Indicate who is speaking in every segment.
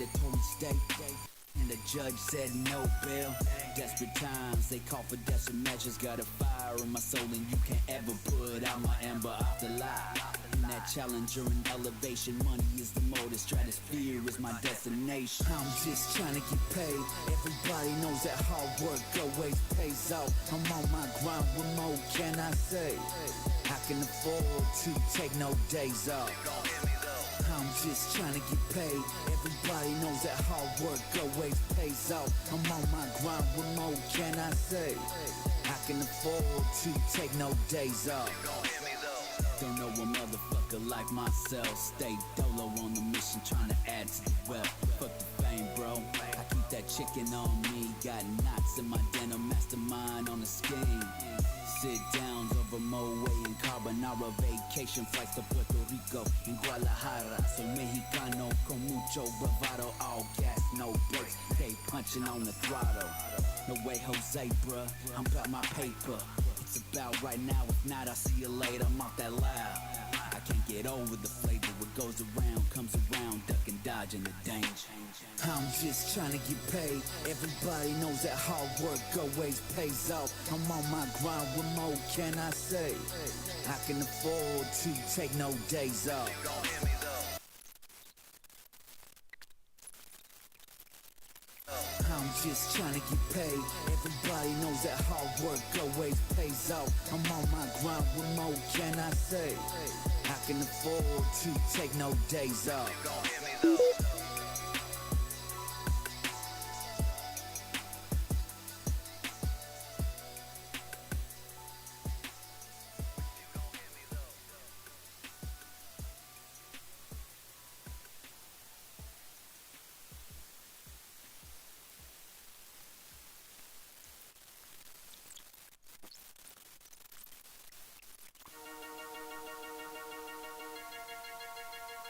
Speaker 1: mandatory state. And the judge said no bail. Desperate times, they call for desperate measures. Got a fire in my soul and you can't ever put out my amber after life. In that challenger and elevation, money is the motive, stratosphere is my destination. I'm just trying to get paid. Everybody knows that hard work always pays off. I'm on my grind, what more can I say? I can afford to take no days off. I'm just trying to get paid. Everybody knows that hard work always pays off. I'm on my grind, what more can I say? I can afford to take no days off. Don't know a motherfucker like myself. Stay dolo on the mission, trying to add to the wealth. Fuck the fame, bro. I keep that chicken on me. Got knots in my denim, mastermind on the scheme. Sit downs over Moe and Carbonara. Vacation flights to Puerto Rico and Guadalajara. Soy mexicano con mucho bravado. All gas, no brakes. They punching on the throttle. No way, Jose, bruh. I'm about my paper. It's about right now. If not, I'll see you later. I'm off that loud. I can't get over the flavor. What goes around comes around. Duck and dodge in the danger. I'm just trying to get paid. Everybody knows that hard work always pays off. I'm on my grind, what more can I say? I can afford to take no days off. I'm just trying to get paid. Everybody knows that hard work always pays off. I'm on my grind, what more can I say? I can afford to take no days off.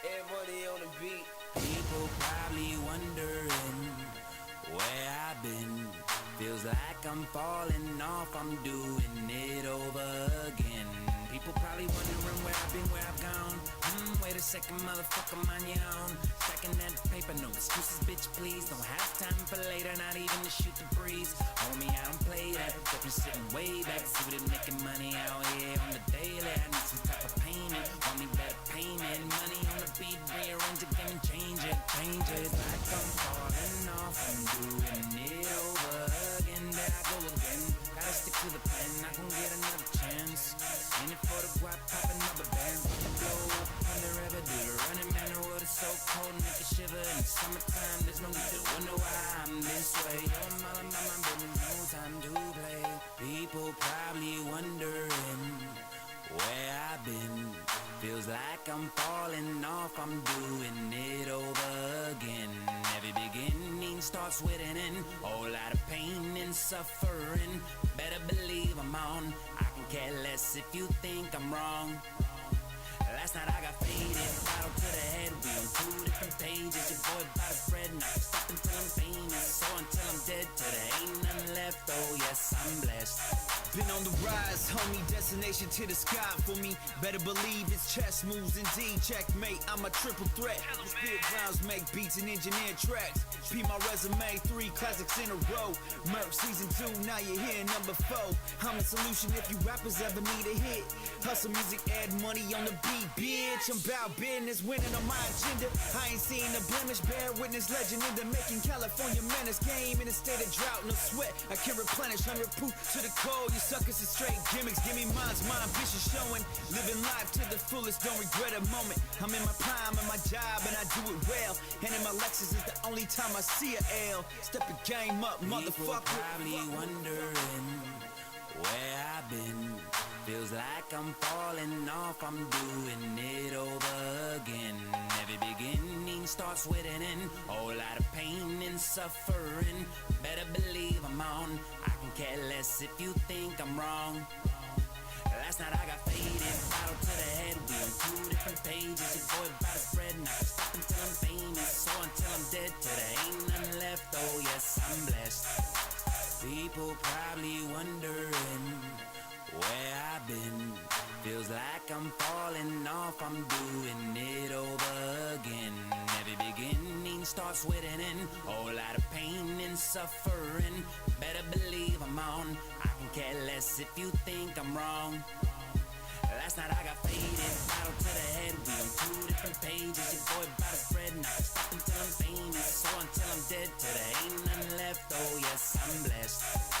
Speaker 2: Everybody on the beat.
Speaker 1: People probably wondering where I've been. Feels like I'm falling off, I'm doing it over again. People probably wondering where I've been, where I've gone. Wait a second, motherfucker, mind your own. Stacking that paper, no excuses, bitch, please. Don't have time for later, not even to shoot the breeze. Homie, I don't play that. Definitely sitting way back, suited, making money out here on the daily. I need some type of payment, want me better payment. Money on the beat, rearrange it, then change it, change it. Like I'm falling off, I'm doing it over again. There I go again. Gotta stick to the plan, I gon' get another chance. In it for the guap, pop another band. Blow up on the river, do the running man. The world is so cold, make it shiver. In the summertime, there's no need to wonder why I'm this way. I'm all about my business, no time to play. People probably wondering where I've been. Feels like I'm falling off, I'm doing it over again. Every beginning starts with an end. Whole lot of pain and suffering. Better believe I'm on. I can care less if you think I'm wrong. Last night I got faded, bottle to the head. We on two different pages. Your boy by the bread, not stop until I'm famous. So until I'm dead, till there ain't nothing left. Oh yes, I'm blessed.
Speaker 2: Been on the rise, homie, destination to the sky for me. Better believe it's chess moves indeed. Checkmate, I'm a triple threat. Spit rounds, make beats and engineer tracks. Be my resume, 3 classics in a row. Merc season 2, now you're here number 4. I'm the solution if you rappers ever need a hit. Hustle music, add money on the beat, bitch. I'm about business, winning on my agenda. I ain't seen a blemish, bear witness, legend in the making. California menace, game in a state of drought, no sweat. I can replenish, 100 proof to the cold. You suckers are straight gimmicks, give me mine's my ambition showing. Living life to the fullest, don't regret a moment. I'm in my prime at my job and I do it well. And in my Lexus is the only time I see a L. Step the game up, motherfucker.
Speaker 1: People probably wondering where I've been. Feels like I'm falling off, I'm doing it over again. Every beginning starts with an end. Whole lot of pain and suffering. Better believe I'm on. I can care less if you think I'm wrong. Last night I got faded, bottle to the head. We on 2 different pages. Your boy by the spread, not stop until I'm famous. So until I'm dead, till there ain't nothing left. Oh yes, I'm blessed. People probably wondering where I've been. Feels like I'm falling off, I'm doing it over again. Every beginning
Speaker 3: starts with an N. Whole lot of pain and suffering. Better believe I'm on. I can care less if you think I'm wrong. Last night I got faded, battle to the head. We on two different pages. Your boy about to spread, and I can stop until I'm famous. So until I'm dead, till there ain't nothing left. Oh yes, I'm blessed.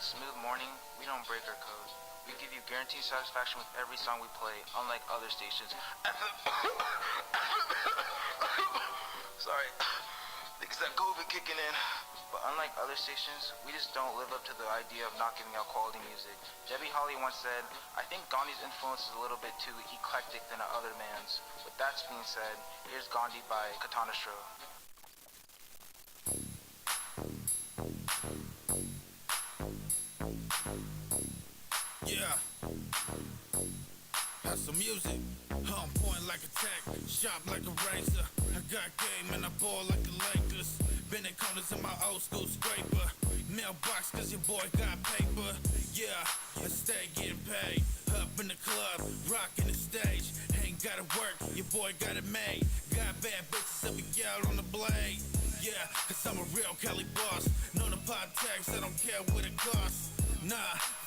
Speaker 4: Smooth Morning, we don't break our code. We give you guaranteed satisfaction with every song we play, unlike other stations. Sorry, think it's that COVID kicking in. But unlike other stations, we just don't live up to the idea of not giving out quality music. Debbie Holly once said, I think Gandhi's influence is a little bit too eclectic than other bands. With that being said, here's Gandhi by Katana Stro.
Speaker 5: Yeah. Got some music. On point like a tech, sharp like a razor. I got game and I ball like the Lakers. Bending corners in my old school scraper. Mailbox cause your boy got paper. Yeah, I stay getting paid. Up in the club, rocking the stage. Ain't gotta work, your boy got it made. Got bad bitches that be out on the blade. Yeah, cause I'm a real Cali boss. Know the pop tags, I don't care what it costs. Nah,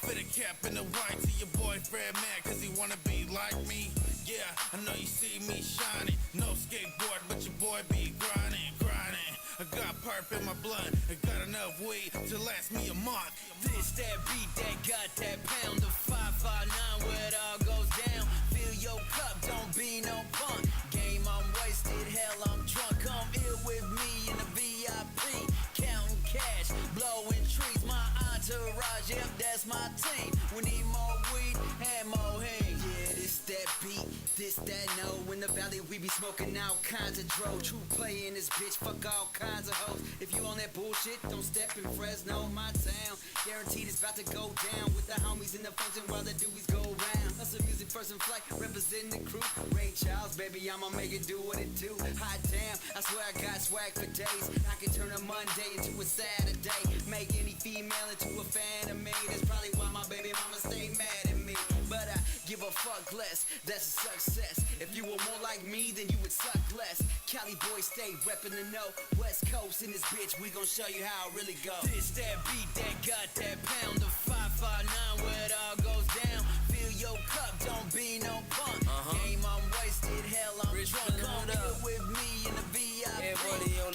Speaker 5: fit a cap in the white to your boyfriend mad cause he wanna be like me. Yeah, I know you see me shining. No skateboard, but your boy be grinding, grinding. I got perp in my blood, I got enough weed to last me a month.
Speaker 2: This, that beat, that got that pound. The 559 where it all goes down. Fill your cup, don't be no punk. Game, I'm wasted, hell, I'm drunk. Come ill with me in the VIP. Counting cash, blowing trees. My entourage, yep, that's my team. We need more weed and more hang. Yeah, this that beat, this that no. In the valley, we be smoking all kinds of dro. True play in this bitch, fuck all kinds of hoes. If you on that bullshit, don't step in Fresno, my town. Guaranteed it's about to go down with the homies in the function while the doobies go round. That's the music first in flight, representing the crew. Ray Charles, baby, I'ma make it do what it do. Hot damn, I swear I got swag for days. I can turn a Monday into a Saturday. Make any female into a fan of me. That's probably why my baby mama stay mad at me. But I give a fuck less, that's a success. If you were more like me, then you would suck less. Cali boy stay reppin' the no West Coast in this bitch, we gon' show you how it really goes. This that beat, that got that pound. The 559 where it all goes down. Fill your cup, don't be no punk. Game, I'm wasted, hell, I'm drunk. Come here with me in the VIP.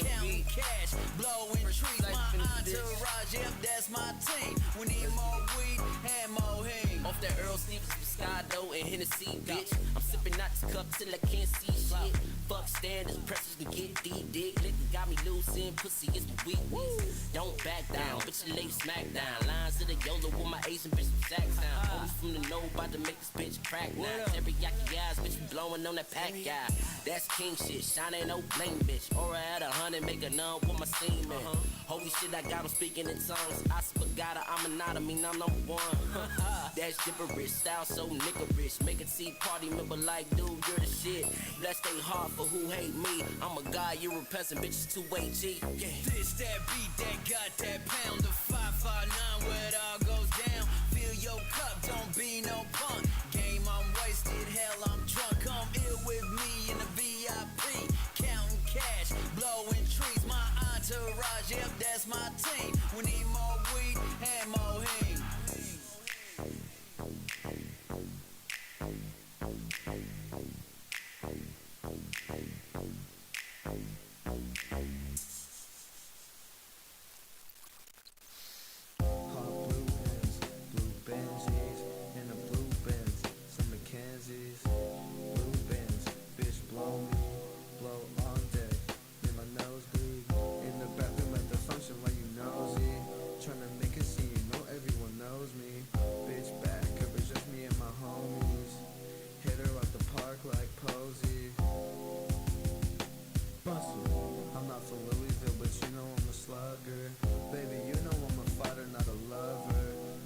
Speaker 2: Counting cash, blowing trees. My entourage, yep, that's my team. We need more weed and more hang.
Speaker 3: Off that Earl Stevens, Moscato, and Hennessy, bitch. I'm sipping out this cup till I can't see shit. Fuck standards, pressures can get D-dick. Liquor got me loose in pussy, it's my weakness. Don't back down, bitch, you lay smack down. Lines of the YOLO with my Asian bitch from Sacktown. Homies from the know about to make this bitch crack now. Teriyaki eyes, bitch, we blowing on that pack guy. That's king shit, shining no bling, bitch. Aura at 100, make a numb with my semen. Holy shit, I got 'em speaking in tongues. I spagata, I'm an I mean, I'm number one. That's gibberish, style so niggerish. Make a tea party member like, dude, you're the shit. Bless stay hard for who hate me. I'm a guy, you're a peasant, bitch, it's 2AG. Yeah.
Speaker 2: This that beat, that got that pound. The 559 where it all goes down. Fill your cup, don't be no punk. Game, I'm wasted, hell, I'm drunk. Come ill with me in the VIP. Counting cash, blowing trees. My entourage, yep, that's my team. We need more weed and more hang.
Speaker 6: Hot blue pins, blue Benjis, and a blue Benz, some Mackenzies, blue Benz, bitch blow me, blow on deck, in my nose bleed, in the bathroom at the function while you nosy, tryna make a scene, you know everyone knows me, bitch back up, it's just me and my homies, hit her out the park like Posey, bustle, I'm not from Louisville, but you know I'm a slugger, baby you know I'm a fighter, not a lover,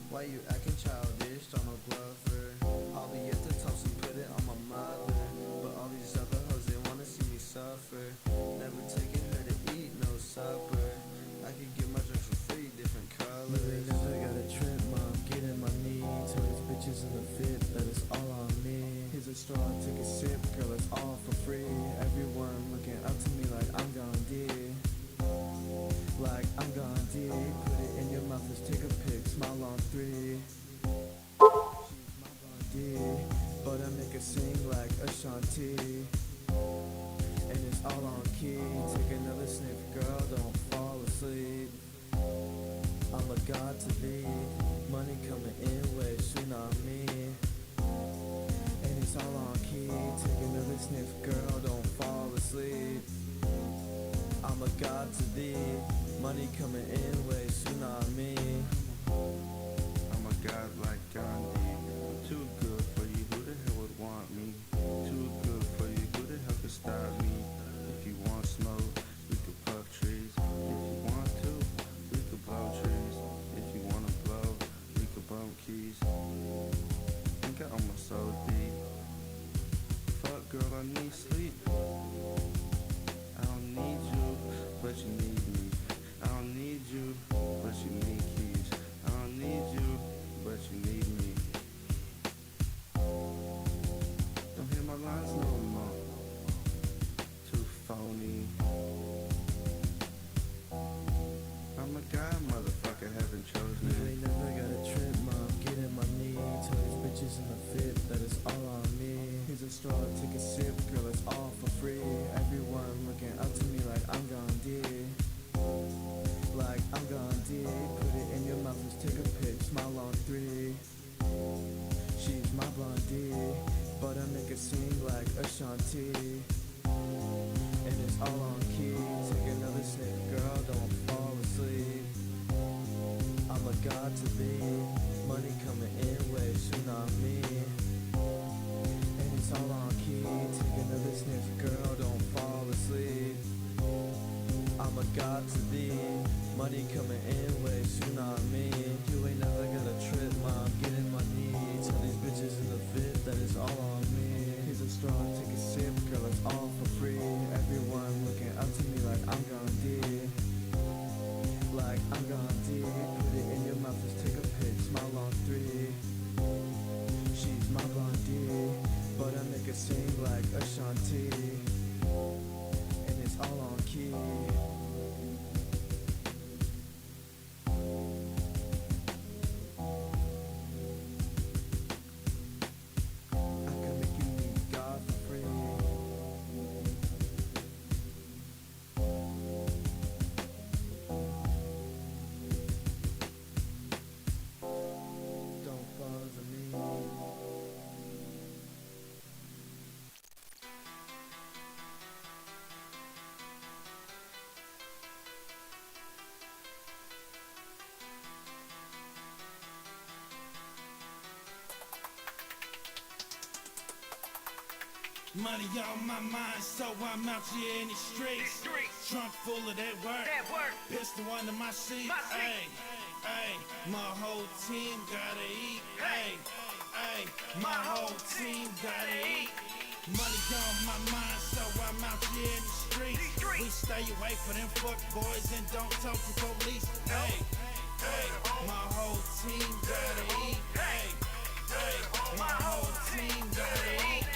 Speaker 6: why you acting childish, I'm a bluffer, I'll be at the top and put it on my mother, but all these other hoes, they wanna see me suffer, never taking her to eat, no supper, I could get my drinks for free, different colors, you ain't never got a trip, mom, get in my knees, all these bitches in the fit, that is all on me, here's a straw, take a sip, girl, it's all for free, everyone looking up to me like I'm Gandhi, like I'm Gandhi, put it in your mouth, let's take a pic, smile on 3, she's my Gandhi, but I make her sing like Ashanti, and it's all on key, take another sniff, girl, don't fall asleep, I'm a god to thee. Money coming in with tsunami. And it's all on key. Take another sniff, girl, don't fall asleep. I'm a god to thee. Money coming in with tsunami.
Speaker 7: I'm a god like Gandhi. I'm too good for you, who the hell would want me? Too good for you, who the hell could stop me? If you want smoke, we could puff trees. If you want to, we could blow trees. If you wanna blow, we could bump keys. Think I almost so deep. Fuck girl, I need sleep. I don't need you, but you need me. I don't need you, but you need keys. I don't need you, but you need me. Don't hear my lines no more. Too phony. I'm a guy, motherfucker, haven't chose
Speaker 6: You
Speaker 7: me.
Speaker 6: ain't never got a trip, mom. Get in my knee. Tell these bitches in the fit that it's all on me. Here's a straw, take a sip, girl, it's all for free. Everyone looking up to me like I'm Gandhi. Like I'm Gandhi. Put it in your mouth, just take a pic, smile on 3. She's my blondie, but I make it sing like Ashanti. And it's all on key. Take another sniff, girl, don't fall asleep. I'm a god to thee. Money coming in with tsunami. And it's all on key. Take another sniff, girl, don't fall asleep. I'm a god to thee. Money coming in with tsunami. You ain't never got a trip, mom. Get in my knee. Tell these bitches in the fit that it's all on me. Here's a straw, take a sip, girl, it's all for free. Everyone looking up to me like I'm Gandhi. Like I'm Gandhi. Put it in your mouth, just take a pic, smile on 3. She's my blondie, but I make it sing like Ashanti. And it's all on key. I can make you meet God for free. Don't bother me.
Speaker 5: Money on my mind, so I'm out here in the streets. Trunk full of that work. Pistol under my seat. Ay, ay, my whole team gotta eat. Ay, ay, my whole team gotta eat. Money on my mind, so I'm out here in the streets. We stay away from them fuck boys and don't talk to police. Ay, ay, my whole team gotta eat. Ay, ay, my whole team gotta eat.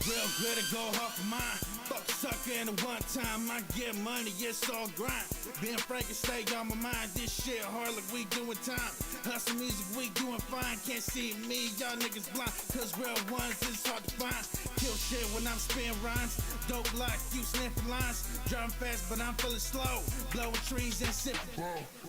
Speaker 5: Real good to go hard for mine. Fuck a sucker in the one time I get money, it's all grind. Being frank and stay on my mind. This shit hard like we doing time. Hustle music, we doing fine. Can't see me, y'all niggas blind. Cause real ones is hard to find. Kill shit when I'm spitting rhymes. Dope like you sniffing lines. Driving fast, but I'm feeling slow. Blowing trees and sipping.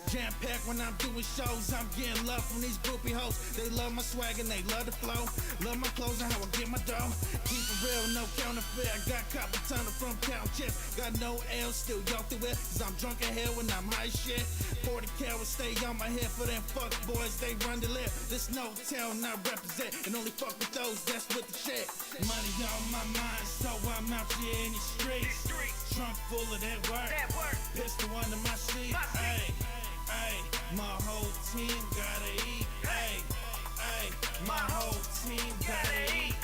Speaker 5: Jam packed when I'm doing shows. I'm getting love from these groupie hoes. They love my swag and they love the flow. Love my clothes and how I get my dough. Keep it real, no counterfeit. I got copper tunnel from count chips. Got no L, still y'all through it. Cause I'm drunk as hell when I'm high as shit. 40 carats stay on my head for them fuck boys. They run the lip. This no town I represent. And only fuck with those that's with the shit. Money on my mind, so I'm out here in the streets. Trunk full of that work. Pistol under my seat. Ay, ay, my whole team gotta eat. Ay, ay, my whole team gotta eat.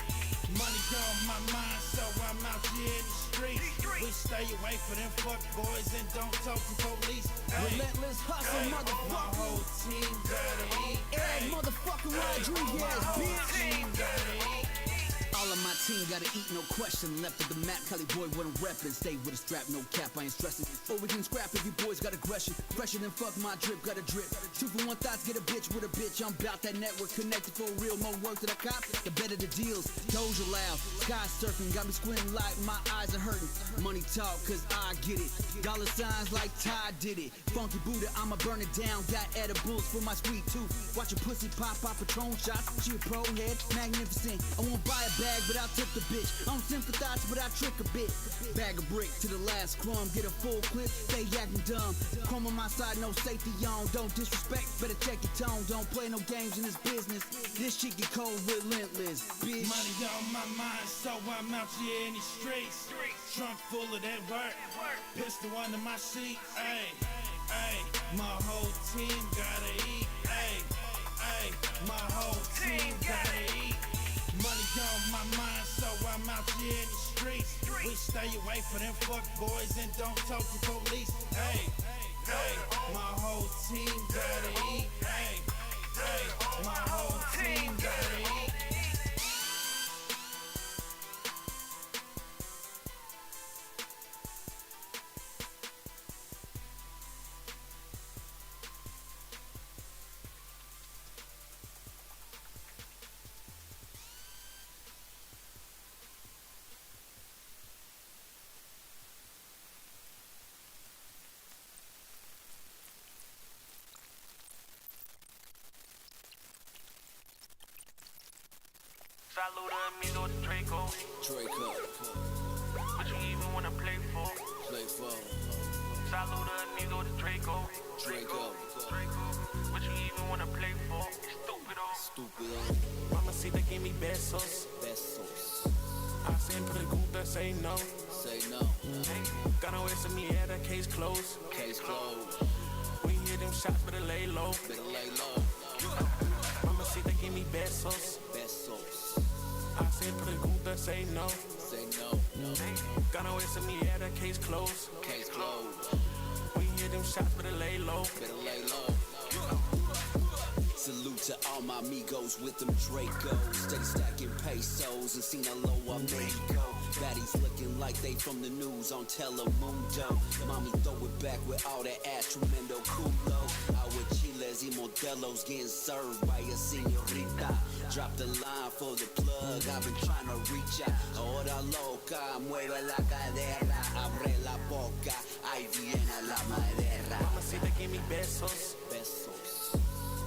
Speaker 5: Money on my mind, so I'm out here in the streets. We stay away from them fuck boys and don't talk to police. Ay,
Speaker 1: Relentless hustle,
Speaker 5: ay,
Speaker 1: motherfucker.
Speaker 5: my whole team gotta eat.
Speaker 1: Eric
Speaker 5: Ay,
Speaker 1: motherfucking
Speaker 5: ay,
Speaker 1: Rodriguez,
Speaker 5: my whole
Speaker 1: bitch.
Speaker 5: team gotta eat.
Speaker 1: All of my team, gotta eat, no question. Left of the map, Cali boy wouldn't reppin'. Stay with a strap, no cap, I ain't stressing. Or we can scrap if you boys got aggression. Fresher than fuck, my drip got a drip. 2 for 1 thoughts, get a bitch with a bitch. I'm bout that network, connected for real. More work that I cop, the better the deals. Doja loud, sky surfing, got me squinting like my eyes are hurting. Money talk, cause I get it. Dollar signs like Ty did it. Funky Buddha, I'ma burn it down. Got edibles for my sweet tooth. Watch a pussy pop Patron shots. She a pro head, magnificent. I won't buy a bag, but I'll tip the bitch. I don't sympathize, but I trick a bit. Bag a brick to the last crumb. Get a full clip, stay acting dumb. Crumb on my side, no safety on. Don't disrespect, better check your tone. Don't play no games in this business. This shit get cold, relentless, bitch.
Speaker 5: Money on my mind, so I'm out here in these streets. Trunk full of that work, pistol under my seat. Ayy, ayy, my whole team gotta eat. Ayy, ayy, my whole team gotta eat. Money on my mind, so I'm out here in the streets. We stay away from them fuck boys and don't talk to police. Ayy, ayy, my whole team gotta eat. Ayy, ayy, my whole team gotta eat.
Speaker 8: Salud amigo Draco.
Speaker 1: Draco,
Speaker 8: What you even wanna play for?
Speaker 1: play for
Speaker 8: Salud amigo Draco.
Speaker 1: Draco.
Speaker 8: What you even wanna play for? Stupido.
Speaker 1: Stupido,
Speaker 3: Mamacita, give me besos.
Speaker 1: besos.
Speaker 3: Hacen preguntas, say no.
Speaker 1: Say no,
Speaker 3: Gonna wait some mierda, case closed.
Speaker 1: case closed.
Speaker 3: We hear them shots, better lay low.
Speaker 1: Better lay low,
Speaker 3: Mamacita, give me besos.
Speaker 1: besos.
Speaker 3: Hacen preguntas, say no.
Speaker 1: Say no,
Speaker 3: Gonna wait some mierda, case closed.
Speaker 1: case closed.
Speaker 3: We hear them shots, better lay low.
Speaker 1: Better lay low. Salute to all my amigos with them Dracos. Steady stacking pesos and Sinaloa, Mexico. Baddies looking like they from the news on Telemundo. Mommy throw it back with all that ass, tremendo culo. Out with chiles y modelos getting served by a señorita. Drop the line for the plug, I've been trying to reach out. Ahora loca, mueve la cadera, abre la boca, ahí viene la madera.
Speaker 3: Mamacita, give me besos.
Speaker 1: Besos,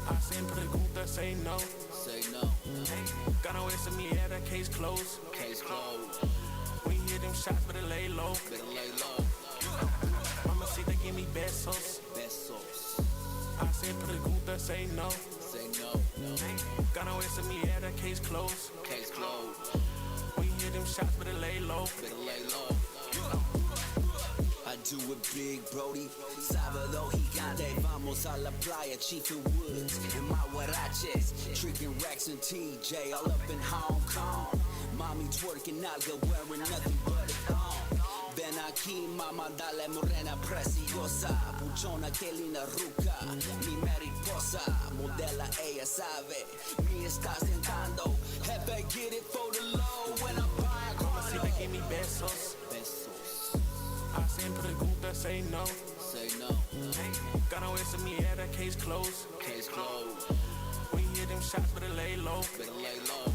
Speaker 3: Hacen preguntas, say no.
Speaker 1: say no,
Speaker 3: Gonna wait some mierda, case closed.
Speaker 1: case closed.
Speaker 3: We hear them shots, better lay low.
Speaker 1: Better lay low,
Speaker 3: Mamacita, give me besos.
Speaker 1: besos,
Speaker 3: Hacen preguntas, say no.
Speaker 1: say no,
Speaker 3: Gonna wait some mierda, case closed.
Speaker 1: case closed.
Speaker 3: We hear them shots, better lay low.
Speaker 1: Better lay low. I do it big, Brody. Sábado gigante, vamos a la playa, Chief and Woods, and my huaraches. Tricking racks and TJ, all up in Hong Kong. Mommy twerking out, girl wearing nothing but a thong. Ven aquí, mama, dale morena preciosa. Buchona, que linda ruca. Mi mariposa, modela, ella sabe. Me está sentando. Jefe, get it for the low. When I'm buying,
Speaker 3: Mamacita, give me besos.
Speaker 1: besos.
Speaker 3: Hacen preguntas, say no.
Speaker 1: Say no,
Speaker 3: Gonna wait some mierda, case closed.
Speaker 1: case closed.
Speaker 3: We hear them shots, better lay low.
Speaker 1: Better lay low,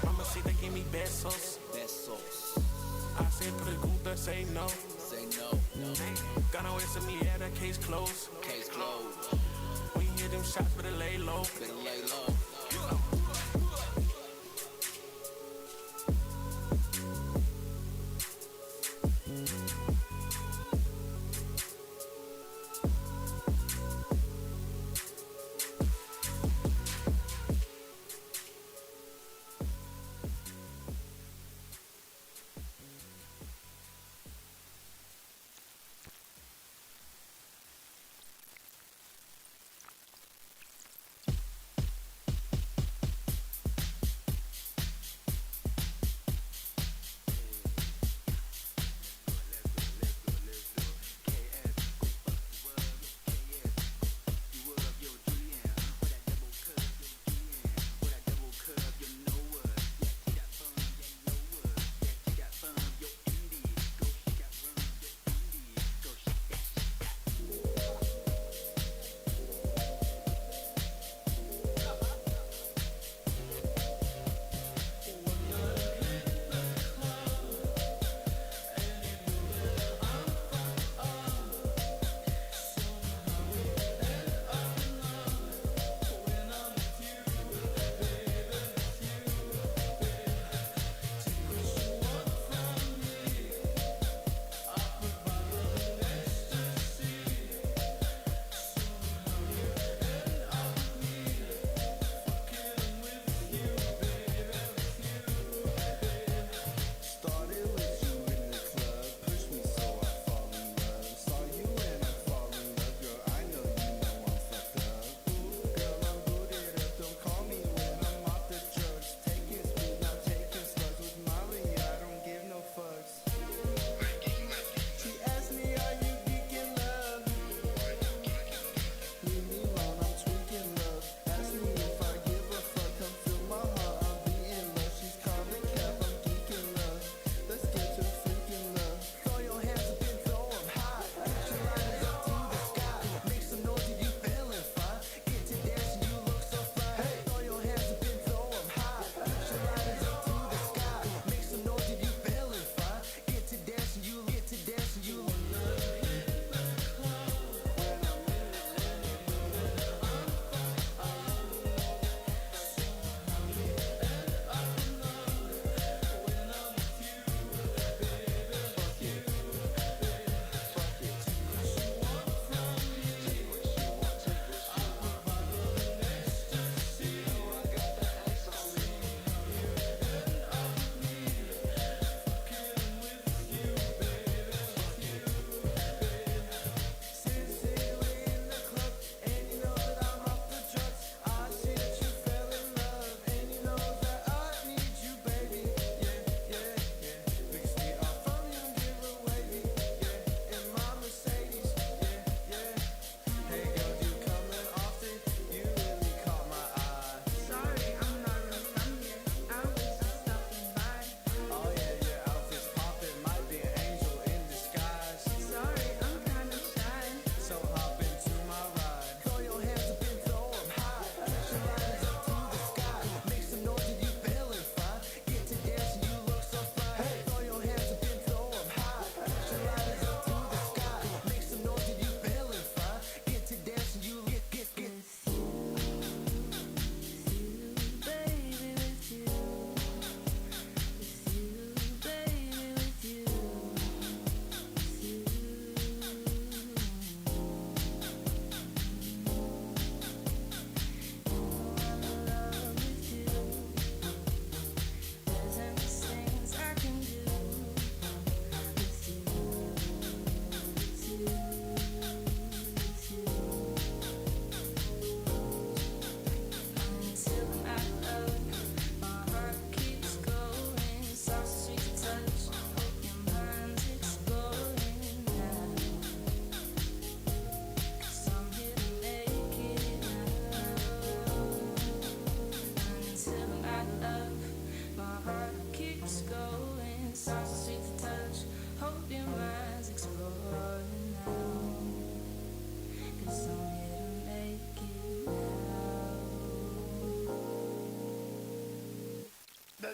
Speaker 3: Mamacita, give me besos.
Speaker 1: besos.
Speaker 3: Hacen preguntas, say no.
Speaker 1: Say no,
Speaker 3: Gonna wait some mierda, case closed.
Speaker 1: case closed.
Speaker 3: We hear them shots, better lay low.
Speaker 1: Better lay low.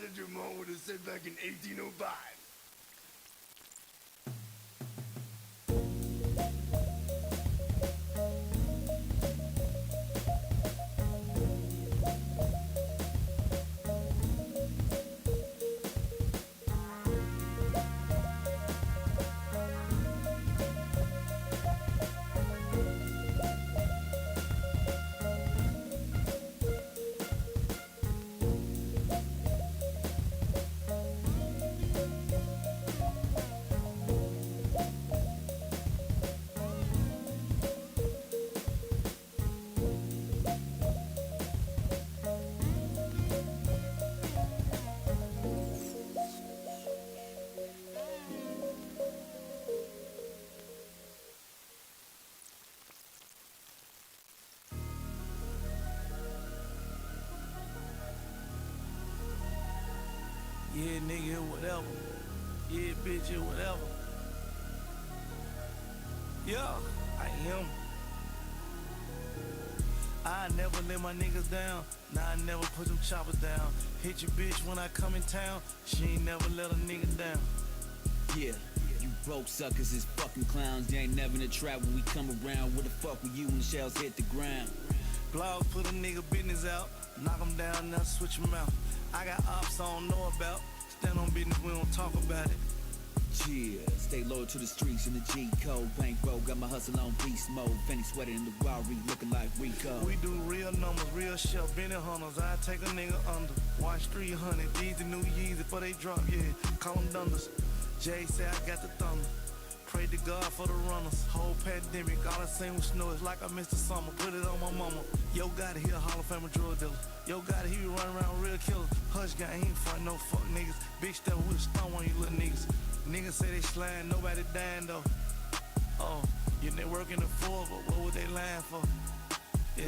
Speaker 9: Charles Drummond would have said back in 1805.
Speaker 5: Yeah, nigga, whatever. Yeah, bitch, yeah, whatever. Yeah, I am. I never let my niggas down. Nah, I never put them choppers down. Hit your bitch when I come in town. She ain't never let a nigga down.
Speaker 1: Yeah, you broke suckers is fucking clowns. You ain't never in the trap when we come around. Where the fuck were you when the shells hit the ground?
Speaker 5: Blog put a nigga business out. Knock him down, now switch him out. I got ops I don't know about. Stand on business, we don't talk about it.
Speaker 1: Yeah, stay loyal to the streets in the G code. Bankroll, got my hustle on beast mode. Fanny sweater in the Rari, looking like Rico.
Speaker 5: We do real numbers, real shit, Benny Hunters. I take a nigga under. Watch 300, these the new Yeezy before they drop, yeah. Call them Dunders. Jay say I got the thunder. Pray to God for the runners. Whole pandemic, all I seen was snow. It's like I missed the summer. Put it on my mama. Yo, got it, he a Hall of Fame drug dealer. Yo, got it, he be running around real killers. Hush guy, he ain't fight no fuck niggas. Big step with a stone on you little niggas. Niggas say they slime, nobody dying though. Oh, you networking the four, but what would they lying for? Yeah,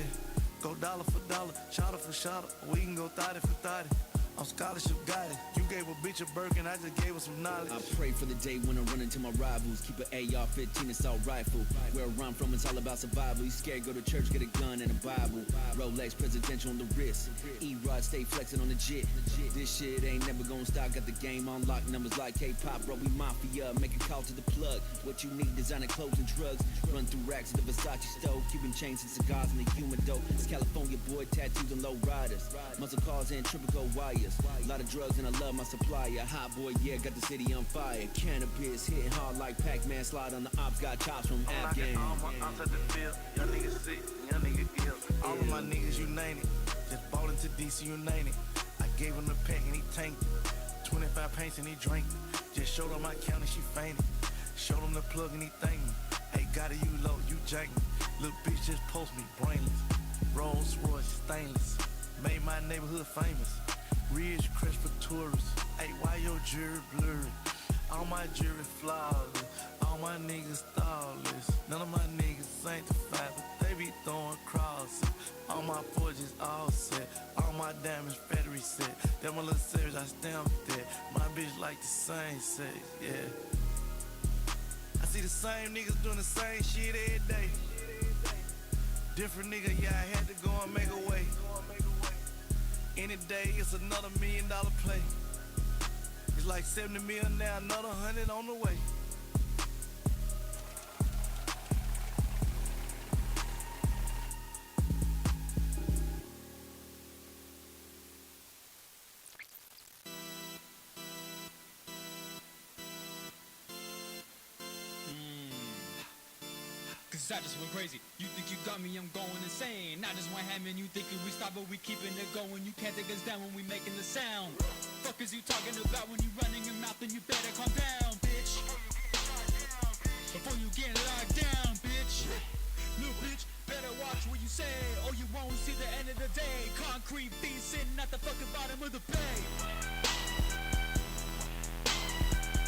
Speaker 5: go dollar for dollar, shotter for shotter. We can go thotty for thotty. I'm scholarship got it. You gave a bitch a Birkin, I just gave her some knowledge.
Speaker 1: I pray for the day when I run into my rivals. Keep an AR-15 assault rifle. Where I run from, it's all about survival. You scared, go to church, get a gun and a Bible. Rolex presidential on the wrist. E-Rod stay flexing on the jet. This shit ain't never gonna stop. Got the game on lock, numbers like K-pop. Bro, we mafia, make a call to the plug. What you need, designer clothes and drugs. Run through racks at the Versace stove. Cuban chains and cigars and the human dope. It's California boy, tattoos and low riders. Muscle cars and triple gold wires. A lot of drugs and I love my supplier. Hot boy, yeah, got the city on fire. Cannabis hitting hard like Pac-Man. Slide on the ops, got chops from Afghan.
Speaker 5: All my ops at the field. Y'all niggas sick, y'all niggas ill. All of my niggas united. Just fall into DC United. I gave him the pack and he tanked it. 25 paints and he drank it. Just showed him my count and she fainted. Showed him the plug and he thanked me. Hey, got it, you low, you jank me. Little bitch just post me, brainless. Rolls Royce, stainless. Made my neighborhood famous. Ridge crest for tourists. Hey, why your jewelry blurry? All my jewelry flawless. All my niggas thoughtless. None of my niggas sanctified, but they be throwing crosses. All my forges all set. All my diamonds battery set. That my little series I stamped that. My bitch like the same sex, yeah. I see the same niggas doing the same shit every day. Different nigga, yeah, I had to go and make a way. Any day, it's another $1 million play. It's like 70 million now, another 100 on the way.
Speaker 10: Cause I just went crazy. You think you got me, I'm going insane. I just went ham and you thinking we stop, but we keeping it going. You can't take us down when we making the sound. Fuck is you talking about when you running your mouth, then you better calm down, bitch. Before you get locked down, bitch. Little bitch, better watch what you say, or you won't see the end of the day. Concrete beast sitting at the fucking bottom of the bay.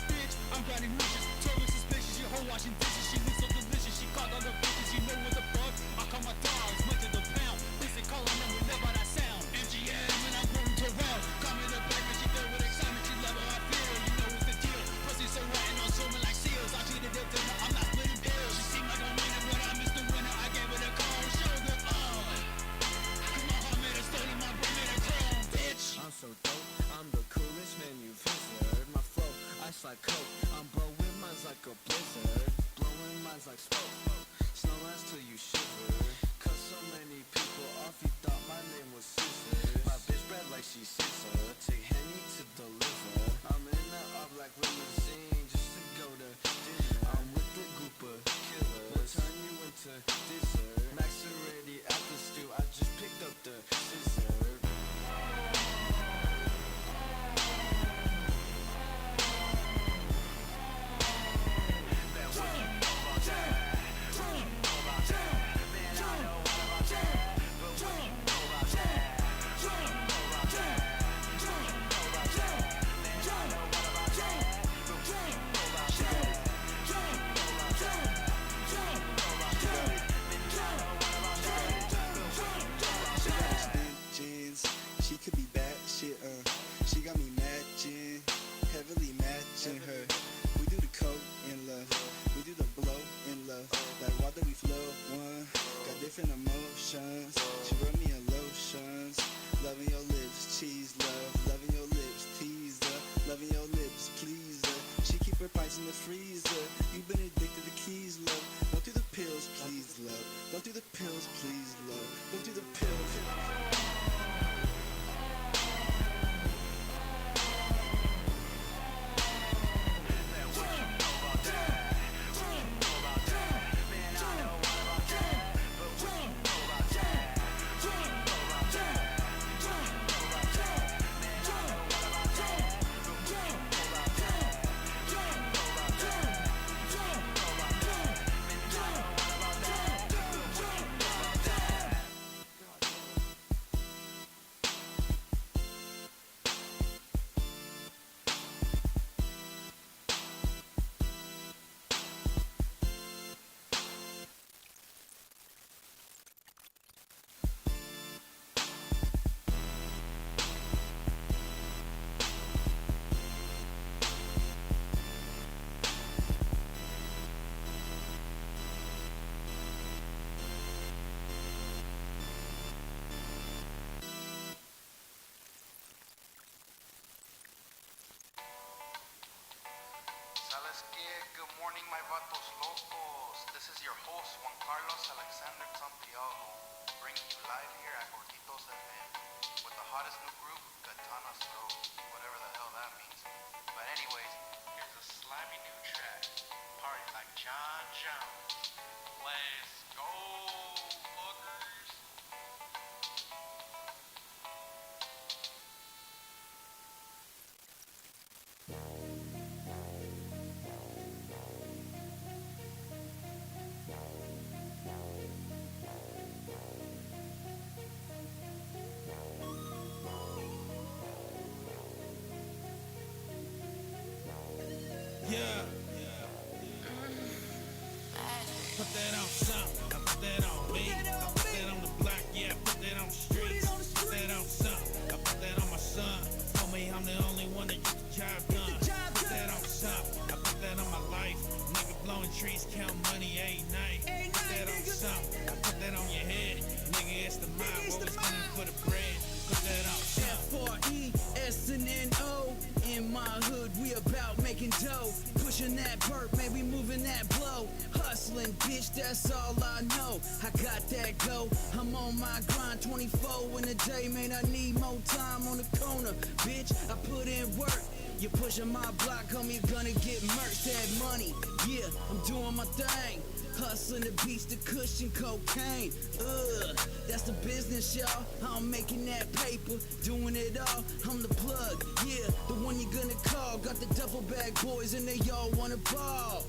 Speaker 10: Bitch, I'm grinding riches, totally suspicious. Your whole washing dishes, she looks so delicious. She caught all the bitches, you know what the fuck. I call my dogs, much of the pound. Listen, calling them, we live by that sound. MGM, and I'm growing to round. Call me the black, but she filled with excitement. She love how I feel, you know it's the deal. Pussy so rotten on swimming like seals. I treated it dinner, I'm not splitting bills. She seemed like a winner, but I missed the winner. I gave her the call and showed her Cause my heart made her stolen, my brain made her chrome, bitch.
Speaker 6: I'm so dope, I'm the cool
Speaker 7: She could be bad shit, she got me matching, heavily matching her. We do the coke in love, we do the blow in love. Like water we flow, one, got different emotions. She rub me in lotions, loving your lips, cheese love, loving your lips, teaser, loving your lips, pleaser. She keep her pints in the freezer, you been addicted to keys, love. Don't do the pills, please, love. Don't do the pills, please, love. Don't do the pills.
Speaker 4: Good morning, my vatos locos. This is your host, Juan Carlos Alexander Santiago, bringing you live here at Gorditos FM with the hottest new group, Katana Slow, whatever the hell that means. But anyways, here's a slimy new track, Party Like John Jones. Let's go, fuckers.
Speaker 5: Yeah. Put that on something. I put that on me. I put that on the block. Yeah, put that on the streets. Put that on something. I put that on my son. Homie, I'm the only one that get the job done. Put that on something. I put that on my life. Nigga blowing trees, count money every night. Put that on something. I put that on your head. Nigga, it's the mob. Always coming for the bread. Put that on something.
Speaker 2: F-R-E-S-N-N-O. In my hood, we about making dough. Pushing that perk, man, we moving that blow. Hustling, bitch, that's all I know. I got that go. I'm on my grind 24 in a day, man. I need more time on the corner, bitch. I put in work. You're pushing my block, homie, you're gonna get murked. That money, yeah, I'm doing my thing. Hustling the beats, the cushion, cocaine. That's the business, y'all. I'm making that paper, doing it all. I'm the plug, yeah, the one you're gonna call. Got the duffel bag boys and they all wanna ball.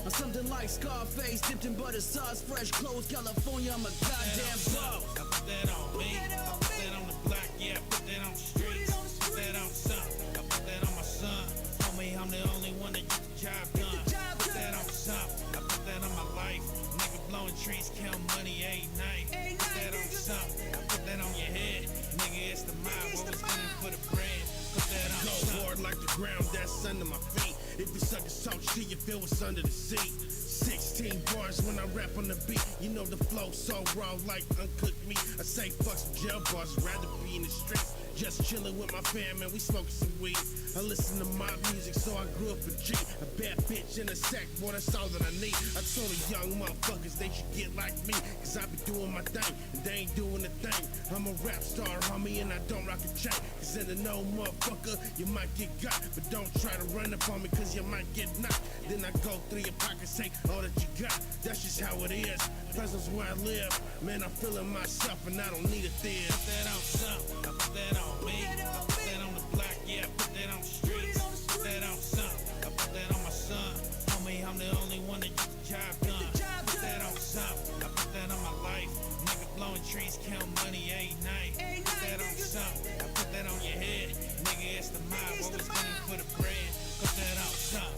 Speaker 2: I'm something like Scarface, dipped in butter sauce, fresh clothes, California. I'm a goddamn boss.
Speaker 5: I put that on me. I put that on the block. Yeah, I put that on the streets. Put that on something. I put that on my son. Homie, I'm the only one that get the job done. Put that on something. I put that on my life. Nigga blowing trees, count money every night. Put that on something. I put that on your head. Nigga, it's the mob. Always coming for the bread. Put that on something.
Speaker 11: Go hard like the ground that's under my feet. If you suckers talk shit, you feel what's under the seat. 16 bars when I rap on the beat. You know the flow so raw like uncooked meat. I say fuck some jail bars, rather be in the streets. Just chillin' with my fam, man, we smoking some weed. I listen to my music, so I grew up a G. A bad bitch in a sack, boy, that's all that I need. I told the young motherfuckers they should get like me, cause I be doing my thing, and they ain't doing a thing. I'm a rap star, homie, and I don't rock a chain. Cause in the no motherfucker, you might get got. But don't try to run up on me, cause you might get knocked. Then I go through your pockets, take all that you got. That's just how it is. Presence where I live. Man, I'm feeling myself, and I don't need a theater.
Speaker 5: Put that on something. I put that on me. I put that on the block. Yeah, I put that on the streets. Put that on something. I put that on my son. Homie, I'm the only one that get the job done. Put that on something. I put that on my life. Nigga blowing trees, count money every night. Put that on something. I put that on your head. Nigga, it's the mob. Always coming for the bread. Put that on something.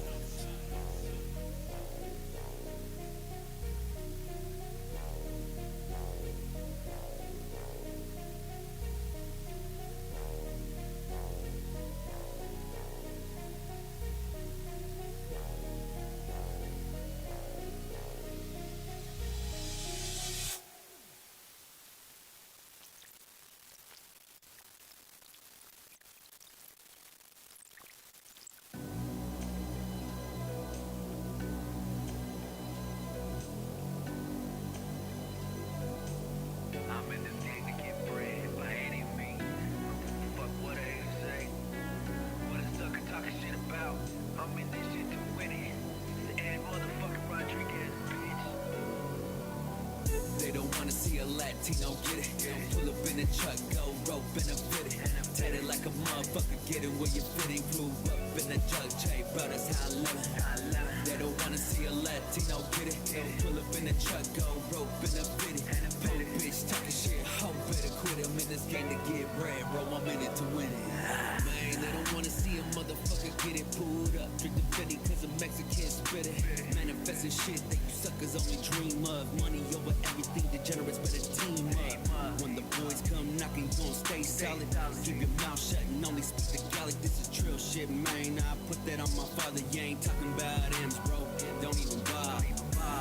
Speaker 1: Latino, get it. Pull up in the truck, go rope in a fitted. Tatted like a motherfucker, get it where you fitting. Grew up in the jug, J brothers, how I love it. They don't wanna see a Latino, get it. Pull up in the truck, go rope in a fitted. Pole bitch talking shit, hoe better quit. I'm in this game to get bread, bro, I'm in it to win it. Man, they don't wanna see a motherfucker get it pulled up. Drink the Philly cause a Mexican spit it. Manifesting shit that you suckers only dream of. Money over everything, degenerates better team up. When the boys come knocking, you gon' stay solid. Keep your mouth shut and only speak the Gallic. This is trill shit, man. I put that on my father, you ain't talking about M's, bro. Don't even bother.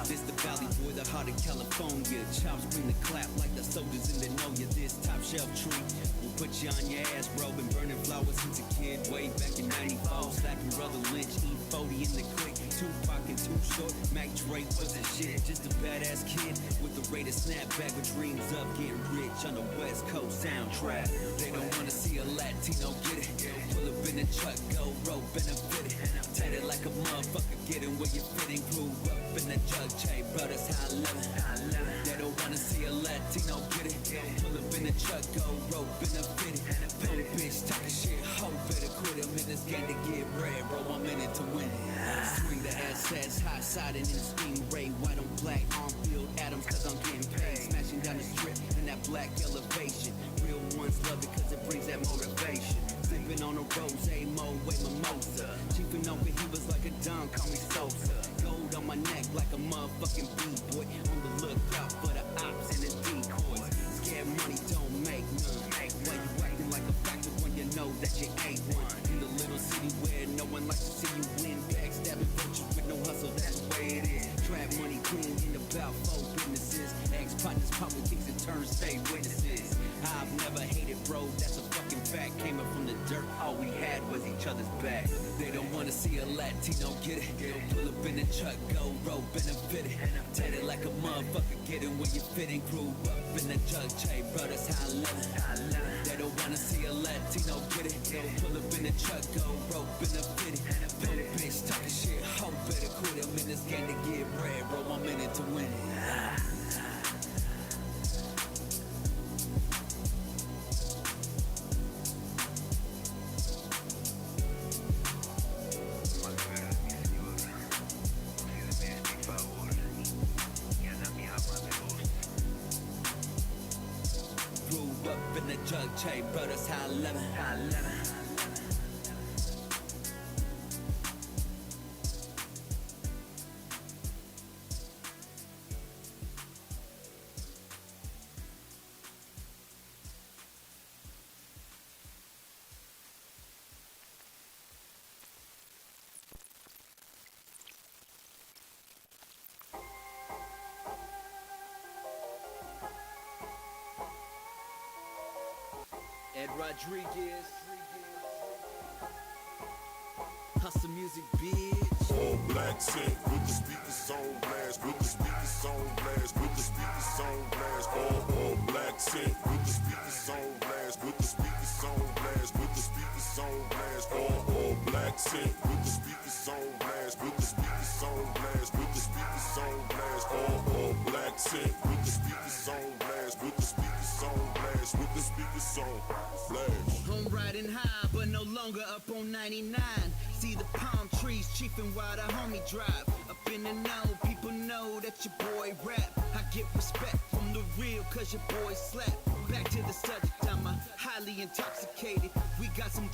Speaker 1: This the valley boy, the heart of California. Chops bring the clap like the soldiers in the know you. This top shelf tree will put you on your ass, bro. Been burning flowers since a kid, way back in '94. Slapping Brother Lynch, E40 in the click. Tupac and Too Short, Mac Dre wasn't shit. Just a badass kid with the rate of snapback with dreams of getting rich on the West Coast soundtrack. They don't wanna see a Latino get it. Pull up in the truck, go rope in a fitted. Tatted like a motherfucker, getting where you fitting. Grew up in the jug, J brothers, how I love it. They don't wanna see a Latino get it. Pull up in the truck, go rope in a fitted. Pole bitch talking shit, hoe better quit. I'm in this game to get bread, bro, I'm in it to win it. Swing the SS, hot siding in the Stingray. White on black, on-field Adams, cause I'm getting paid. Smashing down the strip in that black elevation. Real ones love it cause it brings that motivation. Sipping on a rose, mo way mimosa. Chiefing over, he was like a Don, call me Sosa. Gold on my neck like a motherfucking B-boy. On the lookout for the ops and the decoys. Scared money don't make none. Why you acting like a factor when you know that you ain't one? In the little city where no one likes to see you win. Backstabbing virtue with no hustle, that's the way it is. Trap money clean in about 4 businesses. Ex-partners, politics, and turn state witnesses. I've never hated, bro, that's a fucking fact. Came up from the dirt, all we had was each other's back. They don't wanna see a Latino get it. Pull up in the truck, go rope in a fitted. Tatted like a motherfucker, getting where you fitting. Grew up in the jug, J brothers, how I love it. They don't wanna see a Latino get it. Pull up in the truck, go rope in a fitted. Pole bitch talking shit, hoe better quit. I'm in this game to get bread, bro, I'm in it to win it. Grew up in the jug, J brothers, how I love it. Ed Rodriguez, Hustle Music, bitch.
Speaker 12: All black set with the speakers on blast, with the speakers on blast, with the speakers on blast. All black set with the speakers on blast, with the speakers on blast, with the speakers on blast. All black set with the speakers on blast, with the speakers on blast, with the speakers on blast. All black set with the speakers on blast, with the speakers on blast, with the speakers on blast.
Speaker 2: Home riding high, but no longer up on 99. See the palm trees chiefing while the homie drive. Up in the know, people know that your boy rap. I get respect from the real, cause your boy slap. Back to the subject, I'm highly intoxicated. We got some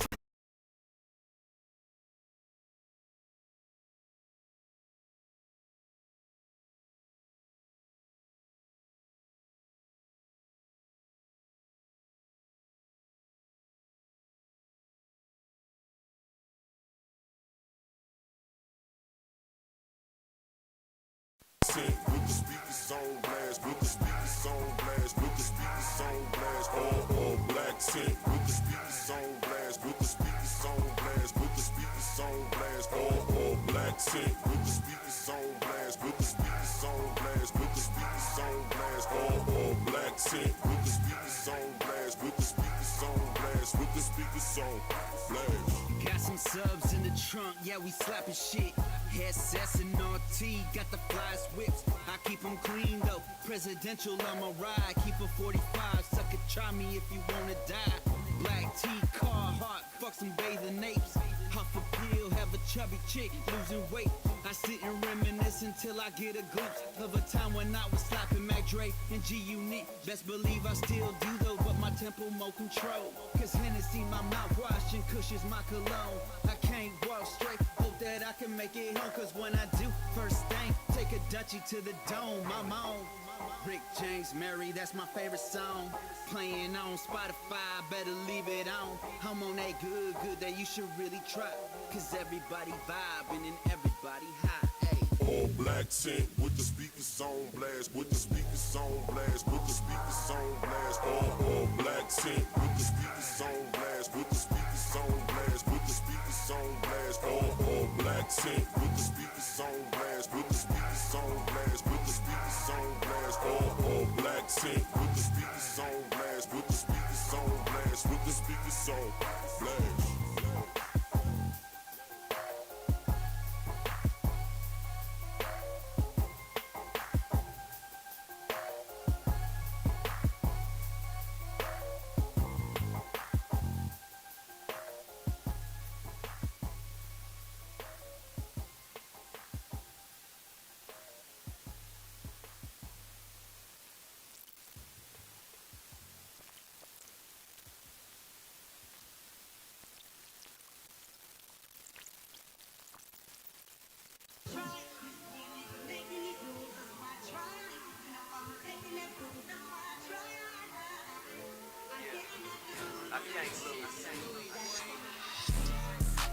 Speaker 12: With the speakers on blast, with the speakers on blast, with the speakers on blast. All black set with the speakers on blast, with the speakers on blast, with the speakers on blast. All black set with the speakers on blast, with the speakers on blast, with the speakers on blast. All black set with the speakers on blast, with the speakers on blast, with the speakers on blast.
Speaker 2: some subs in the trunk, yeah, we slapping shit. Headsets and RT, got the flyest whips. I keep them clean though, presidential on my ride. Keep a 45, sucker, try me if you wanna die. Black tea, car, heart, fuck some bathing apes. Huff a pill, have a chubby chick, losing weight. I sit and reminisce until I get a glimpse of a time when I was slapping Mac Dre and G-Unit. Best believe I still do though, but my tempo more control. Cause Hennessy my mouthwash and Kush is my cologne. I can't walk straight, hope that I can make it home. Cause when I do, first thing, take a Dutchie to the dome, I'm on. Rick James Mary, that's my favorite song. Playing on Spotify, better leave it on. I'm on that good that you should really try. Cause everybody vibing and everybody high. Hey.
Speaker 12: All black tint with the speakers on blast, with the speakers on blast, with the speakers on blast. All black tint with the speakers on blast, with the speakers on blast, with the speakers on blast. All black tint with the speakers on blast, with the speakers on blast, with the speakers on blast. All black tint with the speakers on blast, with the speakers on blast, with the speakers on blast.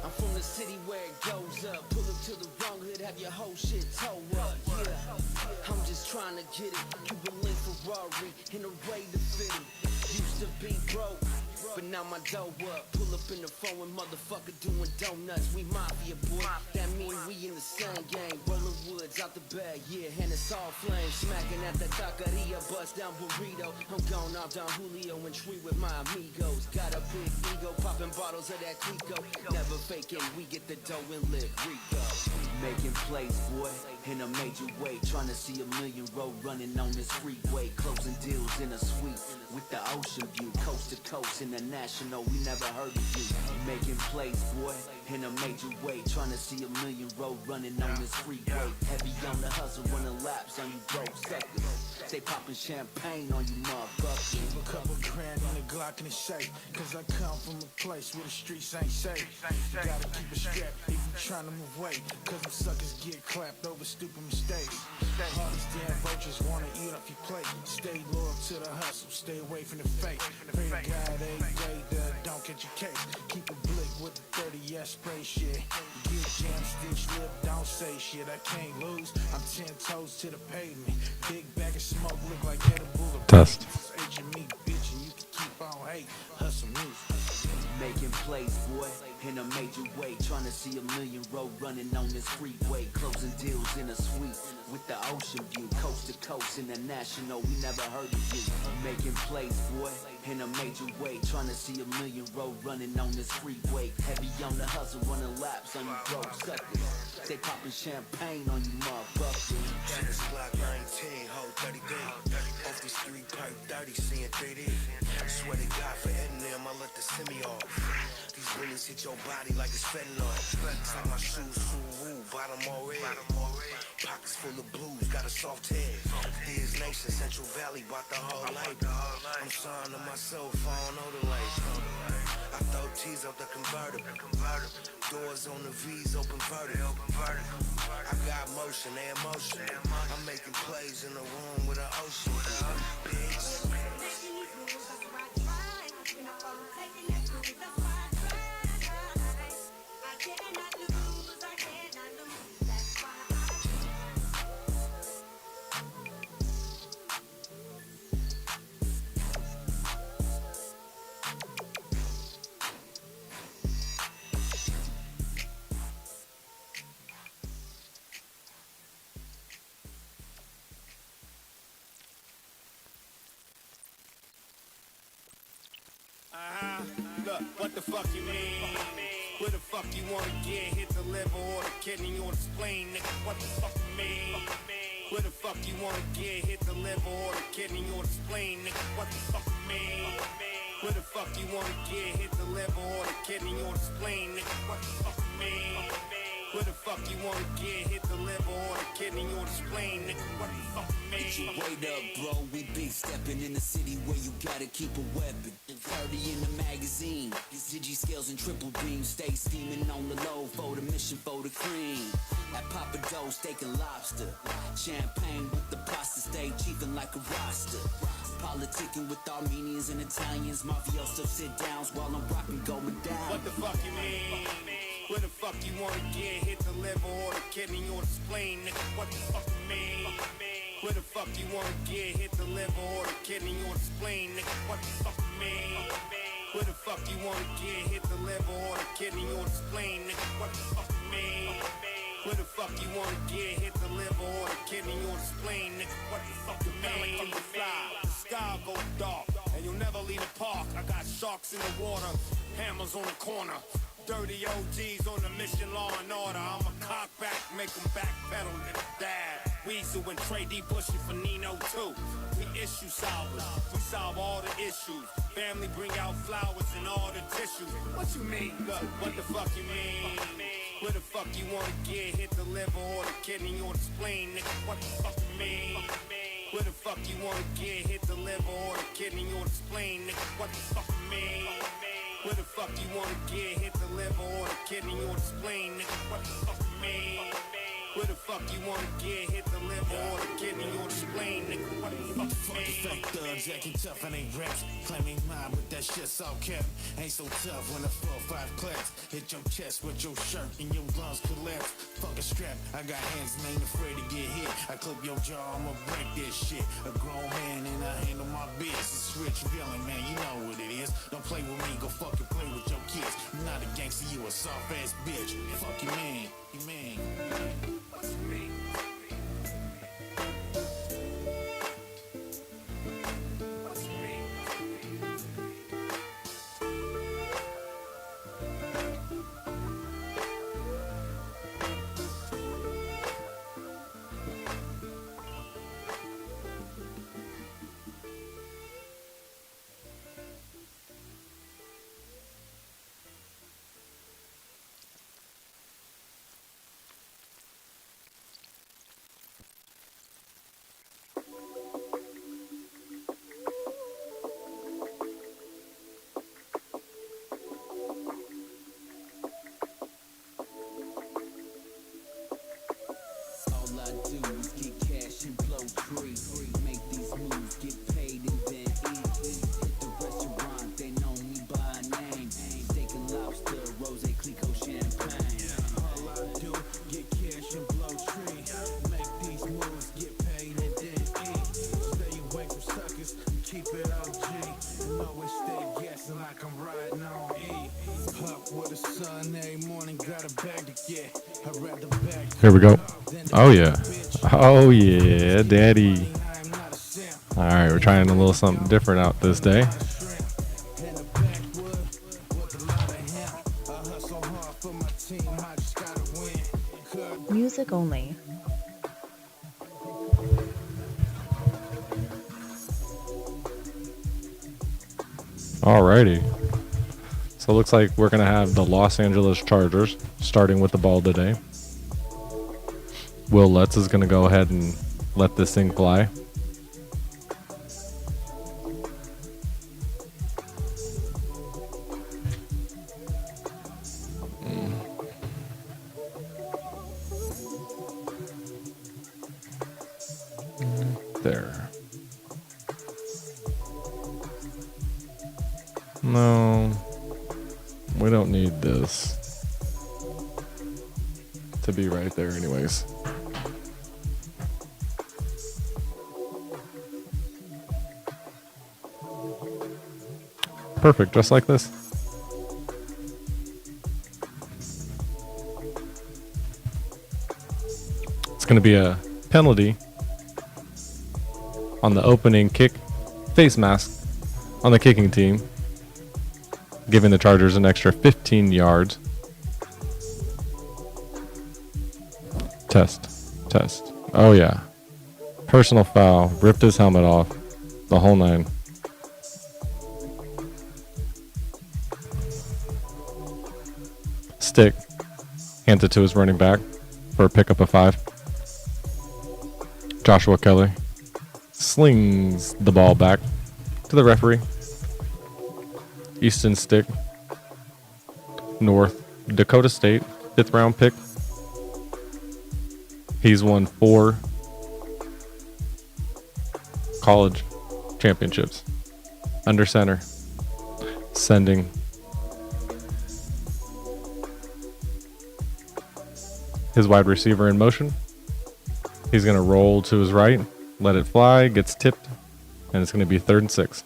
Speaker 2: I'm from the city where it goes up. Pull up to the wrong hood, have your whole shit toe up. Yeah, I'm just trying to get it. Cuban link Ferrari in a way to fit it. Used to be broke, but now my dough up. Pull up in the phone with motherfucker doing donuts. We mafia, boy. That mean we in the same game. Rolling woods out the bag, yeah, and it's all flame. Smacking at the taqueria, bust down burrito. I'm going off down Julio and Tree with my amigos. Got a big ego, popping bottles of that Clico. Never faking, we get the dough and live Rico.
Speaker 1: Making plays, boy, in a major way. Trying to see a million road running on this freeway. Closing deals in a suite with the ocean view. Coast to coast, international, we never heard of you. Making plays, boy, in a major way. Trying to see a million road running on this freeway. Heavy on the hustle, running laps on you broke suckers. Stay popping champagne on you motherfuckers.
Speaker 5: Keep a couple grand in the Glock in the shape. Cause I come from a place where the streets ain't safe. Gotta keep it strapped if you tryna move weight. Cause them suckers get clapped over stupid mistakes. All these damn vultures wanna eat off your plate. Stay loyal to the hustle, stay away from the fake. Pray to God every day that don't catch your case. Keep a blick with the 30 spray shit. Get jam stitch lip, don't say shit. I can't lose, I'm 10 toes to the pavement. Big bag of smoke look like edible.
Speaker 13: Test.
Speaker 5: Me, bitch, and you can keep on hate. Hustle music.
Speaker 1: Making plays, boy, in a major way. Trying to see a million road running on this freeway. Closing deals in a suite with the ocean view. Coast to coast, international, we never heard of you. Making plays, boy, in a major way. Trying to see a million road running on this freeway. Heavy on the hustle, running laps on you broke suckers. Stay popping champagne on you motherfuckers.
Speaker 14: Six Glock 19, hold 30 D. Off the street, perk 30, seeing 3D. Swear to God, for Eminem, I let the semi off. These bullets hit your body like it's fentanyl. It's like my shoes, Subaru, bottom all red. Pockets full of blues, got a soft head. His Nation, Central Valley, bought the whole label. I'm signed to my cell phone, know the label. I throw T's out the convertible. Doors on the V's, open vertical. I got motion, they emotion. I'm making plays in the room with an ocean. Bitch.
Speaker 11: Look, what the fuck you mean? Where the fuck fuck you wanna get? Hit the liver or the kidney or the spleen, nigga, what the fuck you mean? Where the fuck you wanna get? Hit the liver or the kidney or the spleen, nigga, what the fuck you mean? Where the fuck you wanna get? Hit the liver or the kidney or the spleen, nigga, what the fuck you mean? Where the fuck you wanna get? Hit the liver or the kidney or the spleen, nigga, what the fuck you mean?
Speaker 1: Get your weight up, bro. We big stepping in the city where you gotta keep a weapon. 30 in the magazine. These digi scales and triple beams. Stay steaming on the low for the mission for the cream. At Papa Dough, steak and lobster. Champagne with the pasta. Stay chiefin' like a roster. Politicking with Armenians and Italians. Mafioso sit downs while I'm rocking going down.
Speaker 11: What the fuck you mean? Where the fuck you wanna get? Hit the liver or the kidney or the spleen, nigga, what the fuck you mean? Where the fuck you wanna get? Hit the liver or the kidney or the spleen, nigga, what the fuck you mean? Where the fuck you wanna get? Hit the liver or the kidney or the spleen, nigga, what the fuck you mean? Where the fuck you wanna get? Hit the liver or the kidney or the spleen, nigga, what the fuck you mean? From the fly, the sky go dark, and you'll never leave the park. I got sharks in the water, hammers on the corner. Dirty OGs on the mission, law and order. I'm a cock back, make them backpedal and dab. Weasel and Trey D Bushy for Nino too. We issue solvers, we solve all the issues. Family bring out flowers and all the tissues. What you mean? Look, what the fuck you mean? Where the fuck you wanna get? Hit the liver or the kidney or the spleen, nigga, what the fuck you mean? Where the fuck you wanna get? Hit the liver or the kidney or the spleen, nigga, what the fuck you mean? Where the fuck you wanna get? Hit the liver or the kidney or the spleen, nigga, what the fuck you mean? Where the fuck you wanna get? Hit the liver or the kidney or the spleen, nigga, what the fuck you mean?
Speaker 5: Fake thugs acting tough and ain't raps. Claiming mine, but that shit's all kept. Ain't so tough when a 4-5 class hit your chest with your shirt and your lungs collapse. Fuck a strap, I got hands and ain't afraid to get hit. I clip your jaw, I'ma break this shit. A grown man and I handle my business. It's rich villain, man, you know what it is. Don't play with me, go fucking play with your kids. You're not a gangster, you a soft ass bitch. Fuck you, man. You man. What's me?
Speaker 1: All I do is get cash and blow free. Make these moves, get paid and then eat. Hit the restaurant, they know me by name. Steak and lobster, rose, Clico, champagne.
Speaker 5: All I do, get cash and blow tree. Make these moves, get paid and then eat. Stay away from suckers, keep it OG. And always stay guessing like I'm riding on E. Up with the sun every morning, got a bag to get. I'd rather back.
Speaker 13: Here we go. Oh yeah. Oh yeah, daddy. Alright, we're trying a little something different out this day.
Speaker 15: Music only.
Speaker 13: Alrighty. So it looks like we're going to have the Los Angeles Chargers starting with the ball today. Will Lutz is going to go ahead and let this thing fly. There. No, we don't need this to be right there anyways. Perfect, just like this. It's going to be a penalty on the opening kick face mask on the kicking team, giving the Chargers an extra 15 yards. Test. Oh yeah. Personal foul. Ripped his helmet off. The whole nine. Stick. Hands it to his running back for a pickup of 5. Joshua Kelly slings the ball back to the referee. Easton Stick. North Dakota State. 5th round pick. He's won 4 college championships. Under center. Sending. His wide receiver in motion. He's going to roll to his right. Let it fly. Gets tipped. And it's going to be 3rd and 6.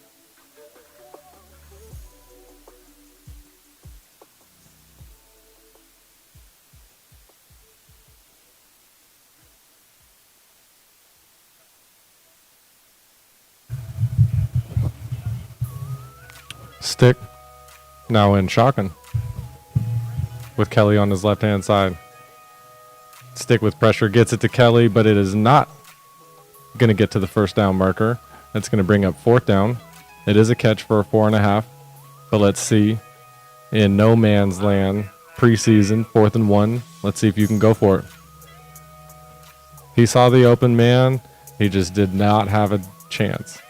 Speaker 13: Stick now in shotgun with Kelly on his left hand side. Stick with pressure, gets it to Kelly, but it is not going to get to the first down marker. That's going to bring up 4th down. It is a catch for a 4.5, but let's see. In no man's land, preseason, 4th and 1. Let's see if you can go for it. He saw the open man. He just did not have a chance.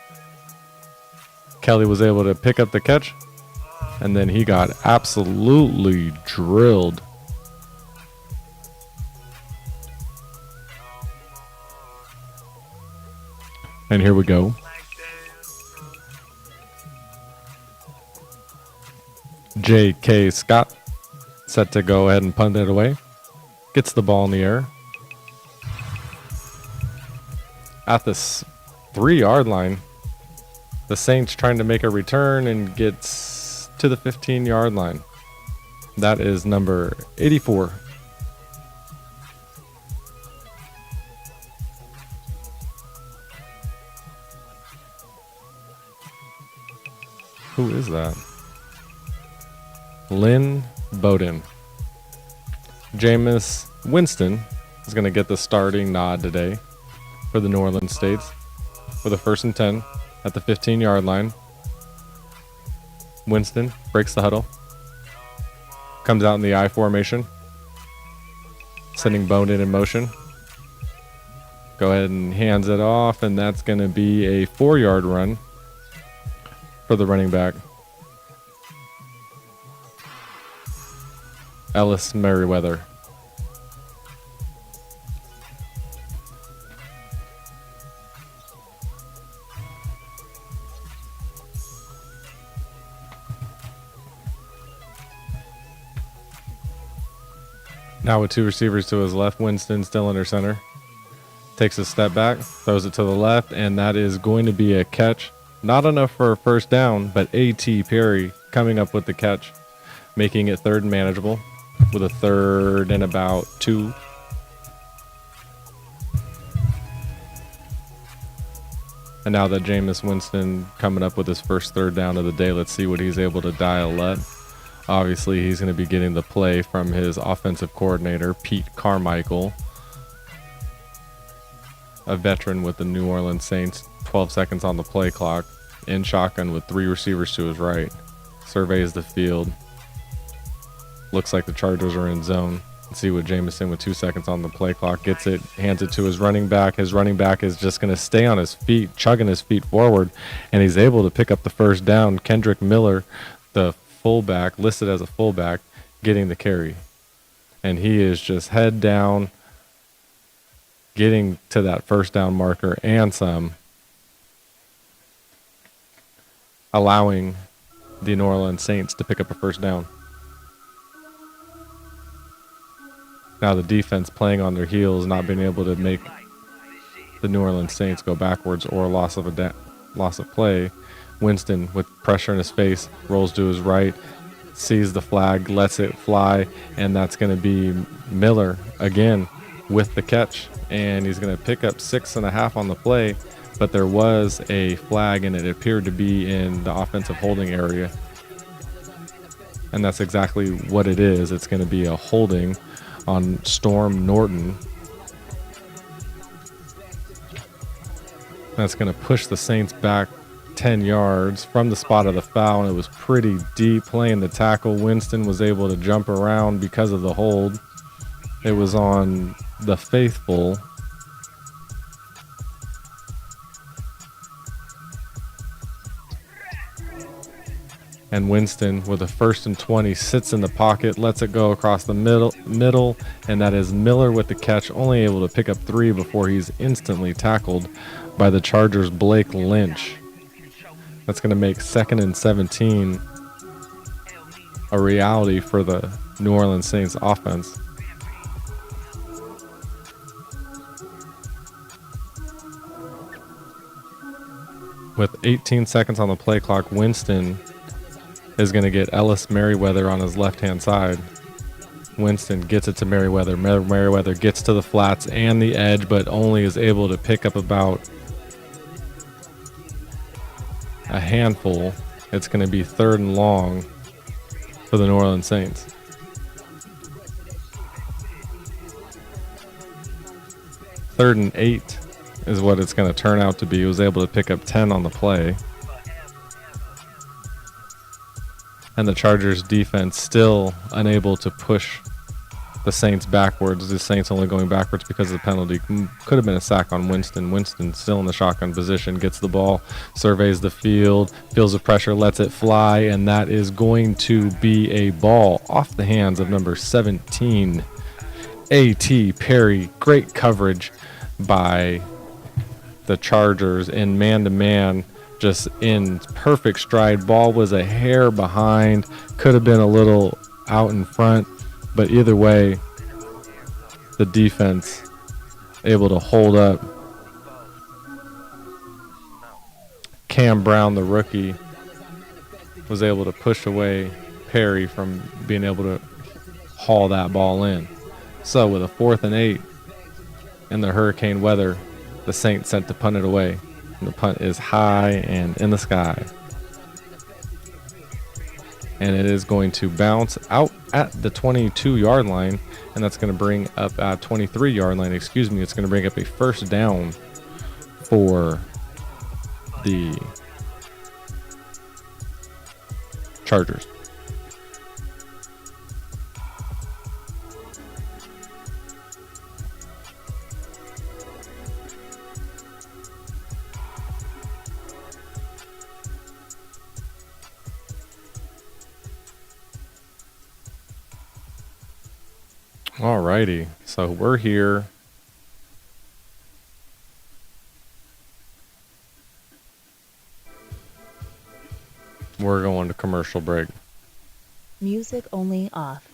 Speaker 13: Kelly was able to pick up the catch, and then he got absolutely drilled. And here we go. J.K. Scott set to go ahead and punt it away. Gets the ball in the air. At the 3-yard line, the Saints trying to make a return and gets to the 15-yard line. That is number 84. Who is that? Lynn Bowden. Jameis Winston is going to get the starting nod today for the New Orleans Saints with a 1st and 10 at the 15-yard line. Winston breaks the huddle. Comes out in the I formation. Sending Bowden in motion. Go ahead and hands it off, and that's going to be a 4-yard run for the running back. Ellis Merriweather. Now with 2 receivers to his left, Winston still under center. Takes a step back, throws it to the left, and that is going to be a catch. Not enough for a first down, but A.T. Perry coming up with the catch, making it 3rd and manageable with a 3rd and about 2. And now that Jameis Winston coming up with his first 3rd down of the day, let's see what he's able to dial up. Obviously, he's going to be getting the play from his offensive coordinator, Pete Carmichael, a veteran with the New Orleans Saints. 12 seconds on the play clock, in shotgun with 3 receivers to his right. Surveys the field. Looks like the Chargers are in zone. Let's see what Jameson with 2 seconds on the play clock gets it, hands it to his running back. His running back is just going to stay on his feet, chugging his feet forward, and he's able to pick up the first down. Kendrick Miller, the fullback, listed as a fullback, getting the carry. And he is just head down, getting to that first down marker and some, allowing the New Orleans Saints to pick up a first down. Now the defense playing on their heels, not being able to make the New Orleans Saints go backwards or loss of play. Winston with pressure in his face, rolls to his right, sees the flag, lets it fly, and that's going to be Miller again with the catch. And he's going to pick up 6.5 on the play, but there was a flag and it appeared to be in the offensive holding area. And that's exactly what it is. It's going to be a holding on Storm Norton That's going to push the Saints back 10 yards from the spot of the foul, and it was pretty deep playing the tackle. Winston was able to jump around because of the hold. It was on the faithful. And Winston, with a 1st and 20, sits in the pocket, lets it go across the middle, and that is Miller with the catch, only able to pick up 3 before he's instantly tackled by the Chargers' Blake Lynch. That's going to make 2nd and 17 a reality for the New Orleans Saints offense. With 18 seconds on the play clock, Winston is going to get Ellis Merriweather on his left-hand side. Winston gets it to Merriweather. Merriweather gets to the flats and the edge, but only is able to pick up about a handful. It's going to be 3rd and long for the New Orleans Saints. Third and 8 is what it's going to turn out to be. He was able to pick up 10 on the play. And the Chargers defense still unable to push the Saints backwards. The Saints only going backwards because of the penalty. Could have been a sack on Winston. Winston still in the shotgun position, gets the ball, surveys the field, feels the pressure, lets it fly, and that is going to be a ball off the hands of number 17, A.T. Perry. Great coverage by the Chargers in man-to-man. Just in perfect stride. Ball was a hair behind, could have been a little out in front, but either way, the defense able to hold up. Cam Brown, the rookie, was able to push away Perry from being able to haul that ball in. So with a 4th and 8 in the hurricane weather, the Saints sent to punt it away. And the punt is high and in the sky. And it is going to bounce out at the 22-yard line. And that's going to bring up 23-yard line, excuse me. It's going to bring up a 1st down for the Chargers. Alrighty, so we're here. We're going to commercial break.
Speaker 15: Music only off.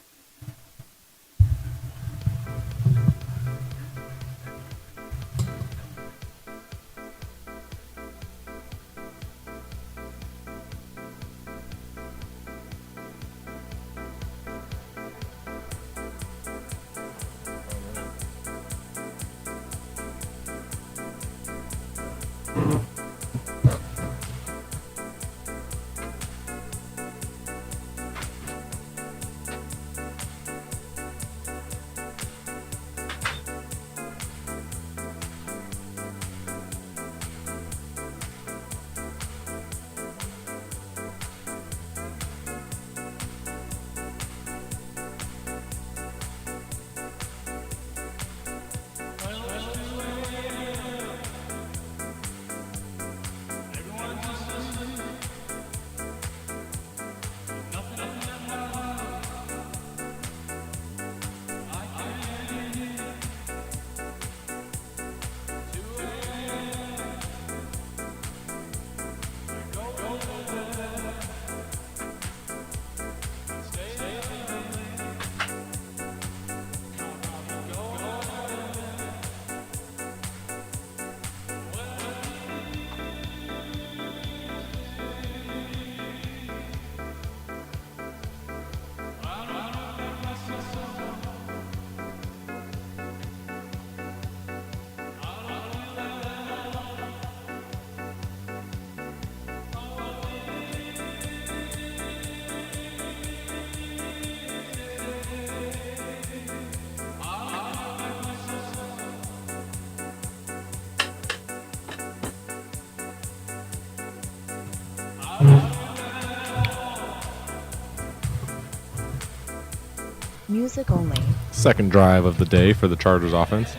Speaker 15: Music only.
Speaker 13: Second drive of the day for the Chargers offense.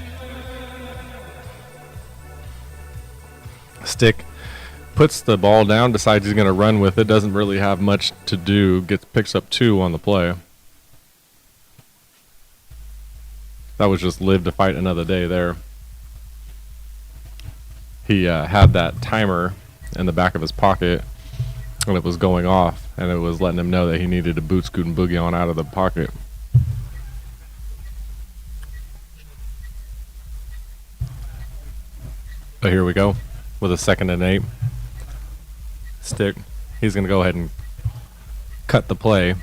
Speaker 13: Stick puts the ball down, decides he's going to run with it, doesn't really have much to do, picks up 2 on the play. That was just live to fight another day there. He had that timer in the back of his pocket, and it was going off, and it was letting him know that he needed to boot, scoot, and boogie on out of the pocket. But here we go with a 2nd and 8. Stick. He's going to go ahead and cut the play.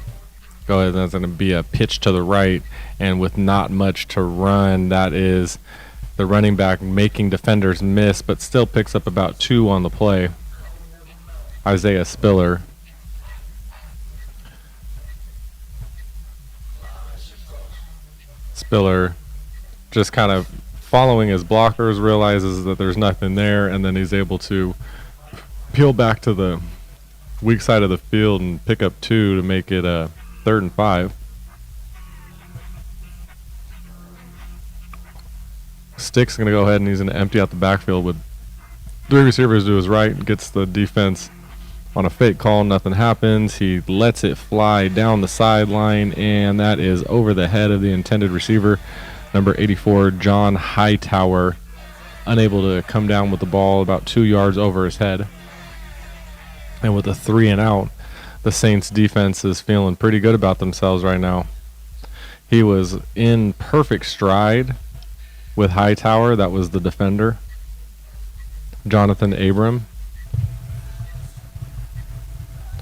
Speaker 13: Go ahead, that's going to be a pitch to the right, and with not much to run, that is the running back making defenders miss, but still picks up about 2 on the play. Isaiah Spiller. Spiller just kind of following his blockers, realizes that there's nothing there, and then he's able to peel back to the weak side of the field and pick up 2 to make it a 3rd and 5. Stick's going to go ahead and he's going to empty out the backfield with 3 receivers to his right, gets the defense on a fake call, nothing happens. He lets it fly down the sideline, and that is over the head of the intended receiver. Number 84, John Hightower, unable to come down with the ball about 2 yards over his head. And with a 3 and out, the Saints defense is feeling pretty good about themselves right now. He was in perfect stride with Hightower. That was the defender, Jonathan Abram.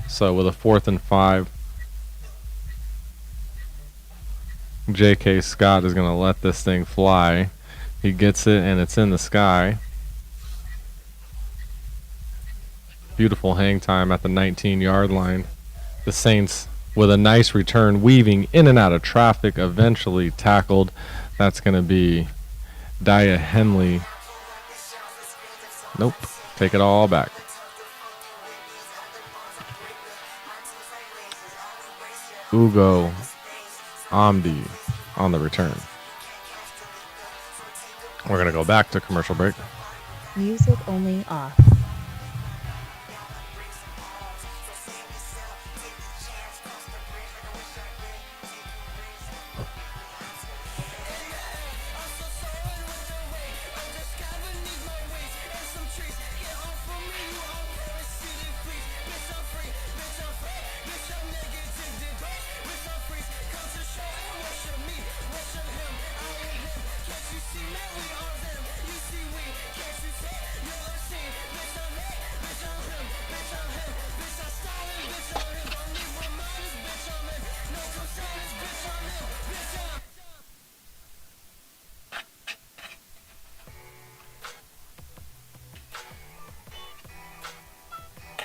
Speaker 13: So with a 4th and 5, J.K. Scott is going to let this thing fly. He gets it, and it's in the sky. Beautiful hang time at the 19-yard line. The Saints, with a nice return, weaving in and out of traffic, eventually tackled. That's going to be Dia Henley. Nope. Take it all back. Ugo Amdi on the return. We're going to go back to commercial break.
Speaker 15: Music only off.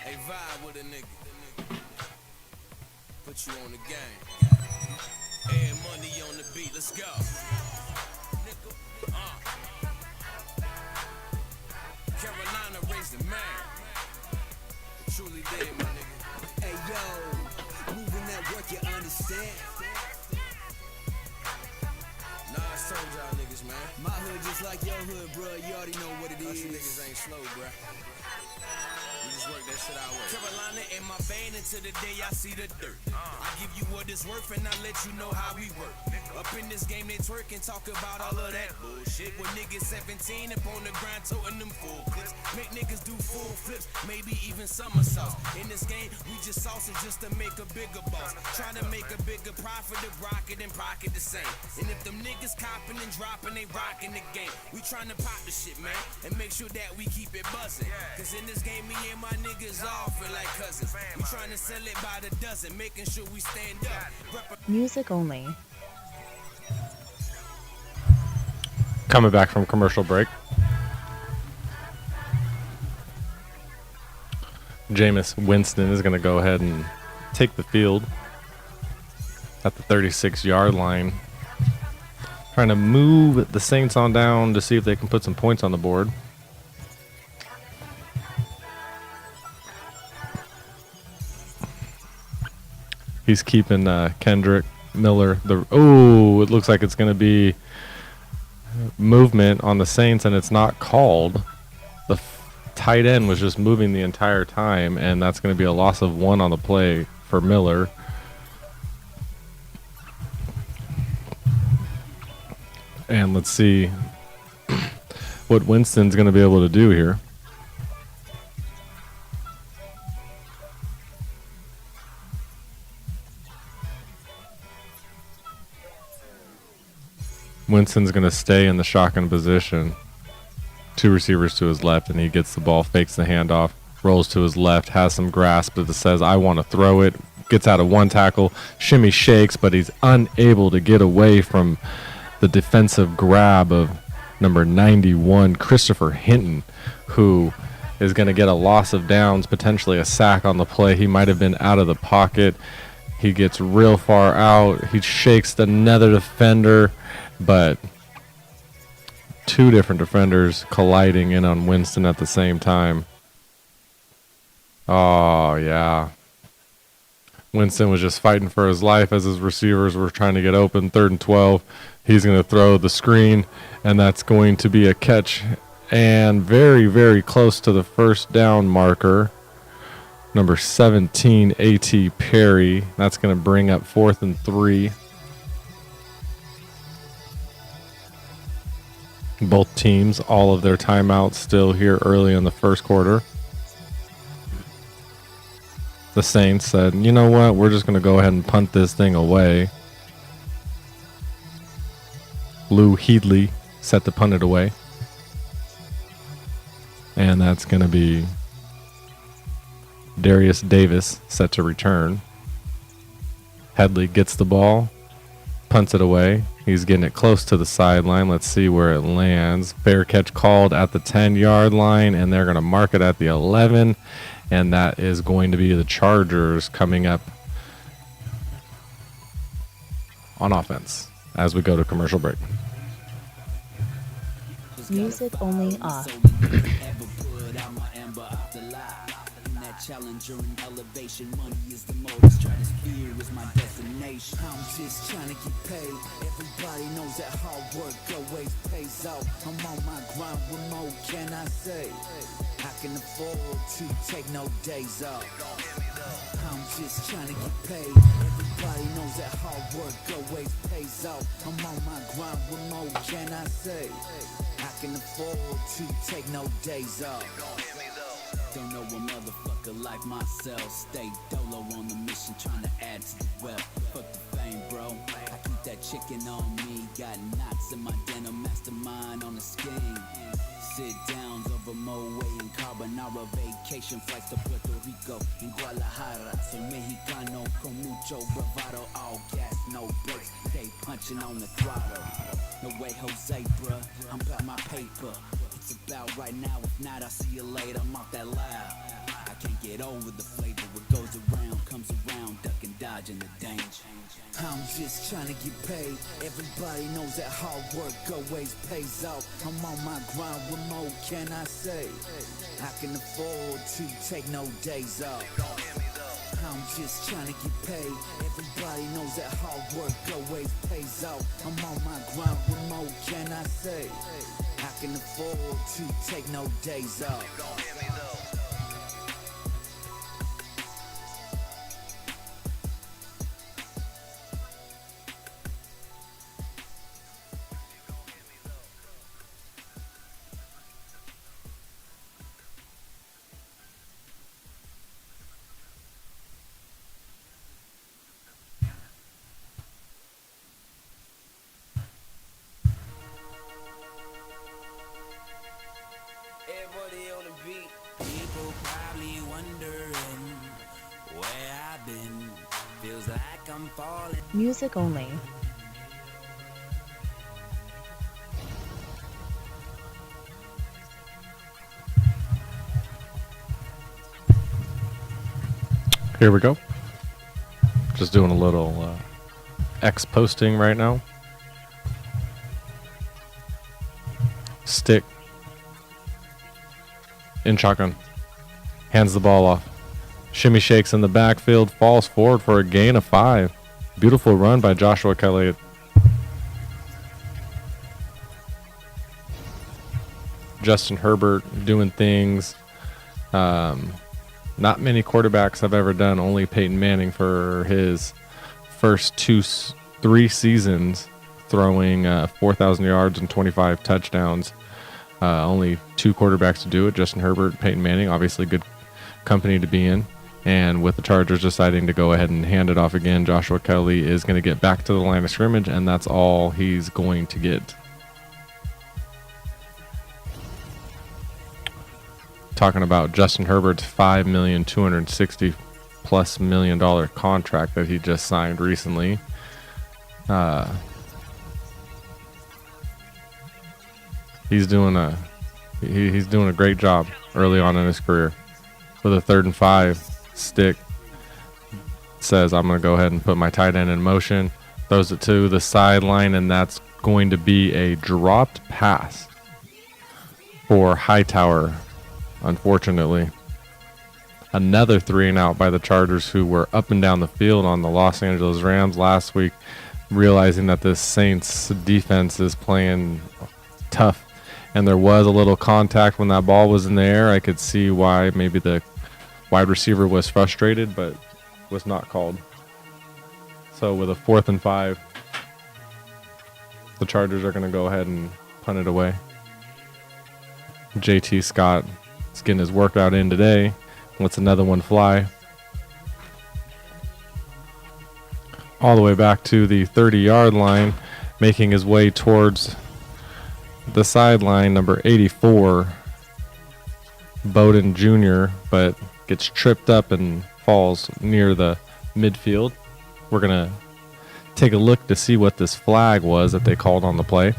Speaker 2: Hey, vibe with a nigga. Put you on the game. Add money on the beat, let's go. Nigga, Carolina raised the man. Truly did, my nigga.
Speaker 16: Hey, yo, moving that work, you understand?
Speaker 2: Nah, I told y'all niggas, man.
Speaker 16: My hood just like your hood, bro. You already know what it is.
Speaker 2: You niggas ain't slow, bruh. We just work that shit out way. Carolina in my vein until the day I see the dirt. I give you what it's worth and I let you know how we work. Up in this game they twerk and talk about all of that bullshit. When niggas 17 up on the grind toting them full clips. Make niggas do full flips, maybe even somersaults. In this game we just saucing just to make a bigger boss. Trying to make a bigger profit of rocket and pocket the same. And if them niggas copping and dropping, they rocking the game. We trying to pop the shit, man, and make sure that we keep it buzzing. Cause in this game me and my niggas all feel like cousins. We trying to sell it by the dozen, making sure we stand up.
Speaker 15: Music only.
Speaker 13: Coming back from commercial break. Jameis Winston is going to go ahead and take the field at the 36-yard line. Trying to move the Saints on down to see if they can put some points on the board. He's keeping Kendrick Miller. It looks like it's going to be movement on the Saints, and it's not called. The tight end was just moving the entire time, and that's going to be a loss of 1 on the play for Miller. And let's see what Winston's going to be able to do here. Winston's going to stay in the shotgun position. 2 receivers to his left, and he gets the ball, fakes the handoff, rolls to his left, has some grasp, but says, I want to throw it. Gets out of 1 tackle, shimmy shakes, but he's unable to get away from the defensive grab of number 91, Christopher Hinton, who is going to get a loss of downs, potentially a sack on the play. He might have been out of the pocket. He gets real far out. He shakes another defender, but 2 different defenders colliding in on Winston at the same time. Oh, yeah. Winston was just fighting for his life as his receivers were trying to get open. 3rd and 12. He's going to throw the screen, and that's going to be a catch. And very, very close to the first down marker. Number 17, A.T. Perry. That's going to bring up 4th and 3. Both teams, all of their timeouts still here early in the first quarter. The Saints said, you know what, we're just going to go ahead and punt this thing away. Lou Headley set to punt it away. And that's going to be Darius Davis set to return. Headley gets the ball, punts it away. He's getting it close to the sideline. Let's see where it lands. Fair catch called at the 10-yard line, and they're going to mark it at the 11. And that is going to be the Chargers coming up on offense as we go to commercial break.
Speaker 15: Music only off.
Speaker 1: Challenger and elevation, money is the motive, stratosphere is my destination. I'm just trying to get paid. Everybody knows that hard work always pays out. I'm on my grind, what more can I say? I can afford to take no days off. I'm just trying to get paid. Everybody knows that hard work always pays out. I'm on my grind, what more can I say? I can afford to take no days off. Don't know a motherfucker like myself. Stay dolo on the mission, trying to add to the wealth. Fuck the fame, bro. I keep that chicken on me. Got knots in my denim, mastermind on the scheme. Sit downs over Moe and Carbonara. Vacation flights to Puerto Rico and Guadalajara. So Mexicano con mucho bravado. All gas, no brakes. Stay punching on the throttle. No way, Jose, bruh. I'm about my paper. It's about right now, if not, I'll see you later. I'm off that loud. I can't get over the flavor. What goes around comes around, ducking, dodging the danger. I'm just trying to get paid. Everybody knows that hard work always pays out. I'm on my grind, what more can I say? I can afford to take no days off. I'm just trying to get paid. Everybody knows that hard work always pays out. I'm on my grind, what more can I say? I can afford to take no days off.
Speaker 3: People probably wondering where I've been. Feels like I'm falling.
Speaker 15: Music only.
Speaker 13: Here we go. Just doing a little X posting right now. Stick in shotgun. Hands the ball off. Shimmy shakes in the backfield. Falls forward for a gain of 5. Beautiful run by Joshua Kelly. Justin Herbert doing things not many quarterbacks have ever done. Only Peyton Manning for his first 3 seasons throwing 4,000 yards and 25 touchdowns. Only 2 quarterbacks to do it, Justin Herbert, Peyton Manning. Obviously good company to be in. And with the Chargers deciding to go ahead and hand it off again, Joshua Kelly is going to get back to the line of scrimmage, and that's all he's going to get. Talking about Justin Herbert's $5,260+ million contract that he just signed recently. He's doing a great job early on in his career. With a 3rd and 5, Stick says, I'm going to go ahead and put my tight end in motion. Throws it to the sideline, and that's going to be a dropped pass for Hightower. Unfortunately, another 3 and out by the Chargers, who were up and down the field on the Los Angeles Rams last week, realizing that this Saints defense is playing tough. And there was a little contact when that ball was in the air. I could see why maybe the wide receiver was frustrated, but was not called. So with a 4th and 5, the Chargers are going to go ahead and punt it away. JT Scott is getting his workout in today. Lets another one fly. All the way back to the 30-yard line, making his way towards the sideline, number 84, Bowden Jr., but gets tripped up and falls near the midfield. We're going to take a look to see what this flag was that they called on the play.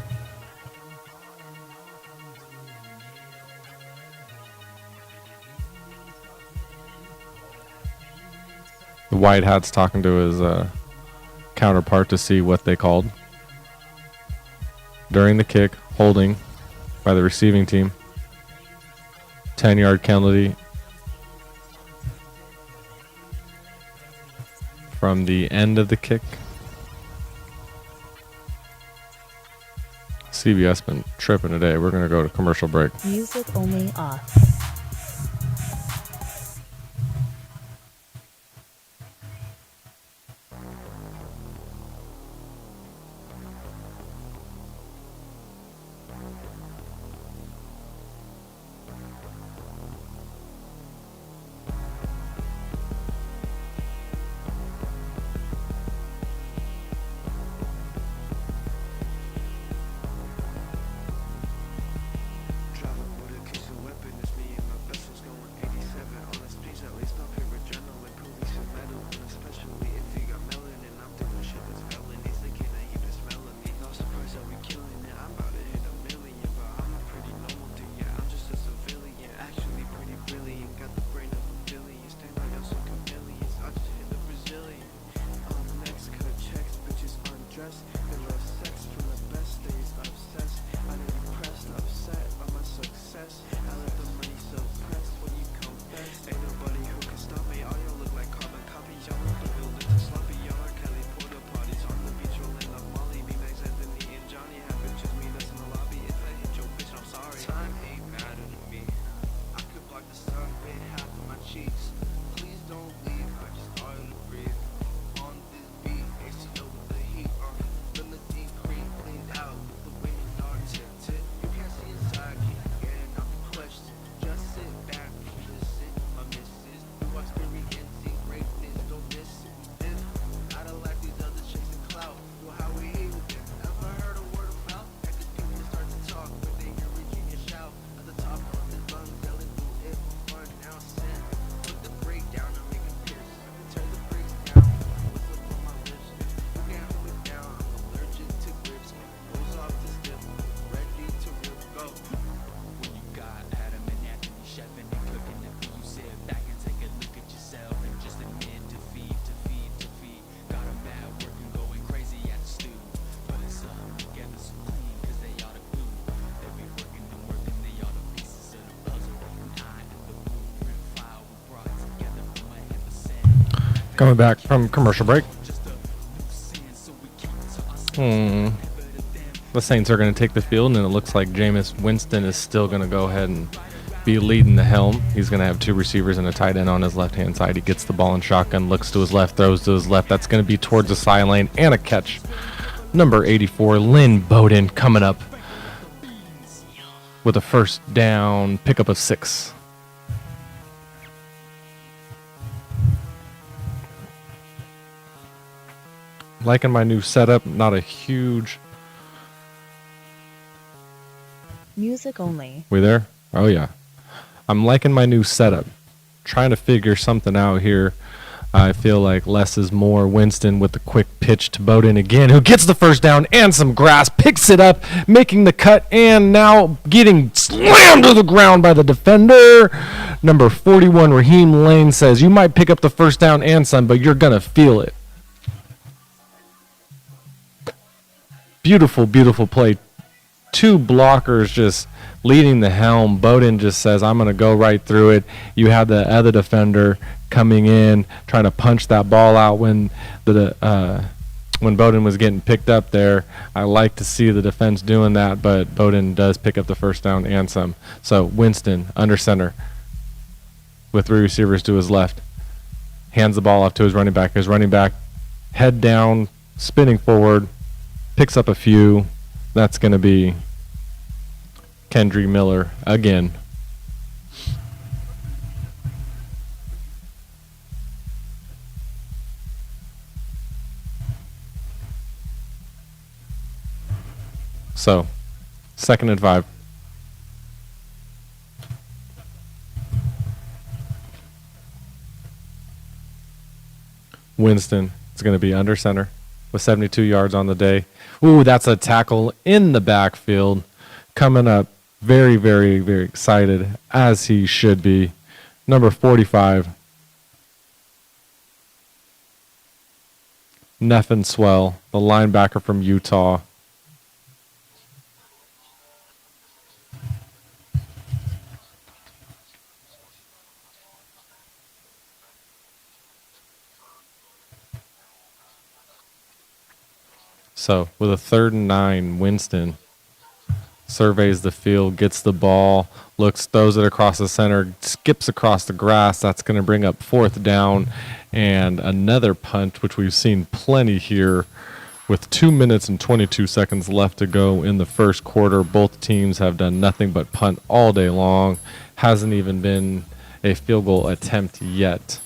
Speaker 13: The White Hat's talking to his counterpart to see what they called. During the kick, holding by the receiving team. 10-yard penalty from the end of the kick. CBS been tripping today. We're going to go to commercial break.
Speaker 15: Music only off.
Speaker 13: Coming back from commercial break. The Saints are going to take the field, and it looks like Jameis Winston is still going to go ahead and be leading the helm. He's going to have two receivers and a tight end on his left-hand side. He gets the ball in shotgun, looks to his left, throws to his left. That's going to be towards the sideline and a catch. Number 84, Lynn Bowden, coming up with a first down, pickup of 6. Liking my new setup, not a huge...
Speaker 15: Music only.
Speaker 13: We there? Oh, yeah. I'm liking my new setup. Trying to figure something out here. I feel like less is more. Winston with the quick pitch to Bowden again, who gets the first down and some grass, picks it up, making the cut, and now getting slammed to the ground by the defender. Number 41, Raheem Lane, says, you might pick up the first down and some, but you're going to feel it. Beautiful, beautiful play. Two blockers just leading the helm. Bowden just says, I'm going to go right through it. You have the other defender coming in, trying to punch that ball out when Bowden was getting picked up there. I like to see the defense doing that, but Bowden does pick up the first down and some. So Winston under center with 3 receivers to his left. Hands the ball off to his running back. His running back, head down, spinning forward, picks up a few. That's going to be Kendry Miller again. So, 2nd and 5. Winston is going to be under center with 72 yards on the day. Ooh, that's a tackle in the backfield. Coming up, very, very, very excited, as he should be. Number 45, Neffin Swell, the linebacker from Utah. So with a 3rd and 9, Winston surveys the field, gets the ball, looks, throws it across the center, skips across the grass. That's going to bring up 4th down and another punt, which we've seen plenty here with 2 minutes and 22 seconds left to go in the first quarter. Both teams have done nothing but punt all day long. Hasn't even been a field goal attempt yet.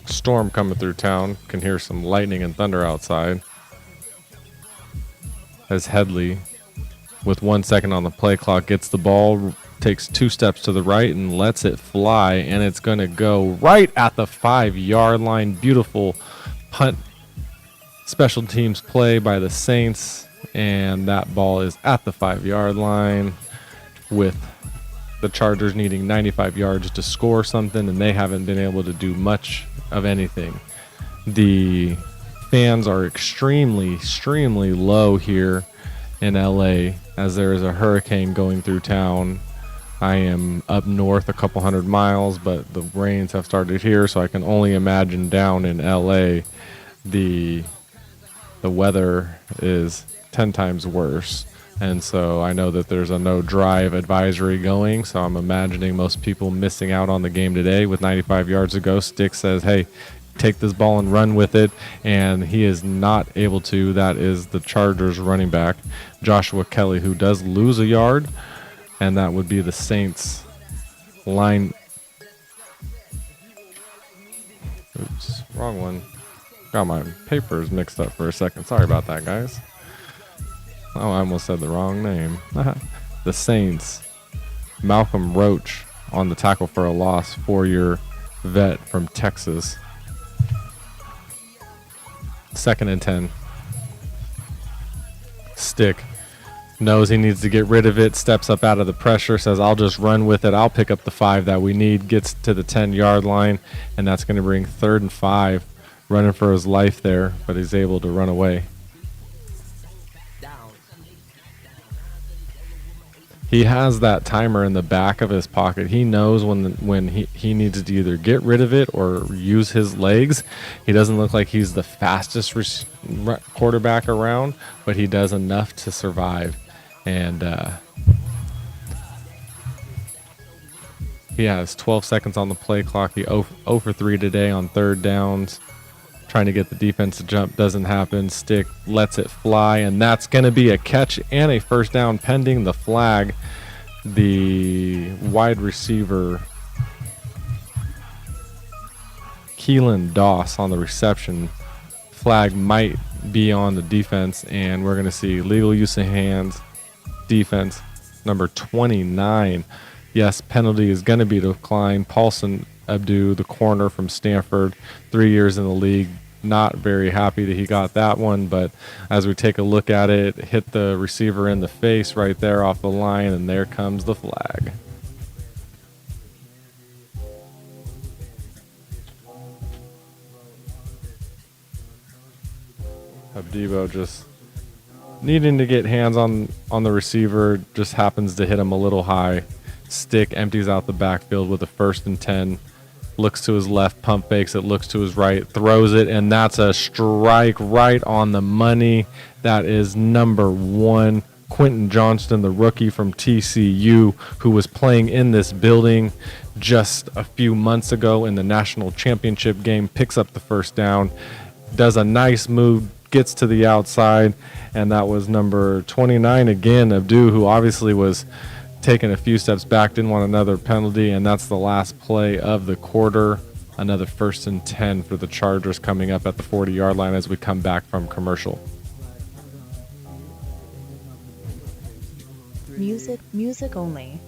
Speaker 13: Storm coming through town. Can hear some lightning and thunder outside. As Headley, with 1 second on the play clock, gets the ball, takes 2 steps to the right and lets it fly, and it's going to go right at the 5-yard line. Beautiful punt special teams play by the Saints, and that ball is at the 5-yard line with the Chargers needing 95 yards to score something, and they haven't been able to do much of anything. The fans are extremely low here in LA as there is a hurricane going through town. I am up north a couple hundred miles, but the rains have started here, so I can only imagine down in LA the weather is 10 times worse. And so I know that there's a no drive advisory going, so I'm imagining most people missing out on the game today with 95 yards to go. Stick says, hey, take this ball and run with it, and he is not able to. That is the Chargers running back, Joshua Kelly, who does lose a yard, and that would be the Saints line. Oops, wrong one. Got my papers mixed up for a second. Sorry about that, guys. Oh, I almost said the wrong name. The Saints, Malcolm Roach on the tackle for a loss, 4-year vet from Texas. 2nd and 10. Stick knows he needs to get rid of it, steps up out of the pressure, says, I'll just run with it. I'll pick up the 5 that we need, gets to the 10-yard line, and that's going to bring 3rd and 5, running for his life there, but he's able to run away. He has that timer in the back of his pocket. He knows when he needs to either get rid of it or use his legs. He doesn't look like he's the fastest quarterback around, but he does enough to survive. And he has 12 seconds on the play clock. He 0 for 3 today on third downs. Trying to get the defense to jump doesn't happen. Stick lets it fly, and that's going to be a catch and a first down pending the flag. The wide receiver, Keelan Doss, on the reception. Flag might be on the defense, and we're going to see legal use of hands. Defense, number 29. Yes, penalty is going to be declined. Paulson Abdu, the corner from Stanford, 3 years in the league. Not very happy that he got that one, but as we take a look at it, hit the receiver in the face right there off the line, and there comes the flag. Abdibo just needing to get hands on the receiver, just happens to hit him a little high. Stick empties out the backfield with a 1st and 10. Looks to his left, pump fakes it, looks to his right, throws it, and that's a strike right on the money. That is number 1, Quentin Johnston, the rookie from TCU, who was playing in this building just a few months ago in the national championship game, picks up the first down, does a nice move, gets to the outside, and that was number 29 again, Abdu, who obviously was taking a few steps back, didn't want another penalty, and that's the last play of the quarter. Another 1st and 10 for the Chargers coming up at the 40-yard line as we come back from commercial.
Speaker 15: Music only.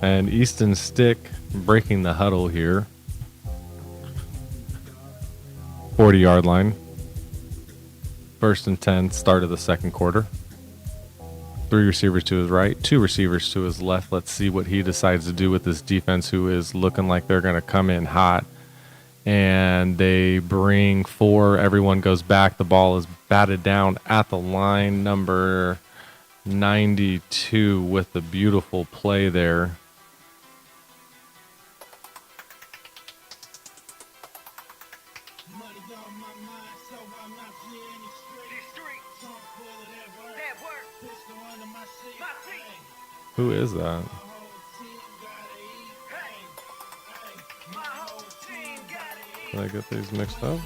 Speaker 13: And Easton Stick breaking the huddle here. 40-yard line. 1st and 10, start of the second quarter. 3 receivers to his right, 2 receivers to his left. Let's see what he decides to do with this defense, who is looking like they're going to come in hot. And they bring 4. Everyone goes back. The ball is batted down at the line. Number 92 with the beautiful play there. Who is that? Did I get these mixed up?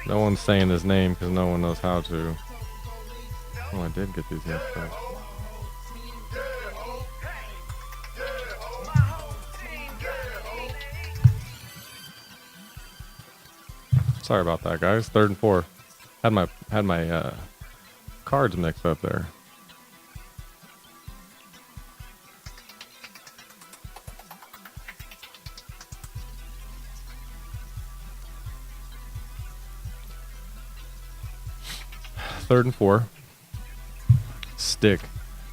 Speaker 13: No one's saying his name because no one knows how to. Oh, I did get these mixed up. Sorry about that, guys. 3rd and 4. Had my cards mixed up there. Third and 4. Stick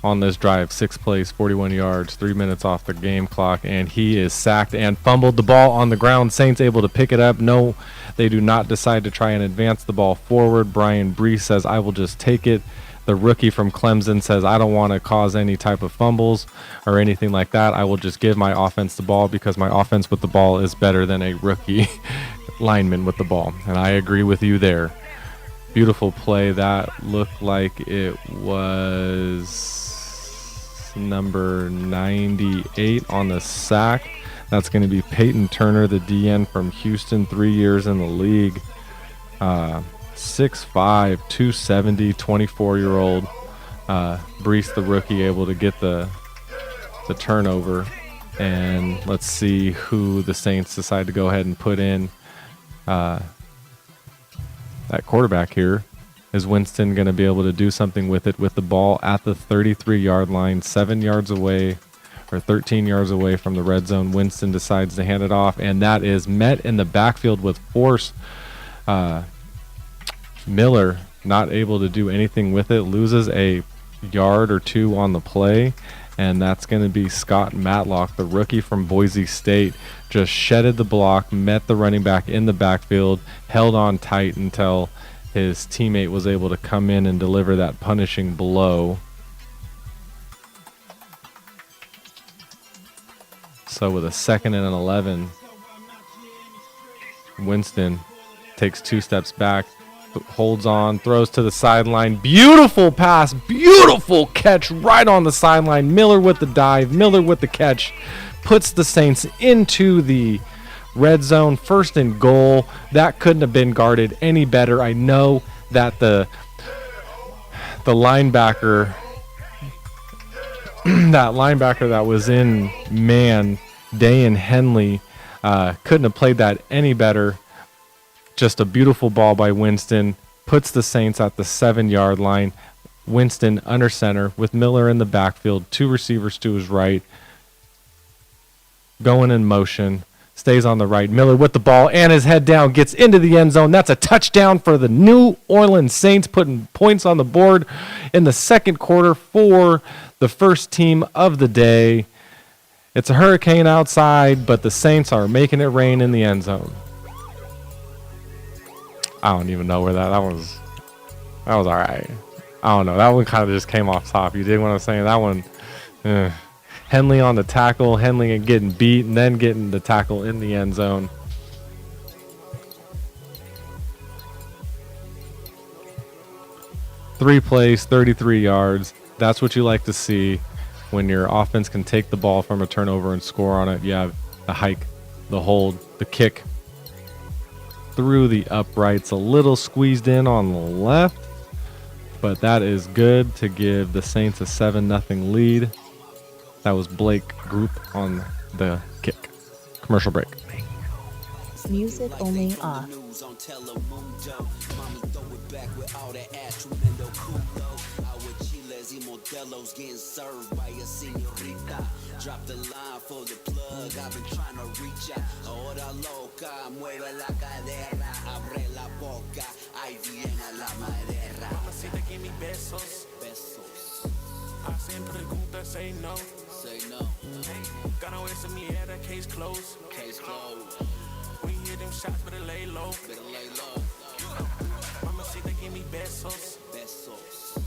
Speaker 13: on this drive, 6th place, 41 yards, 3 minutes off the game clock, and he is sacked and fumbled the ball on the ground. Saints able to pick it up. No, they do not decide to try and advance the ball forward. Brian Brees says, I will just take it. The rookie from Clemson says, I don't want to cause any type of fumbles or anything like that. I will just give my offense the ball because my offense with the ball is better than a rookie lineman with the ball. And I agree with you there. Beautiful play. That looked like it was number 98 on the sack. That's going to be Peyton Turner, the DN from Houston, 3 years in the league. 6'5", 270, 24-year-old. Brees, the rookie, able to get the turnover. And let's see who the Saints decide to go ahead and put in. That quarterback here. Is Winston going to be able to do something with it with the ball at the 33-yard line, 7 yards away or 13 yards away from the red zone? Winston decides to hand it off, and that is met in the backfield with force. Miller not able to do anything with it, loses a yard or two on the play, and that's going to be Scott Matlock, the rookie from Boise State. Just shedded the block, met the running back in the backfield, held on tight until his teammate was able to come in and deliver that punishing blow. So with a 2nd and an 11, Winston takes 2 steps back, holds on, throws to the sideline. Beautiful pass, beautiful catch right on the sideline. Miller with the dive, Miller with the catch. Puts the Saints into the red zone, 1st and goal. That couldn't have been guarded any better. I know that the linebacker, that linebacker that was in man, Dayan Henley, couldn't have played that any better. Just a beautiful ball by Winston. Puts the Saints at the 7-yard line. Winston under center with Miller in the backfield, 2 receivers to his right. Going in motion, stays on the right. Miller with the ball and his head down, gets into the end zone. That's a touchdown for the New Orleans Saints, putting points on the board in the 2nd quarter for the first team of the day. It's a hurricane outside, but the Saints are making it rain in the end zone. I don't even know where that was. That was all right. I don't know. That one kind of just came off top. You dig what I'm saying? That one, Henley on the tackle, Henley getting beat, and then getting the tackle in the end zone. Three plays, 33 yards. That's what you like to see when your offense can take the ball from a turnover and score on it. You have the hike, the hold, the kick through the uprights, a little squeezed in on the left, but that is good to give the Saints a 7-0 lead. That was Blake Group on the kick. Commercial break.
Speaker 15: Music only off.
Speaker 1: Getting served by a señorita. Drop the line for the plug. I've been trying to reach out. Ahora loca, mueve la cadera, abre la boca. Ahí viene la madera.
Speaker 8: Mamacita, give me besos.
Speaker 1: Besos.
Speaker 8: Hacen preguntas, say no.
Speaker 1: Say no.
Speaker 8: Gonna wait some mierda, case closed.
Speaker 1: Case closed.
Speaker 8: When you hear them shots, better lay low.
Speaker 1: Better lay low.
Speaker 8: Mamacita, give me besos.
Speaker 1: Besos.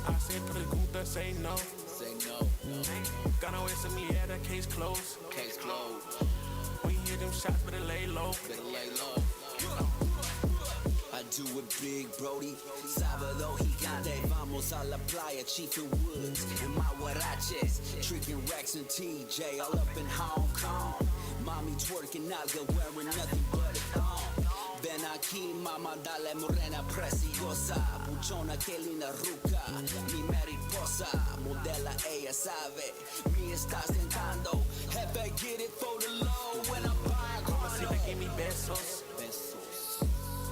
Speaker 8: Hacen preguntas, say no.
Speaker 1: Say no.
Speaker 8: Gonna wait some mierda, case closed.
Speaker 1: Case closed.
Speaker 8: When you hear them shots, better lay low.
Speaker 1: Better lay low. I do it big, Brody. Sábado gigante, vamos a la playa, Chief and Woods, and my huaraches. Tricking Rex and TJ all up in Hong Kong. Mommy twerking out, girl wearing nothing but a thong. Ven aquí, mama, dale morena preciosa. Buchona, que linda ruca, mi mariposa. Modela, ella sabe, me estás tentando. Jefe, get it for the low when I'm buying
Speaker 8: Mamacita, give me besos.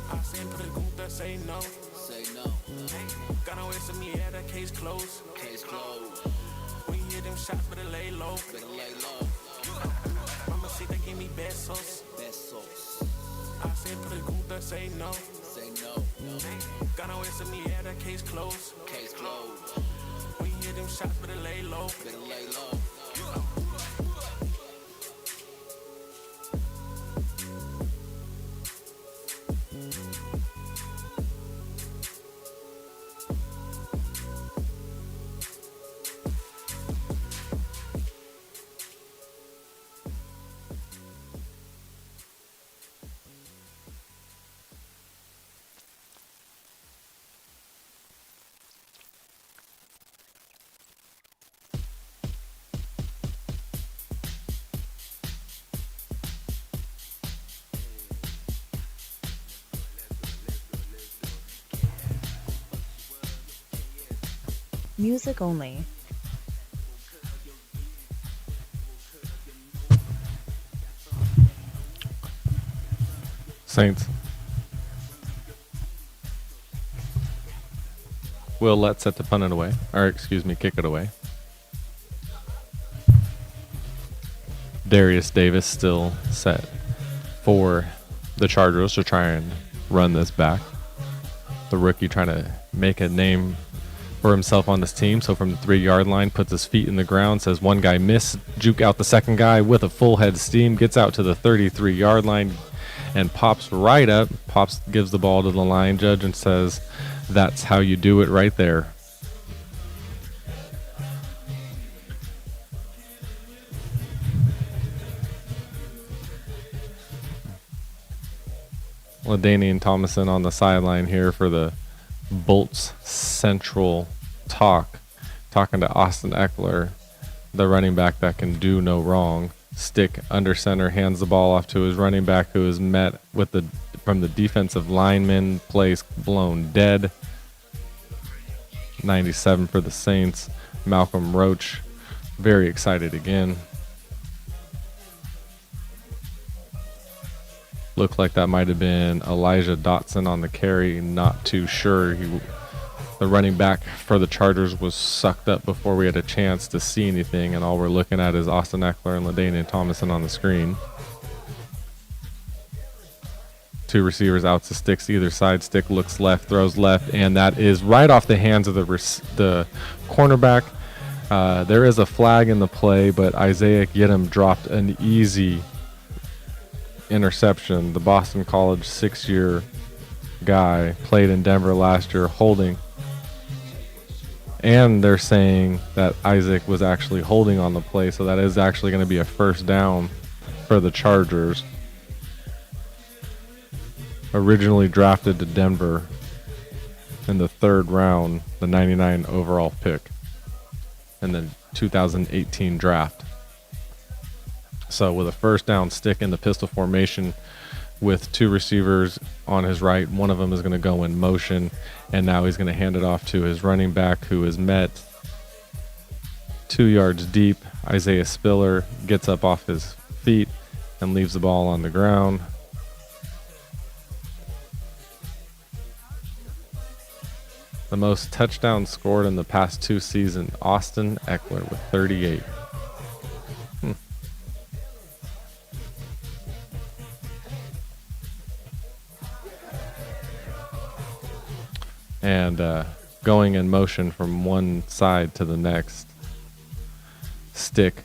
Speaker 8: Hacen preguntas, say no.
Speaker 1: Say no.
Speaker 8: Gonna wait some mierda, case closed.
Speaker 1: Case closed.
Speaker 8: When you hear them shots, better lay low.
Speaker 1: Better lay low.
Speaker 8: Mamacita, give me besos.
Speaker 1: Besos.
Speaker 8: Hacen preguntas, say no.
Speaker 1: Say no.
Speaker 8: Gonna wait some mierda, case closed.
Speaker 1: Case closed.
Speaker 8: When you hear them shots, better lay low.
Speaker 1: Better lay low.
Speaker 15: Music only.
Speaker 13: Saints. Will let set the punt it away. Or excuse me, kick it away. Darius Davis still set for the Chargers to try and run this back. The rookie trying to make a name for himself on this team. So from the 3-yard line, puts his feet in the ground, says one guy miss, juke out the second guy with a full head of steam, gets out to the 33-yard line and pops right up. Pops gives the ball to the line judge and says, that's how you do it right there. LaDainian Thomason on the sideline here for the Bolts Central talking to Austin Eckler, the running back that can do no wrong. Stick under center, hands the ball off to his running back, who is met with from the defensive lineman, plays blown dead. 97 for the Saints. Malcolm Roach, very excited again. Looked like that might have been Elijah Dotson on the carry. Not too sure. The running back for the Chargers was sucked up before we had a chance to see anything, and all we're looking at is Austin Eckler and LaDainian Thomason on the screen. Two receivers out to Sticks either side. Stick looks left, throws left, and that is right off the hands of the cornerback. There is a flag in the play, but Isaiah Giddem dropped an easy interception. The Boston College 6-year guy played in Denver last year, holding. And they're saying that Isaac was actually holding on the play, so that is actually going to be a first down for the Chargers. Originally drafted to Denver in the 3rd round, the 99 overall pick in the 2018 draft. So with a first down, Stick in the pistol formation with two receivers on his right. One of them is going to go in motion, and now he's going to hand it off to his running back, who is met 2 yards deep. Isaiah Spiller gets up off his feet and leaves the ball on the ground. The most touchdowns scored in the past 2 seasons, Austin Eckler with 38. And going in motion from one side to the next. Stick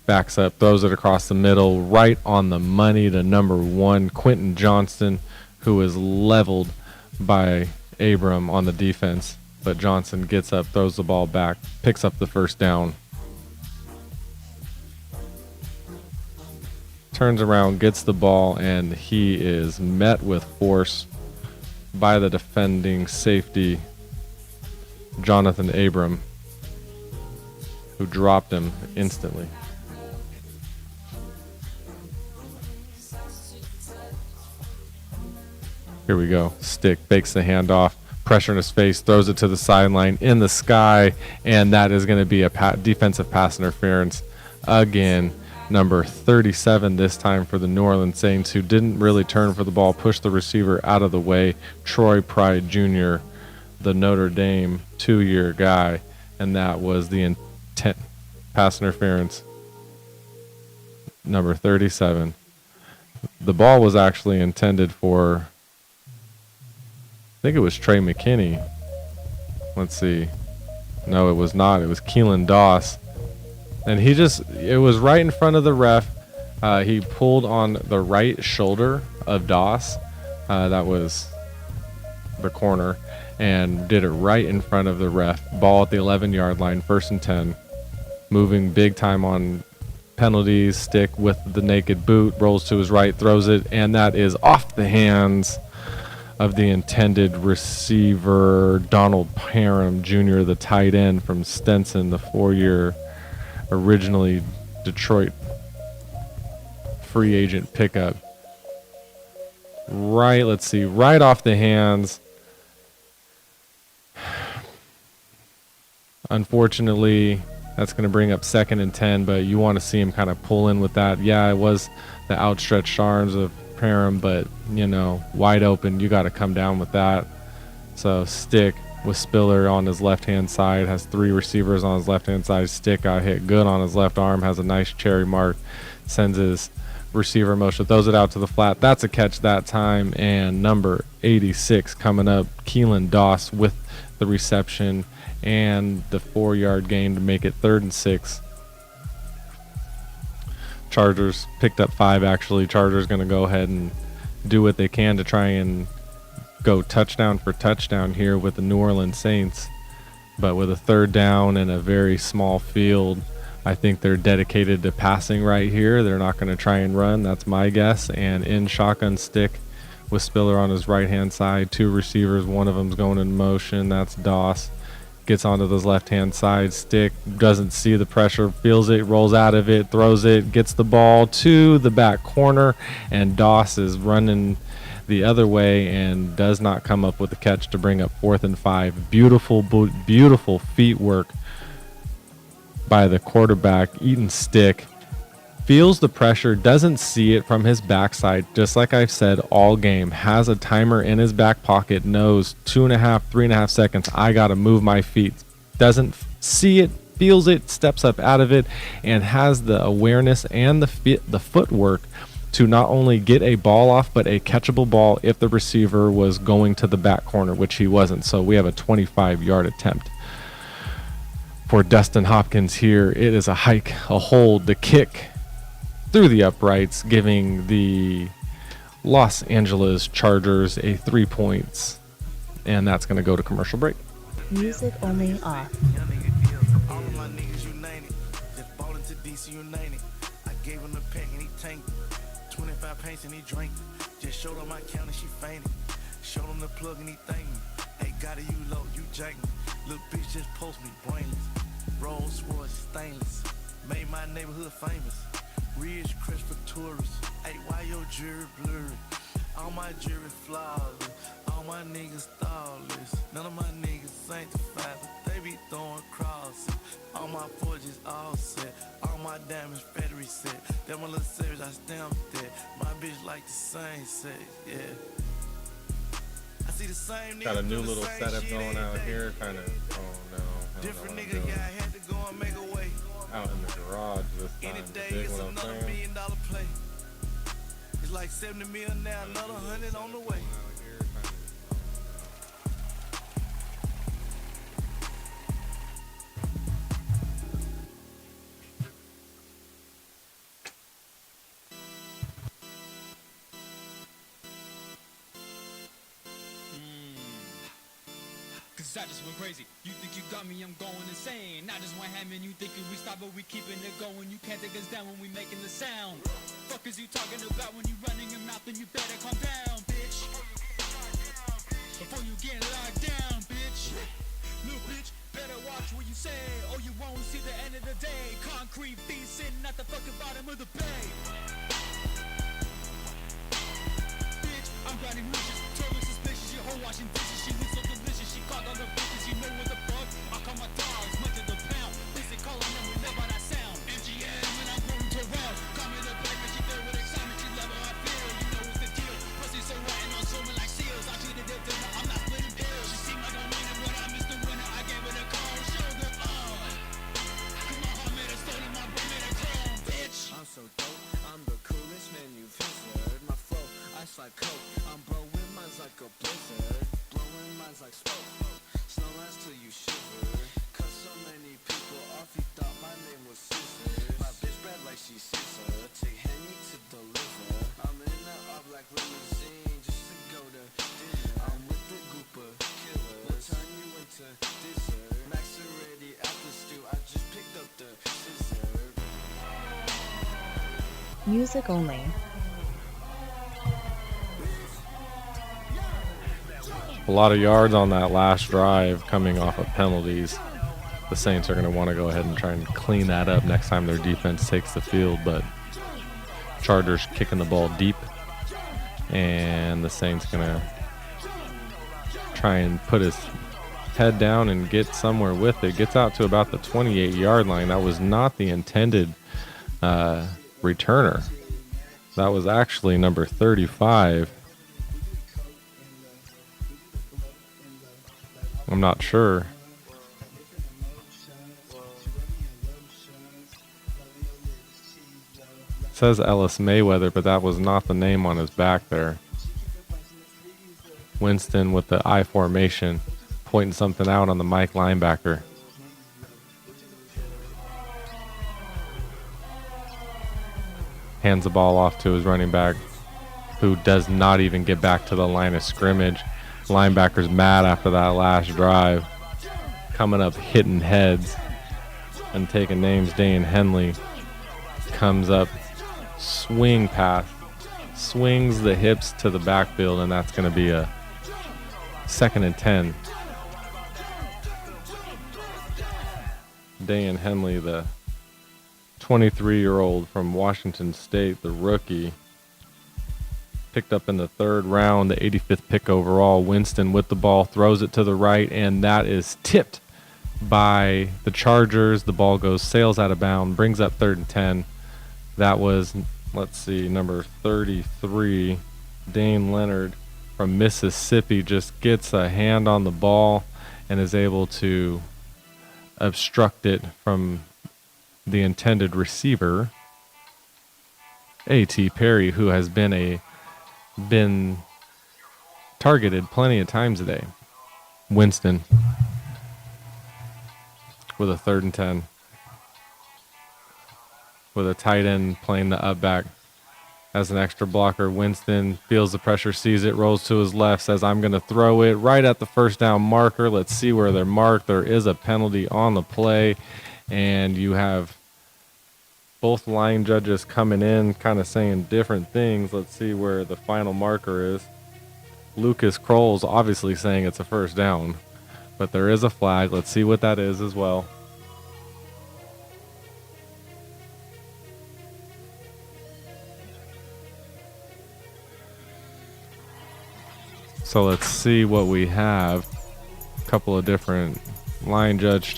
Speaker 13: backs up, throws it across the middle, right on the money to number 1, Quentin Johnston, who is leveled by Abram on the defense. But Johnson gets up, throws the ball back, picks up the first down. Turns around, gets the ball, and he is met with force by the defending safety, Jonathan Abram, who dropped him instantly. Here we go. Stick fakes the handoff, pressure in his face, throws it to the sideline in the sky, and that is going to be a defensive pass interference again. Number 37 this time for the New Orleans Saints, who didn't really turn for the ball, pushed the receiver out of the way. Troy Pride Jr., the Notre Dame 2-year guy, and that was the intent pass interference. Number 37. The ball was actually intended for, I think it was Trey McKinney. Let's see. No, it was not. It was Keelan Doss. And it was right in front of the ref. He pulled on the right shoulder of Doss. That was the corner. And did it right in front of the ref. Ball at the 11-yard line, 1st and 10. Moving big time on penalties. Stick with the naked boot. Rolls to his right, throws it. And that is off the hands of the intended receiver, Donald Parham Jr., the tight end from Stetson, the 4-year, originally Detroit free agent pickup. Right off the hands. Unfortunately, that's going to bring up 2nd and 10, but you want to see him kind of pull in with that. Yeah, it was the outstretched arms of Parham, but wide open, you got to come down with that. So Stick with Spiller on his left-hand side, has 3 receivers on his left-hand side. Stick got hit good on his left arm, has a nice cherry mark, sends his receiver motion, throws it out to the flat. That's a catch that time, and number 86 coming up, Keelan Doss with the reception and the 4-yard gain to make it 3rd and 6. Chargers picked up 5 actually. Chargers going to go ahead and do what they can to try and go touchdown for touchdown here with the New Orleans Saints. But with a 3rd down and a very small field, I think they're dedicated to passing right here. They're not going to try and run. That's my guess. And in shotgun, Stick with Spiller on his right-hand side. 2 receivers. One of them's going in motion. That's Doss. Gets onto his left-hand side. Stick doesn't see the pressure, feels it, rolls out of it, throws it, gets the ball to the back corner, and Doss is running the other way and does not come up with the catch to bring up 4th and 5. Beautiful feet work by the quarterback, Eaton Stick. Feels the pressure, doesn't see it from his backside, just like I've said all game. Has a timer in his back pocket, knows 2.5, 3.5 seconds, I got to move my feet. Doesn't see it, feels it, steps up out of it, and has the awareness and the footwork to not only get a ball off, but a catchable ball if the receiver was going to the back corner, which he wasn't. So we have a 25-yard attempt for Dustin Hopkins here. It is a hike, a hold, the kick through the uprights, giving the Los Angeles Chargers a 3 points, and that's going to go to commercial break.
Speaker 15: Music only off.
Speaker 11: All of my niggas united, just ballin' to DC United. I gave him the pack and he tanked it. 25 pints and he drank it. Just showed him my count and she fainted. Showed him the plug and he thanked me. Hey, got it, you low, you jack me. Little bitch just post me brainless. Rolls Royce stainless. Made my neighborhood famous. Ridge crest for tourists. Hey, why your jewelry blurry? All my jewelry flawless. All my niggas thoughtless. None of my niggas sanctified, but they be throwing crosses. All my forges all set. All my diamonds federally set. That my little series I stamped that. My bitch like the same sex, yeah. I see the same niggas.
Speaker 13: Got a new little setup going out here, kind of. Oh no.
Speaker 11: Different nigga, yeah, I had to go and make a way.
Speaker 13: Out in the garage this time.
Speaker 11: Any day it's another $1 million play. It's like 70 million now, another 100 on the way.
Speaker 10: I just went crazy. You think you got me, I'm going insane. I just went ham and you thinking we stop, but we keeping it going. You can't take us down when we making the sound. Fuck is you talking about when you running your mouth? Then you better calm down, bitch. before you get locked down, bitch. Little bitch, better watch what you say, or you won't see the end of the day. Concrete feet sitting at the fucking bottom of the bay. Bitch, I'm grinding riches, totally suspicious. Your hoe washing dishes, she looks so delicious. She caught all the bitches, you know what the fuck? I call my dogs, much of the pound. Listen, calling them, we live by that sound. MGM, when I'm going to run. Call me the black man, she filled with excitement. She love how I feel, you know what's the deal. Pussy so wet and I'm swimming like seals. I treat it different, I'm not splitting pills. She seemed like a winner, but I missed the winner. I gave her the cold shoulder, Cause my heart made a stone and my brain made a chrome, bitch.
Speaker 6: I'm so dope, I'm the coolest man you've heard. My flow, ice like coke. I'm blowing minds like a blizzard. Blowing minds like smoke. Snow lands till you shiver. Cut so many people off, you thought my name was Scissor. My bitch bad like she Scissor. Take Henny to deliver. I'm in that all black limousine just to go to dinner. I'm with the group of killers. We'll turn you into dessert. Max already at the stew. I just picked up the scissor.
Speaker 15: Music only.
Speaker 13: A lot of yards on that last drive coming off of penalties. The Saints are going to want to go ahead and try and clean that up next time their defense takes the field, but Chargers kicking the ball deep, and the Saints going to try and put his head down and get somewhere with it. Gets out to about the 28-yard line. That was not the intended returner. That was actually number 35. I'm not sure. It says Ellis Mayweather, but that was not the name on his back there. Winston with the I formation, pointing something out on the Mike linebacker. Hands the ball off to his running back, who does not even get back to the line of scrimmage. Linebacker's mad after that last drive. Coming up hitting heads and taking names. Dane Henley comes up, swing pass, swings the hips to the backfield, and that's going to be a 2nd and 10. Dane Henley, the 23-year-old from Washington State, the rookie, picked up in the 3rd round, the 85th pick overall. Winston with the ball, throws it to the right, and that is tipped by the Chargers. The ball sails out of bounds, brings up 3rd and 10. That was, let's see, number 33, Dane Leonard from Mississippi, just gets a hand on the ball and is able to obstruct it from the intended receiver, A.T. Perry, who has been targeted plenty of times today. Winston with a 3rd and 10. With a tight end playing the up back as an extra blocker. Winston feels the pressure, sees it, rolls to his left, says, I'm going to throw it right at the 1st down marker. Let's see where they're marked. There is a penalty on the play, and you have both line judges coming in kind of saying different things. Let's see where the final marker is. Lucas Kroll's obviously saying it's a 1st down, but there is a flag. Let's see what that is as well. So let's see what we have. A couple of different line judge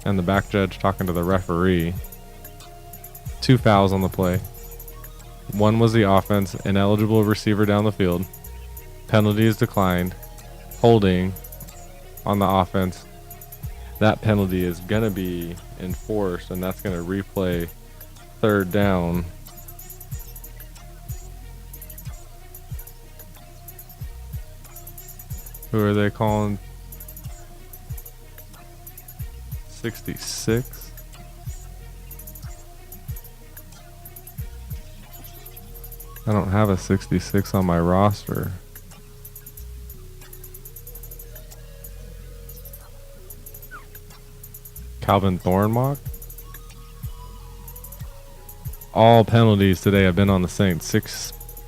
Speaker 13: and the back judge talking to the referee. 2 fouls on the play. One was the offense, ineligible receiver down the field. Penalty is declined. Holding on the offense. That penalty is going to be enforced, and that's going to replay 3rd down. Who are they calling? 66? I don't have a 66 on my roster. Calvin Thornmock? All penalties today have been on the Saints.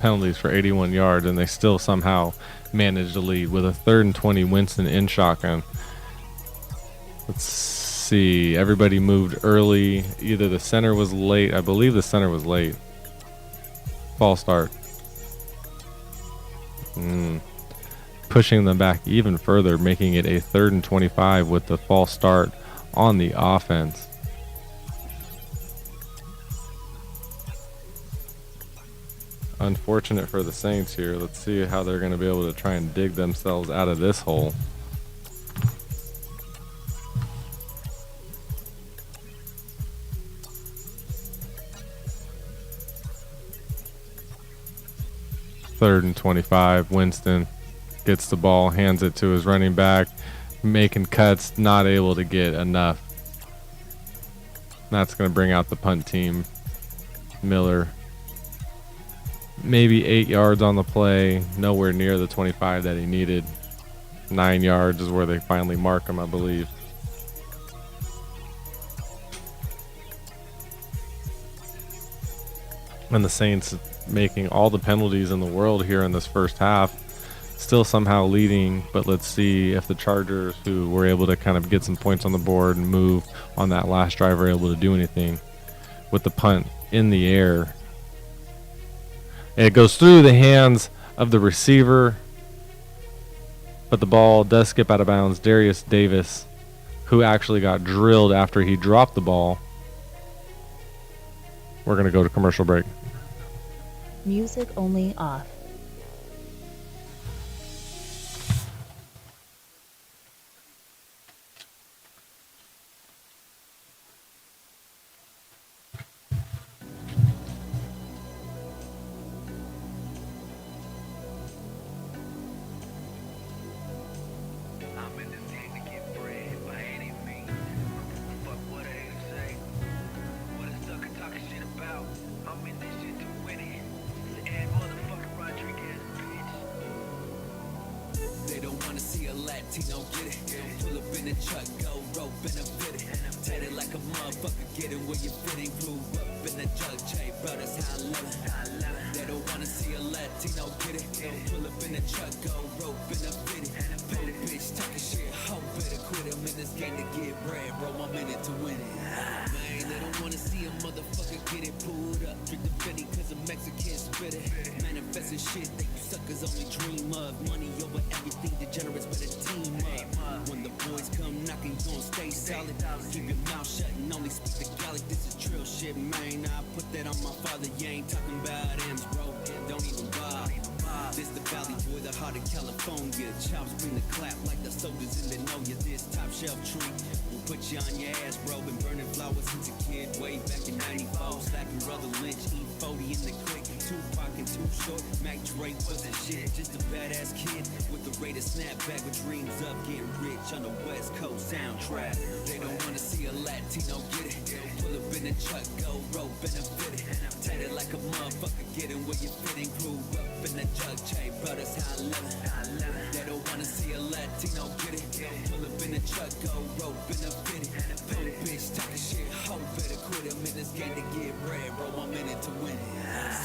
Speaker 13: penalties for 81 yards, and they still somehow managed to lead with a 3rd and 20. Winston in shotgun. Let's see. Everybody moved early. Either the center was late. I believe the center was late. False start. Pushing them back even further, making it a 3rd and 25 with the false start on the offense. Unfortunate for the Saints here. Let's see how they're going to be able to try and dig themselves out of this hole. Third and 25. Winston gets the ball, hands it to his running back, making cuts, not able to get enough. That's going to bring out the punt team. Miller, maybe 8 yards on the play, nowhere near the 25 that he needed. 9 yards is where they finally mark him, I believe. And the Saints making all the penalties in the world here in this first half, still somehow leading. But let's see if the Chargers, who were able to kind of get some points on the board and move on that last drive, are able to do anything with the punt in the air. It goes through the hands of the receiver, but the ball does skip out of bounds. Darius Davis, who actually got drilled after he dropped the ball. We're going to go to commercial break.
Speaker 15: Music only off.
Speaker 1: Latino get it. Pull up in the truck, go rope in a fitted. Tatted like a motherfucker, get it where you fitting. Glue up in the jug, J, bro, that's how I love it. They don't wanna see a Latino get it. Pull up in the truck, go rope in a fitted. Pull a bitch talking shit, hope better quit him in this game to get bread, bro. I'm in it to win it. Man, they don't wanna see a motherfucker get it pulled up. Drink the Fetty cause a Mexican spit it. Manifesting shit that you suckers only dream of. Money over everything, degenerates better team up. When the boys come knocking, you gon' stay solid. Keep your mouth shut and only speak the Gallic. This is trill shit, man. I put that on my father. You ain't talking about M's, bro. Don't even bother. This the valley boy, the heart of California. Chops bring the clap like the soldiers in the know you. This top shelf tree will put you on your ass, bro. Been burning flowers since a kid, way back in '94. Slapping Brother Lynch, E40 in the click. Tupac and Too Short, Mac Dre wasn't shit. Just a badass kid with the rated snapback with dreams of getting rich on the West Coast soundtrack. They don't wanna see a Latino get it. Pull up in the truck, go rope in a fitted. Tatted like a motherfucker, getting where you fitting. Grew up in the jug, J, bro, that's how I love it. They don't wanna see a Latino get it. Pull up in the truck, go rope in a fitted. Pull a bitch talking shit, hope better quit him in this game to get bread, bro. I'm in it to win it.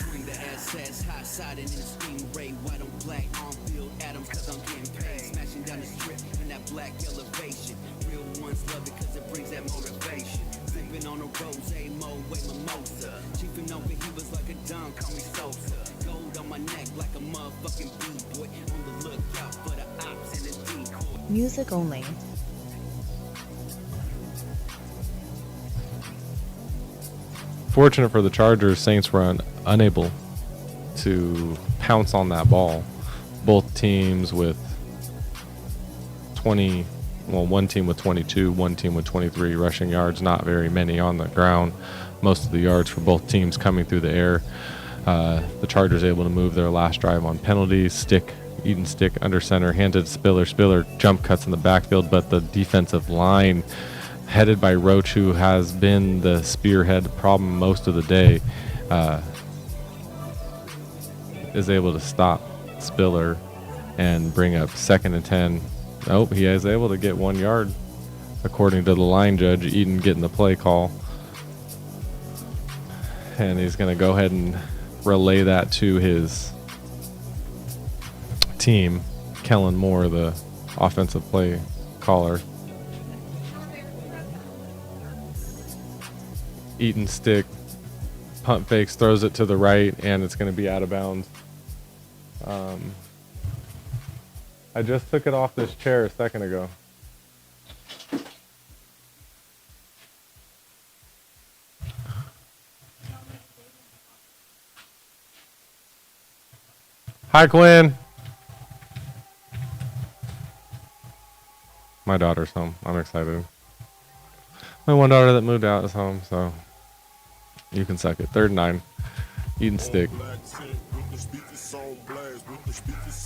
Speaker 1: Swing the SS, hot siding in the steam ray. White on black, on field Adams, cause I'm getting paid. Smashing down the strip in that black elevation. Real ones love it cause it brings that motivation. Sipping on a rose, mo way mimosa. Chiefing over, he was like a Don, call me Sosa. Gold on my neck like a motherfucking B-boy. On the lookout for the ops and the decoy.
Speaker 15: Music only.
Speaker 13: Fortunate for the Chargers, Saints were unable to pounce on that ball. Both teams with 20, well, one team with 22, one team with 23 rushing yards, not very many on the ground. Most of the yards for both teams coming through the air. The Chargers able to move their last drive on penalties. Eaton stick under center, handed to Spiller. Spiller jump cuts in the backfield, but the defensive line, headed by Roach, who has been the spearhead problem most of the day, is able to stop Spiller and bring up 2nd and 10. Nope, he is able to get 1 yard, according to the line judge. Eaton getting the play call. And he's going to go ahead and relay that to his team. Kellen Moore, the offensive play caller. Eaton stick, pump fakes, throws it to the right, and it's going to be out of bounds. I just took it off this chair a second ago. Hi, Quinn. My daughter's home. I'm excited. My one daughter that moved out is home, so you can suck it. 3rd and 9. Eaton stick.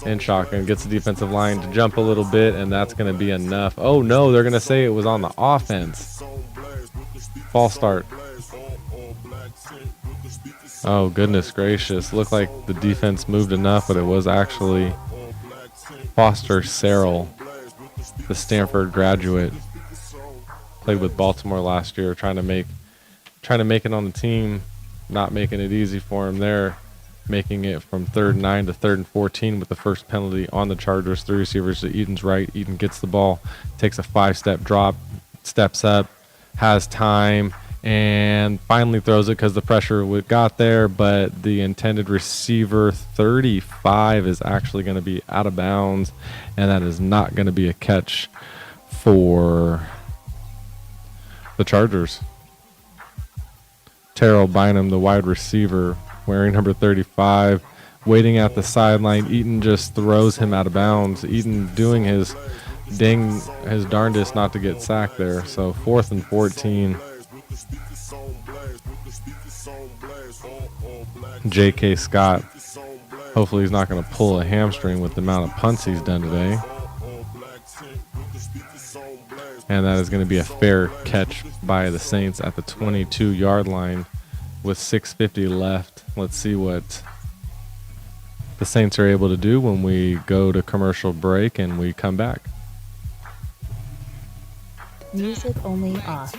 Speaker 13: And shotgun. Gets the defensive line to jump a little bit, and that's going to be enough. Oh, no. They're going to say it was on the offense. False start. Oh, goodness gracious. Looked like the defense moved enough, but it was actually Foster Sarrell, the Stanford graduate. Played with Baltimore last year, trying to make it on the team, not making it easy for him there, making it from 3rd and 9 to 3rd and 14 with the first penalty on the Chargers. 3 receivers to Eaton's right. Eaton gets the ball, takes a 5-step drop, steps up, has time, and finally throws it because the pressure got there, but the intended receiver 35 is actually going to be out of bounds, and that is not going to be a catch for the Chargers. Terrell Bynum, the wide receiver, wearing number 35, waiting at the sideline. Eaton just throws him out of bounds. Eaton doing his darndest not to get sacked there. So 4th and 14. J.K. Scott, hopefully he's not going to pull a hamstring with the amount of punts he's done today. And that is going to be a fair catch by the Saints at the 22-yard line with 6:50 left. Let's see what the Saints are able to do when we go to commercial break and we come back.
Speaker 15: Music only off.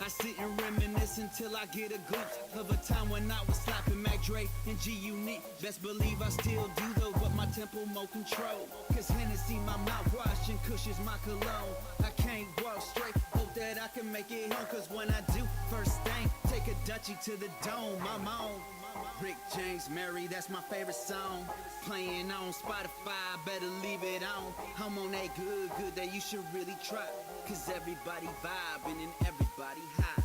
Speaker 2: I sit and reminisce until I get a glimpse of a time when I was slapping Mac Dre and G-Unit. Best believe I still do though, but my tempo more control. Cause Hennessy my mouthwash and Kush is my cologne. I can't walk straight, hope that I can make it home. Cause when I do, first thing, take a Dutchie to the dome. I'm on Rick James Mary, that's my favorite song. Playing on Spotify, better leave it on. I'm on that good that you should really try. Cause everybody vibing and everybody high.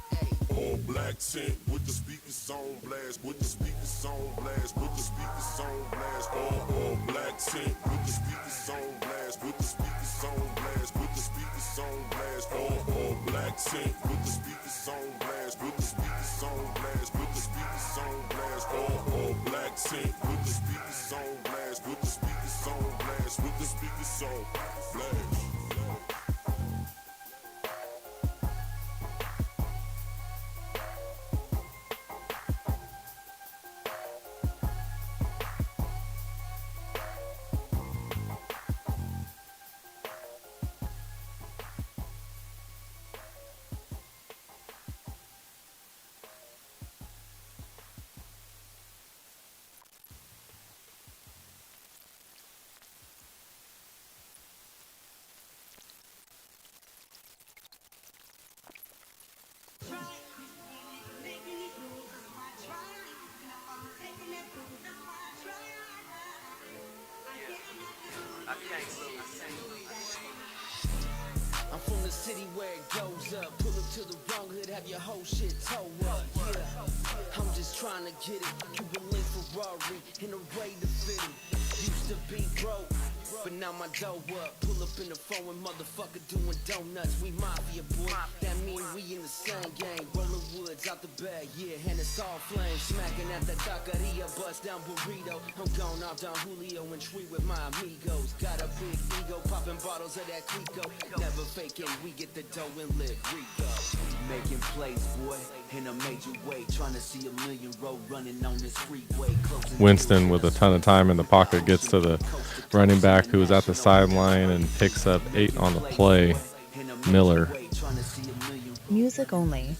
Speaker 12: All black tint with the speakers on blast, with the speakers on blast, with the speakers on blast. All black tint with the speakers on blast, with the speakers on blast, with the speakers on blast. All black tint with the speakers on blast, with the speakers on blast, with the speakers on blast. All black tint with the speakers on blast, with the speakers on blast, with the speakers on blast.
Speaker 2: I'm from the city where it goes up. Pull up to the wrong hood, have your whole shit toe up. Yeah, I'm just trying to get it. Cuban link Ferrari in a way to fit it. Used to be broke, but now my dough up. Pull up in the phone with motherfucker doing donuts. We mafia boy, that mean we in the same gang. Rolling woods out the bag, yeah, and it's all flames. Smacking at the taqueria, bust down burrito. I'm gone off down Julio and tree with my amigos. Got a big ego, popping bottles of that Clico. Never faking, we get the dough and live Rico.
Speaker 1: Making plays, boy, in a major way. Trying to see a million road running on this freeway.
Speaker 13: Winston with a ton of time in the pocket gets to the running back who is at the sideline and picks up 8 on the play. Miller.
Speaker 15: Music only.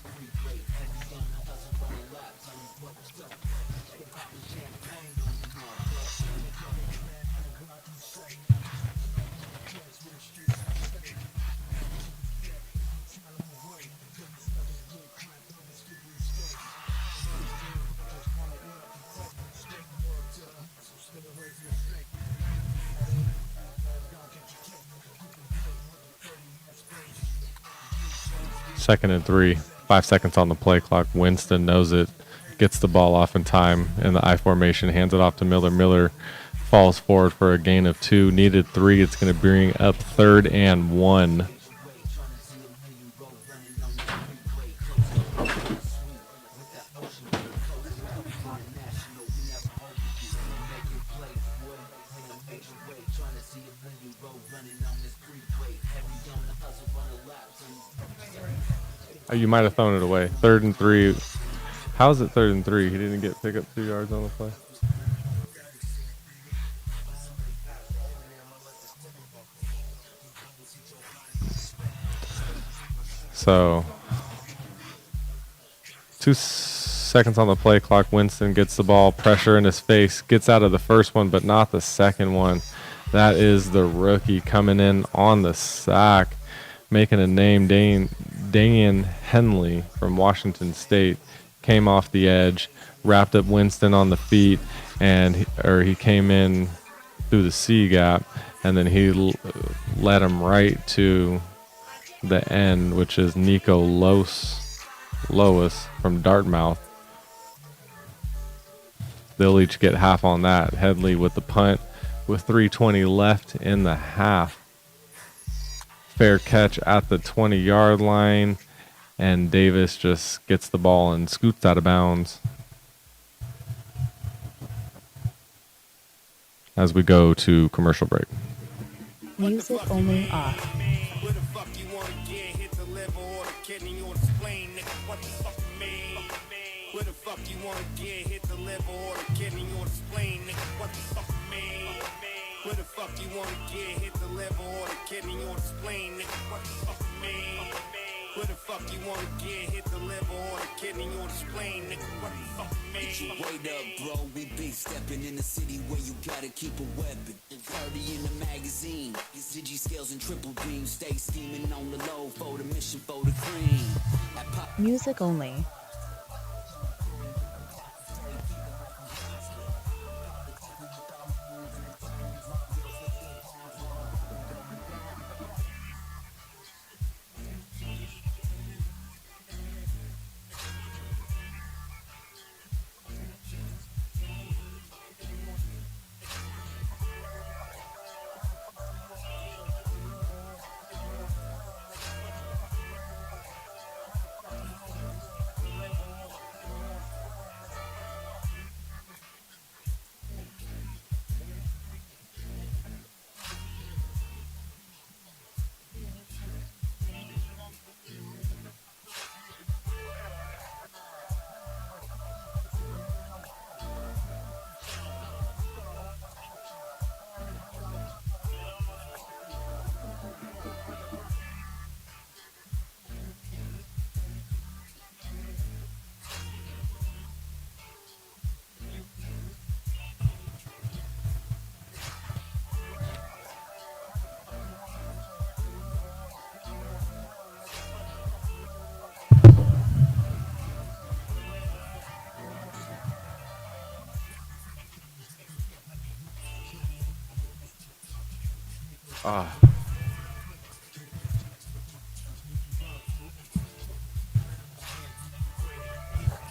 Speaker 13: Second and 3. 5 seconds on the play clock. Winston knows it. Gets the ball off in time in the I formation. Hands it off to Miller. Miller falls forward for a gain of 2. Needed 3. It's going to bring up 3rd and 1. Oh, you might have thrown it away. 3rd and 3. How is it 3rd and 3? He didn't get pick up 2 yards on the play. So 2 seconds on the play clock. Winston gets the ball, pressure in his face, gets out of the first one, but not the second one. That is the rookie coming in on the sack, making a name. Danian Henley from Washington State came off the edge, wrapped up Winston on the feet, and he came in through the C gap, and then he led him right to the end, which is Nico Lois from Dartmouth. They'll each get half on that. Headley with the punt with 3:20 left in the half. Fair catch at the 20-yard line, and Davis just gets the ball and scoots out of bounds. As we go to commercial break.
Speaker 15: Music only off.
Speaker 11: Where the fuck you wanna get? Hit the level or the kidney or explain, nigga, what the fuck you mean? Where the fuck you wanna get? Hit the level or the kidney or explain, nigga, what the fuck you mean? Where the fuck you wanna get? Hit the level or the kidney or explain, nigga, what the fuck you mean? Where the fuck you wanna get? Hit the level or the kidney or explain, nigga, what the fuck you mean?
Speaker 1: Wait up, bro, we big stepping in the city where you gotta keep a weapon. 30 in the magazine, your Digi scales and triple beams. Stay steaming on the low for the mission for the cream.
Speaker 15: Music only.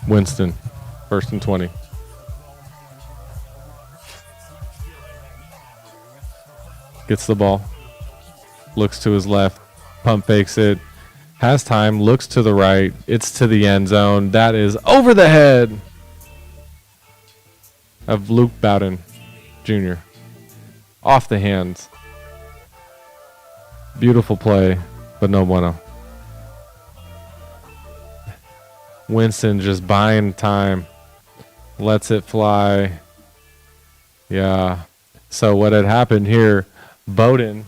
Speaker 13: Winston, 1st and 20. Gets the ball, looks to his left, pump fakes it, has time, looks to the right, it's to the end zone. That is over the head of Luke Bowden Jr. Off the hands. Beautiful play, but no bueno. Winston just buying time, lets it fly. Yeah. So what had happened here, Bowden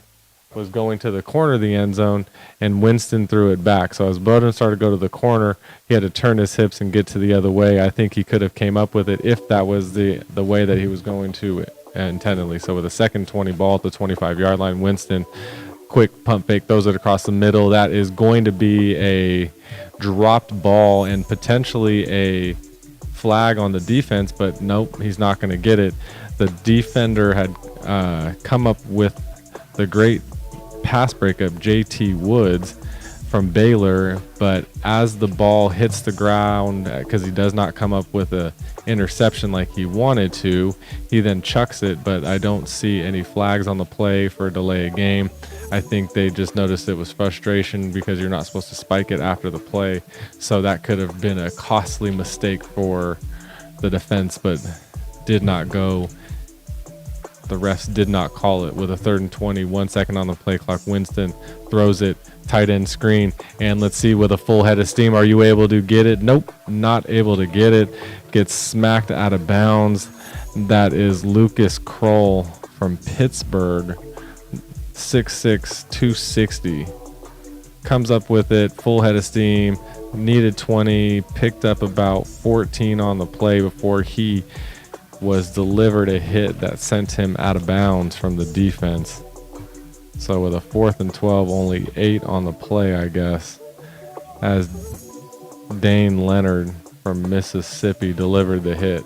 Speaker 13: was going to the corner of the end zone, and Winston threw it back. So as Bowden started to go to the corner, he had to turn his hips and get to the other way. I think he could have came up with it if that was the way that he was going to intendedly. So with a second 20 ball at the 25-yard line, Winston, quick pump fake, throws it across the middle. That is going to be a dropped ball and potentially a flag on the defense, but nope, he's not going to get it. The defender had come up with the great pass breakup, JT Woods from Baylor, but as the ball hits the ground, because he does not come up with a interception like he wanted to, he then chucks it, but I don't see any flags on the play for a delay of game. I think they just noticed it was frustration because you're not supposed to spike it after the play, so that could have been a costly mistake for the defense, but did not go. The refs did not call it. With a 3rd and 20, 1 second on the play clock, Winston throws it, tight end screen, and let's see, with a full head of steam, are you able to get it? Nope, not able to get it. Gets smacked out of bounds. That is Lucas Kroll from Pittsburgh, 6'6", 260. Comes up with it, full head of steam, needed 20, picked up about 14 on the play before he was delivered a hit that sent him out of bounds from the defense. So with a 4th and 12, only 8 on the play, I guess, as Dane Leonard from Mississippi delivered the hit.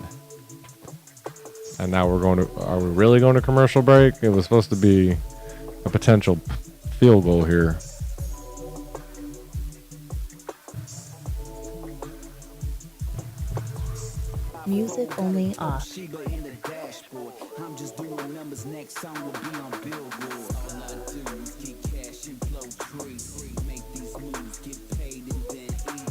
Speaker 13: And now are we really going to commercial break? It was supposed to be a potential field goal here.
Speaker 15: Music only off.
Speaker 1: I'm just doing numbers, next song will be on Billboard. All I do is get cash and blow trees. Make these moves, get paid and then eat.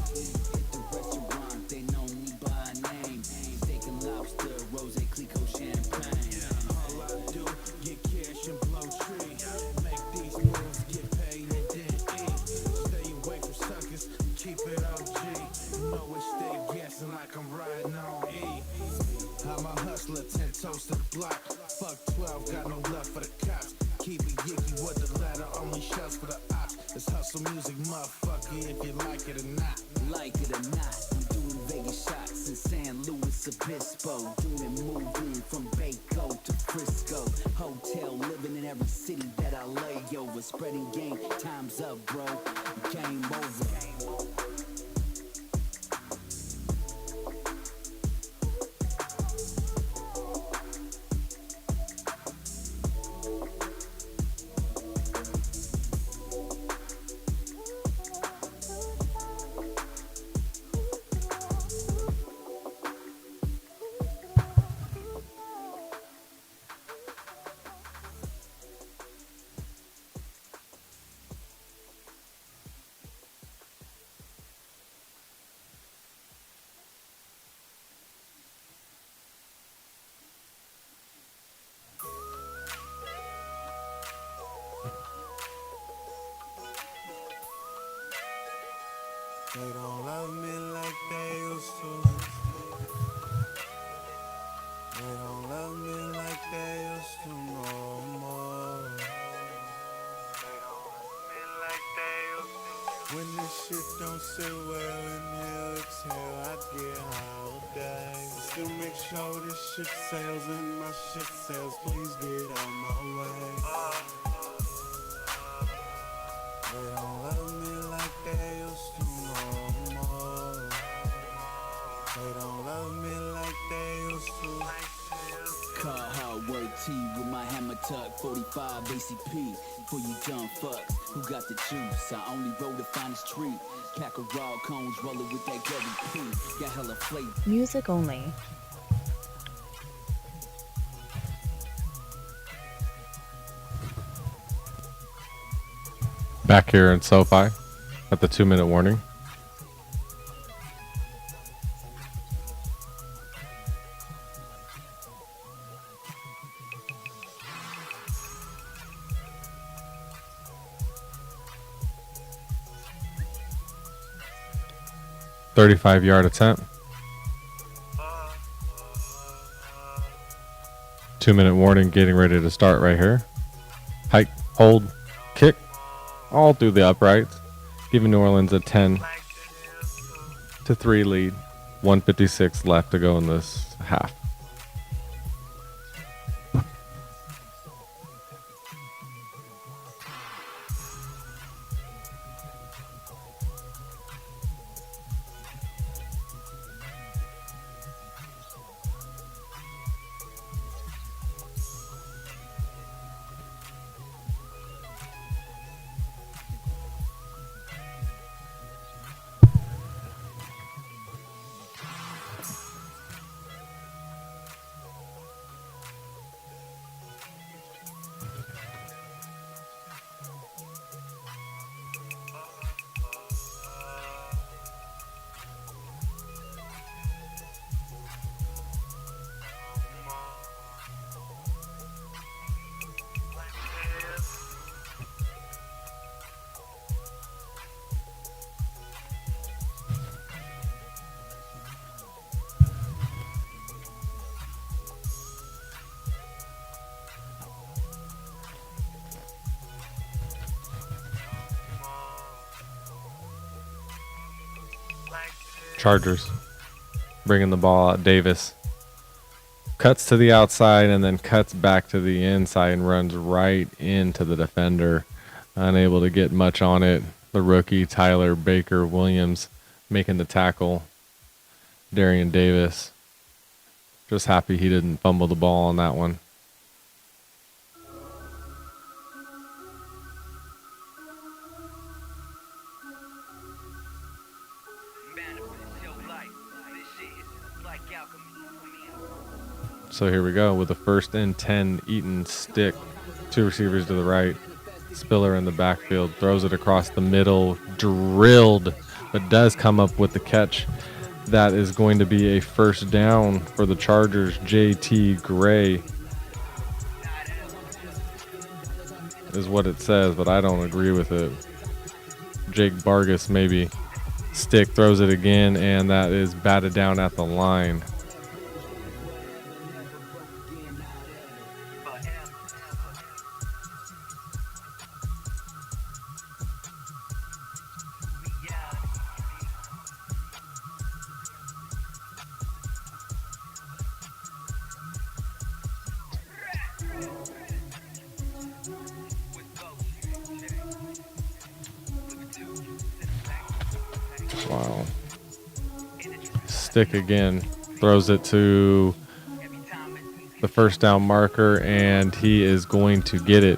Speaker 1: Hit the restaurant, they know me by name. Steak and lobster, rose, Clicquot, champagne.
Speaker 11: All I do, get cash and blow trees. Make these moves, get paid and then eat. Stay away from suckers, keep it OG. Always stay guessing like I'm riding on E. I'm a hustler, 10 toes to the block. Fuck 12, got no love for the cops. Keep it yicky with the ladder, only shells for the ops. It's hustle music, motherfucker, if you like it or not.
Speaker 1: Like it or not, I'm doing Vegas shots in San Luis Obispo. Doing moving from Baco to Frisco. Hotel, living in every city that I lay over. Spreading game, time's up, bro. Game over.
Speaker 17: They don't love me like they used to. They don't love me like they used to no more. They don't love me like they used to. When this shit don't sit well, inhale, exhale, I get high all day. Still make sure this shit sails and my shit sails. Please get out my way. They don't love me like they used to no more. They don't love me like they used to.
Speaker 1: Car hard work T with my hammer tuck 45 ACP for you dumb fucks who got the juice. I only roll to find the street. Pack of raw cones rolling with that Gary P. Got hella flavor.
Speaker 15: Music only.
Speaker 13: Back here in SoFi at the 2-minute warning. .35-yard attempt. 2-minute warning getting ready to start right here. Hike, hold, all through the uprights, giving New Orleans a 10-3 lead. 1:56 left to go in this half. Chargers bringing the ball out. Davis cuts to the outside and then cuts back to the inside and runs right into the defender. Unable to get much on it. The rookie, Tyler Baker Williams, making the tackle. Darian Davis. Just happy he didn't fumble the ball on that one. So here we go with the 1st and 10. Eaton Stick, 2 receivers to the right. Spiller in the backfield, throws it across the middle, drilled, but does come up with the catch. That is going to be a 1st down for the Chargers. JT Gray is what it says, but I don't agree with it. Jake Vargas maybe. Stick throws it again, and that is batted down at the line. Wow. Stick again. Throws it to the 1st down marker, and he is going to get it.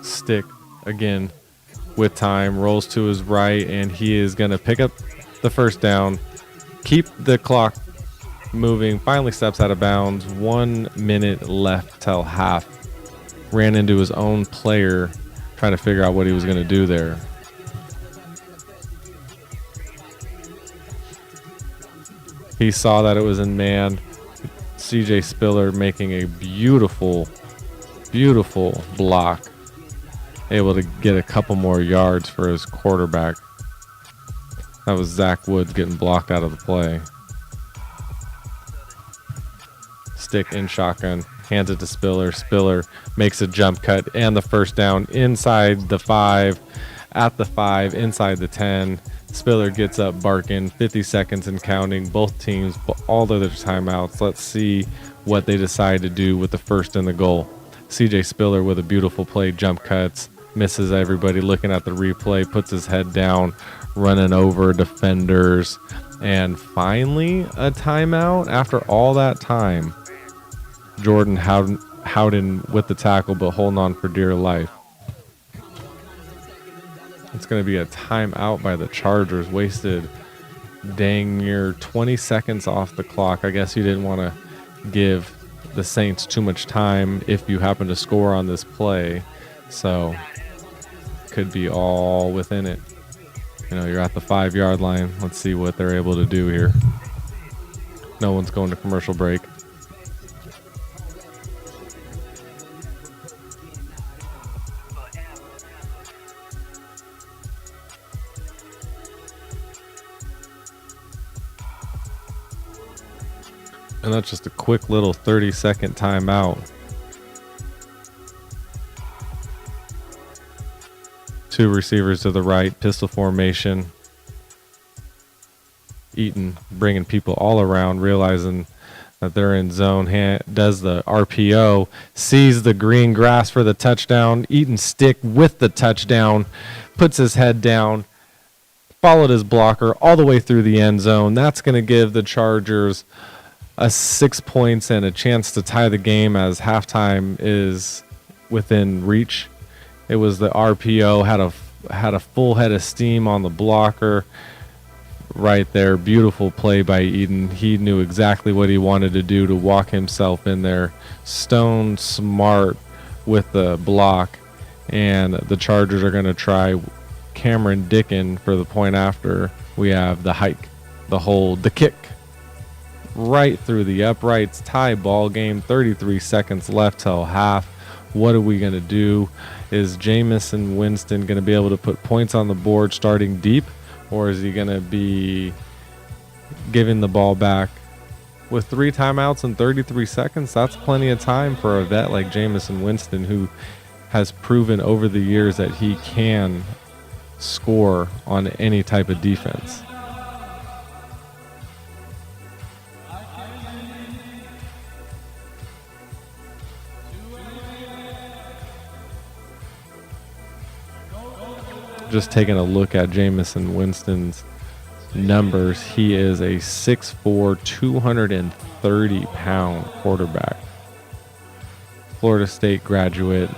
Speaker 13: Stick again with time. Rolls to his right, and he is going to pick up the 1st down. Keep the clock moving, finally steps out of bounds. 1 minute left till half. Ran into his own player trying to figure out what he was going to do there. He saw that it was in man. CJ Spiller making a beautiful, beautiful block. Able to get a couple more yards for his quarterback. That was Zach Woods getting blocked out of the play. Stick in shotgun, hands it to Spiller. Spiller makes a jump cut and the 1st down inside the 5, at the 5, inside the 10. Spiller gets up barking, 50 seconds and counting. Both teams, all of their timeouts. Let's see what they decide to do with the 1st and the goal. CJ Spiller with a beautiful play, jump cuts, misses everybody looking at the replay, puts his head down, running over defenders, and finally a timeout after all that time. Jordan Howden with the tackle, but holding on for dear life. It's going to be a timeout by the Chargers. Wasted dang near 20 seconds off the clock. I guess you didn't want to give the Saints too much time if you happen to score on this play. So could be all within it. You know, you're at the 5-yard line. Let's see what they're able to do here. No one's going to commercial break. And that's just a quick little 30-second timeout. Two receivers to the right, pistol formation. Eaton bringing people all around, realizing that they're in zone, does the RPO, sees the green grass for the touchdown. Eaton stick with the touchdown, puts his head down, followed his blocker all the way through the end zone. That's going to give the Chargers 6 points and a chance to tie the game as halftime is within reach. It was the RPO, had a full head of steam on the blocker right there. Beautiful play by Eaton. He knew exactly what he wanted to do to walk himself in there. Stone smart with the block, and the Chargers are going to try Cameron Dickin for the point after. We have the hike, the hold, the kick right through the uprights. Tie ball game. 33 seconds left till half. What are we going to do? Is Jameis Winston going to be able to put points on the board starting deep, or is he going to be giving the ball back? With 3 timeouts in 33 seconds, that's plenty of time for a vet like Jameis Winston, who has proven over the years that he can score on any type of defense. Just taking a look at Jameis Winston's numbers, he is a 6'4", 230-pound quarterback. Florida State graduate,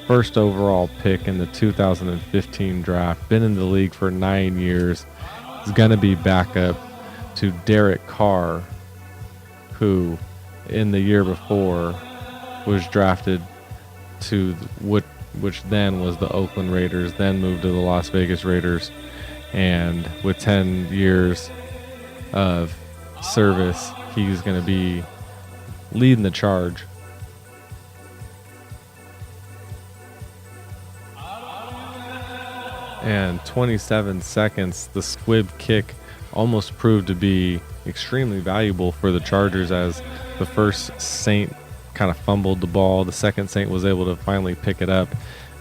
Speaker 13: first overall pick in the 2015 draft, been in the league for 9 years. Is going to be backup to Derek Carr, who in the year before was drafted to which then was the Oakland Raiders, then moved to the Las Vegas Raiders. And with 10 years of service, he's going to be leading the charge. And 27 seconds, the squib kick almost proved to be extremely valuable for the Chargers, as the first Saint kind of fumbled the ball. The second Saint was able to finally pick it up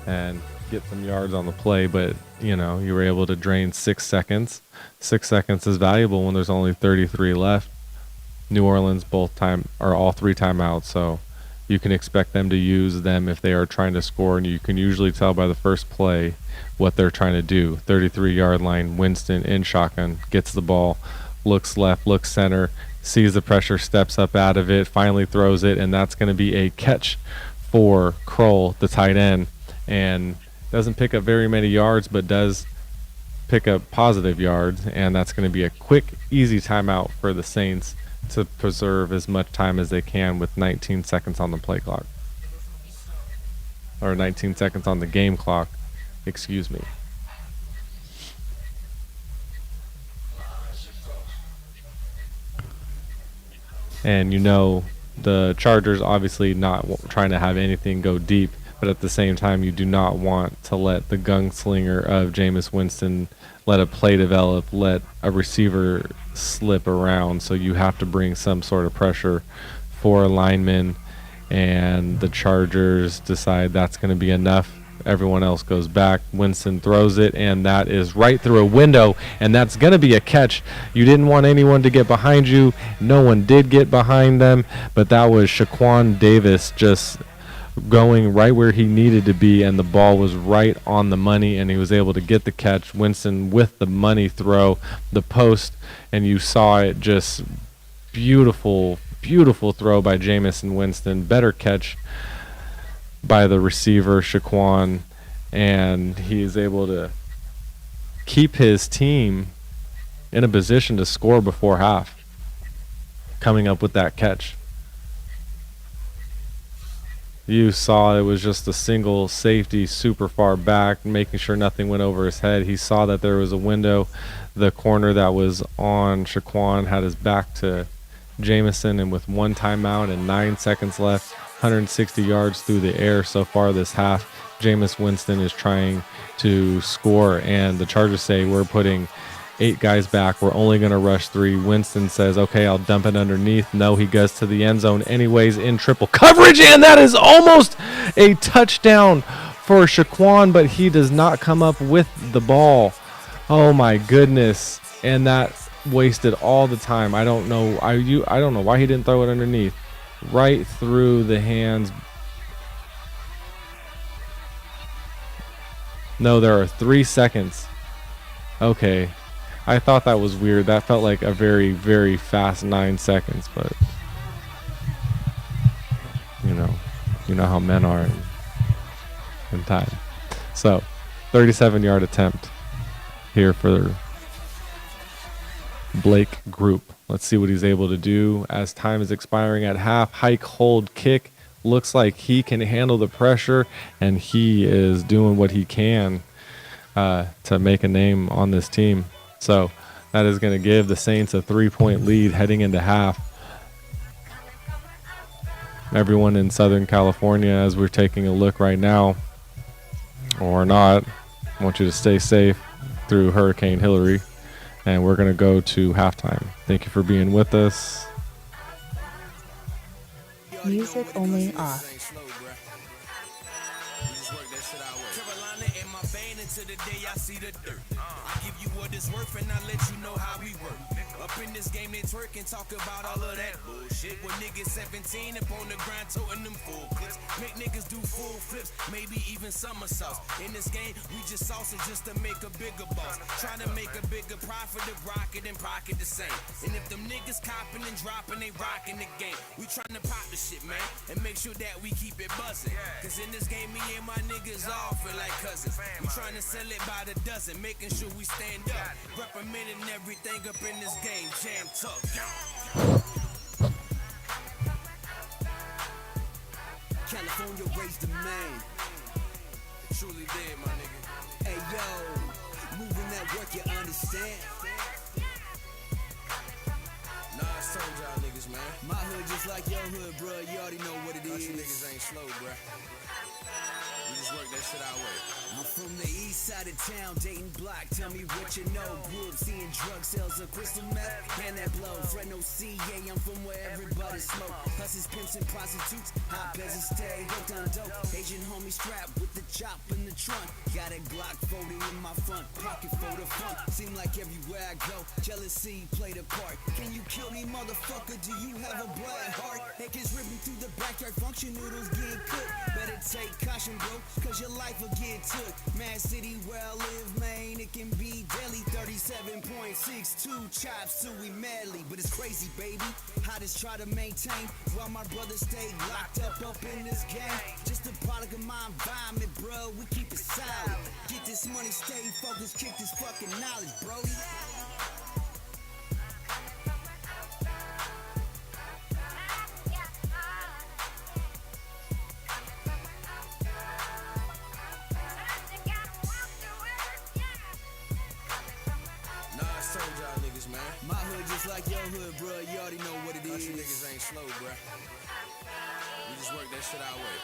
Speaker 13: and get some yards on the play, but you were able to drain 6 seconds. 6 seconds is valuable when there's only 33 left. New Orleans all 3 timeouts, so you can expect them to use them if they are trying to score, and you can usually tell by the first play what they're trying to do. 33-yard line, Winston in shotgun, gets the ball, looks left, looks center, sees the pressure, steps up out of it, finally throws it, and that's going to be a catch for Kroll, the tight end, and doesn't pick up very many yards, but does pick up positive yards, and that's going to be a quick, easy timeout for the Saints to preserve as much time as they can with 19 seconds on the play clock. Or 19 seconds on the game clock, excuse me. And the Chargers obviously not trying to have anything go deep, but at the same time, you do not want to let the gunslinger of Jameis Winston let a play develop, let a receiver slip around. So you have to bring some sort of pressure for a lineman, and the Chargers decide that's going to be enough. Everyone else goes back. Winston throws it, and that is right through a window, and that's going to be a catch. You didn't want anyone to get behind you. No one did get behind them, but that was Shaquan Davis just going right where he needed to be, and the ball was right on the money, and he was able to get the catch. Winston with the money throw, the post, and you saw it, just beautiful, beautiful throw by Jameis Winston. Better catch by the receiver, Shaquan, and he is able to keep his team in a position to score before half, coming up with that catch. You saw it was just a single safety super far back, making sure nothing went over his head. He saw that there was a window. The corner that was on Shaquan had his back to Jameson, and with 1 timeout and 9 seconds left, 160 yards through the air so far this half, Jameis Winston is trying to score, and the Chargers say we're putting 8 guys back. We're only going to rush 3. Winston says, okay, I'll dump it underneath. No, he goes to the end zone anyways in triple coverage, and that is almost a touchdown for Shaquan, but he does not come up with the ball. Oh my goodness. And that wasted all the time. I don't know. I don't know why he didn't throw it underneath. Right through the hands. No, there are 3 seconds. Okay. I thought that was weird. That felt like a very, very fast 9 seconds, but you know how men are in time. So, 37-yard attempt here for Blake Group. Let's see what he's able to do as time is expiring at half. Hike, hold, kick. Looks like he can handle the pressure, and he is doing what he can to make a name on this team. So that is going to give the Saints a 3-point lead heading into half. Everyone in Southern California, as we're taking a look right now, or not, I want you to stay safe through Hurricane Hillary. And we're going to go to halftime. Thank you for being with us.
Speaker 15: Music only off.
Speaker 2: To the day I see the dirt. I give you what it's worth and I let you know how we work. Up in this game they twerk and talk about all of that bullshit. When niggas 17 up on the grind toting them full clips. Make niggas do full flips, maybe even somersaults. In this game we just sauce it just to make a bigger boss. Trying to make a bigger profit of rocket and pocket the same. And if them niggas copping and dropping, they rocking the game. We trying to pop the shit, man, and make sure that we keep it buzzing. Cause in this game me and my niggas all feel like cousins. We trying to sell it by the dozen, making sure we stand up, representing everything up in this game, jam tough.
Speaker 16: California raised the man.
Speaker 2: It truly did, my nigga.
Speaker 16: Hey yo, moving that work, you understand?
Speaker 2: Nah, I told y'all niggas, man.
Speaker 16: My hood just like your hood, bro. You already know what it is.
Speaker 2: You niggas ain't slow, bruh. We just work that shit our way.
Speaker 16: I'm from the east side of town, Dayton Block. Tell me what you know. Grew up seeing drug sales of crystal meth and that blow. Fresno, CA, I'm from where everybody smoke. Hustlers, pimps, and prostitutes. Hot peasants stay hooked on dope. Asian homie strapped with the chop in the trunk. Got a Glock 40 in my front pocket for the fun. Seem like everywhere I go, jealousy played a part. Can you kill me, motherfucker? Do you have a blood heart? Acres ripping through the backyard, function noodles getting cooked. Better take caution, bro, cause your life will get took. Mad City where I live, man, it can be deadly. 37.62 chops till we madly. But it's crazy, baby, I just try to maintain while my brothers stay locked up in this game. Just a product of my environment, bro, we keep it solid. Get this money, stay focused, kick this fucking knowledge, brody. My hood just like your hood, bro. You already know what it is.
Speaker 2: You niggas ain't slow, bruh. We just work that shit our way.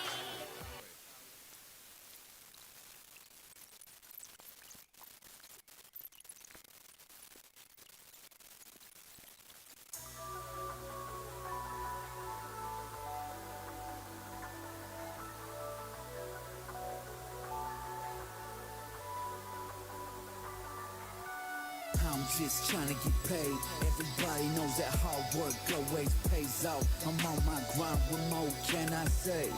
Speaker 16: I'm just trying to get paid. Everybody knows that hard work always pays off. I'm on my grind, what more can I say?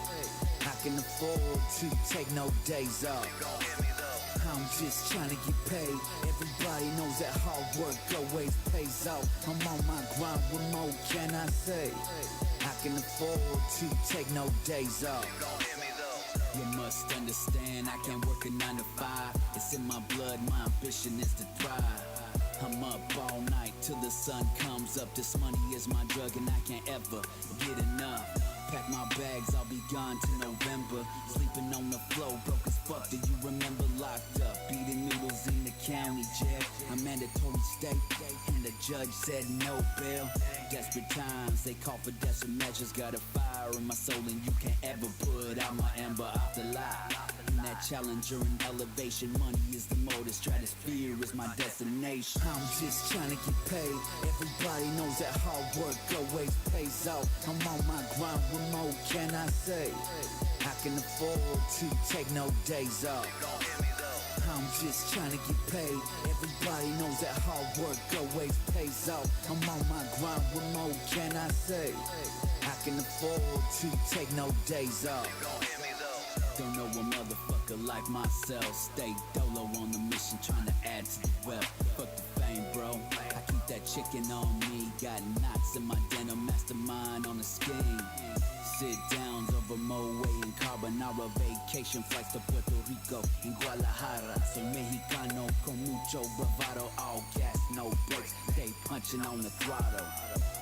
Speaker 16: I can afford to take no days off. I'm just trying to get paid. Everybody knows that hard work always pays off. I'm on my grind, what more can I say? I can afford to take no days off. You must understand, I can't work a 9 to 5. It's in my blood, my ambition is to thrive. I'm up all night till the sun comes up. This money is my drug and I can't ever get enough.
Speaker 1: Pack my bags, I'll be gone to November. Sleeping on the floor, broke as fuck. Do you remember locked up? Eating noodles in the county jail. A mandatory state, and the judge said no bail. Desperate times, they call for desperate measures. Got a fire in my soul, and you can't ever put out my amber after life. In that challenger and elevation, money is the motive, stratosphere is my destination. I'm just trying to get paid. Everybody knows that hard work always pays off. I'm on my grind, what more can I say? I can afford to take no days off. I'm just trying to get paid. Everybody knows that hard work always pays off. I'm on my grind, what more can I say? I can afford to take no days off. Don't know a motherfucker like myself. Stay dolo on the mission, trying to add to the wealth. Fuck the fame, bro. I keep that chicken on me. Got knots in my denim, mastermind on the scheme. Sit downs over Moe and Carbonara. Vacation flights to Puerto Rico and Guadalajara. Soy mexicano con mucho bravado. All gas, no brakes. Stay punching on the throttle.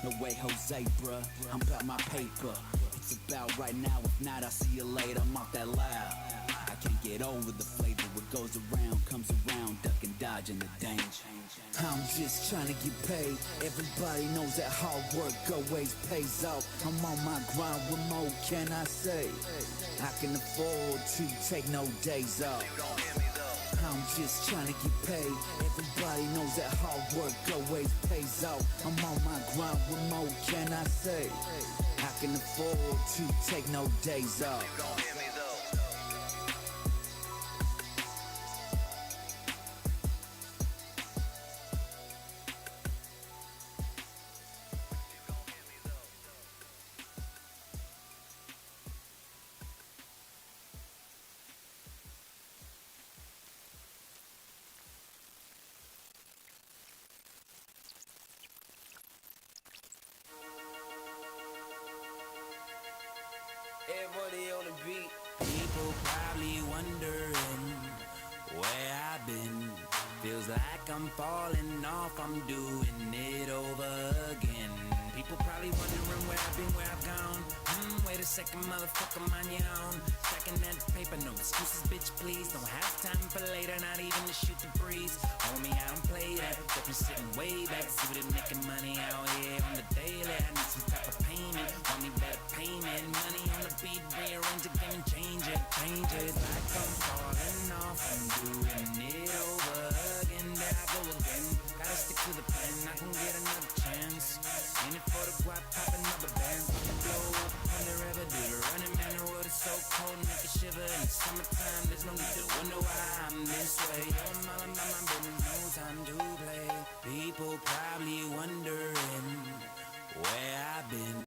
Speaker 1: No way, Jose, bruh. I'm about my paper. It's about right now. If not, I'll see you later. I'm off that loud. I can't get over the flavor. What goes around comes around. Duck and dodge in the danger. I'm just trying to get paid. Everybody knows that hard work always pays off. I'm on my grind, what more can I say? I can afford to take no days off. I'm just trying to get paid. Everybody knows that hard work always pays off. I'm on my grind, what more can I say? I can afford to take no days off.
Speaker 3: Everybody on the beat. People probably wondering where I've been. Feels like I'm falling off, I'm doing it over again. People probably wondering where I've been, where I've gone. Wait a second, motherfucker, mind your own. Stacking that paper, no excuses, bitch, please. Don't have time for later, not even to shoot the breeze. Homie, I don't play that. Definitely sitting way back, suited, making money out here on the daily. I need some type of payment, want me better payment. Money on the beat, rearrange the game and change it. Like I'm falling off, I'm doing it over again. There I go again. Gotta stick to the plan, I can get another chance. In it for the guap, pop another band. Blow up on the river, do the running man. The road is so cold, make it shiver. In the summertime, there's no need to wonder why I'm this way. I'm all about my business, no time to play. People probably wondering where I've been.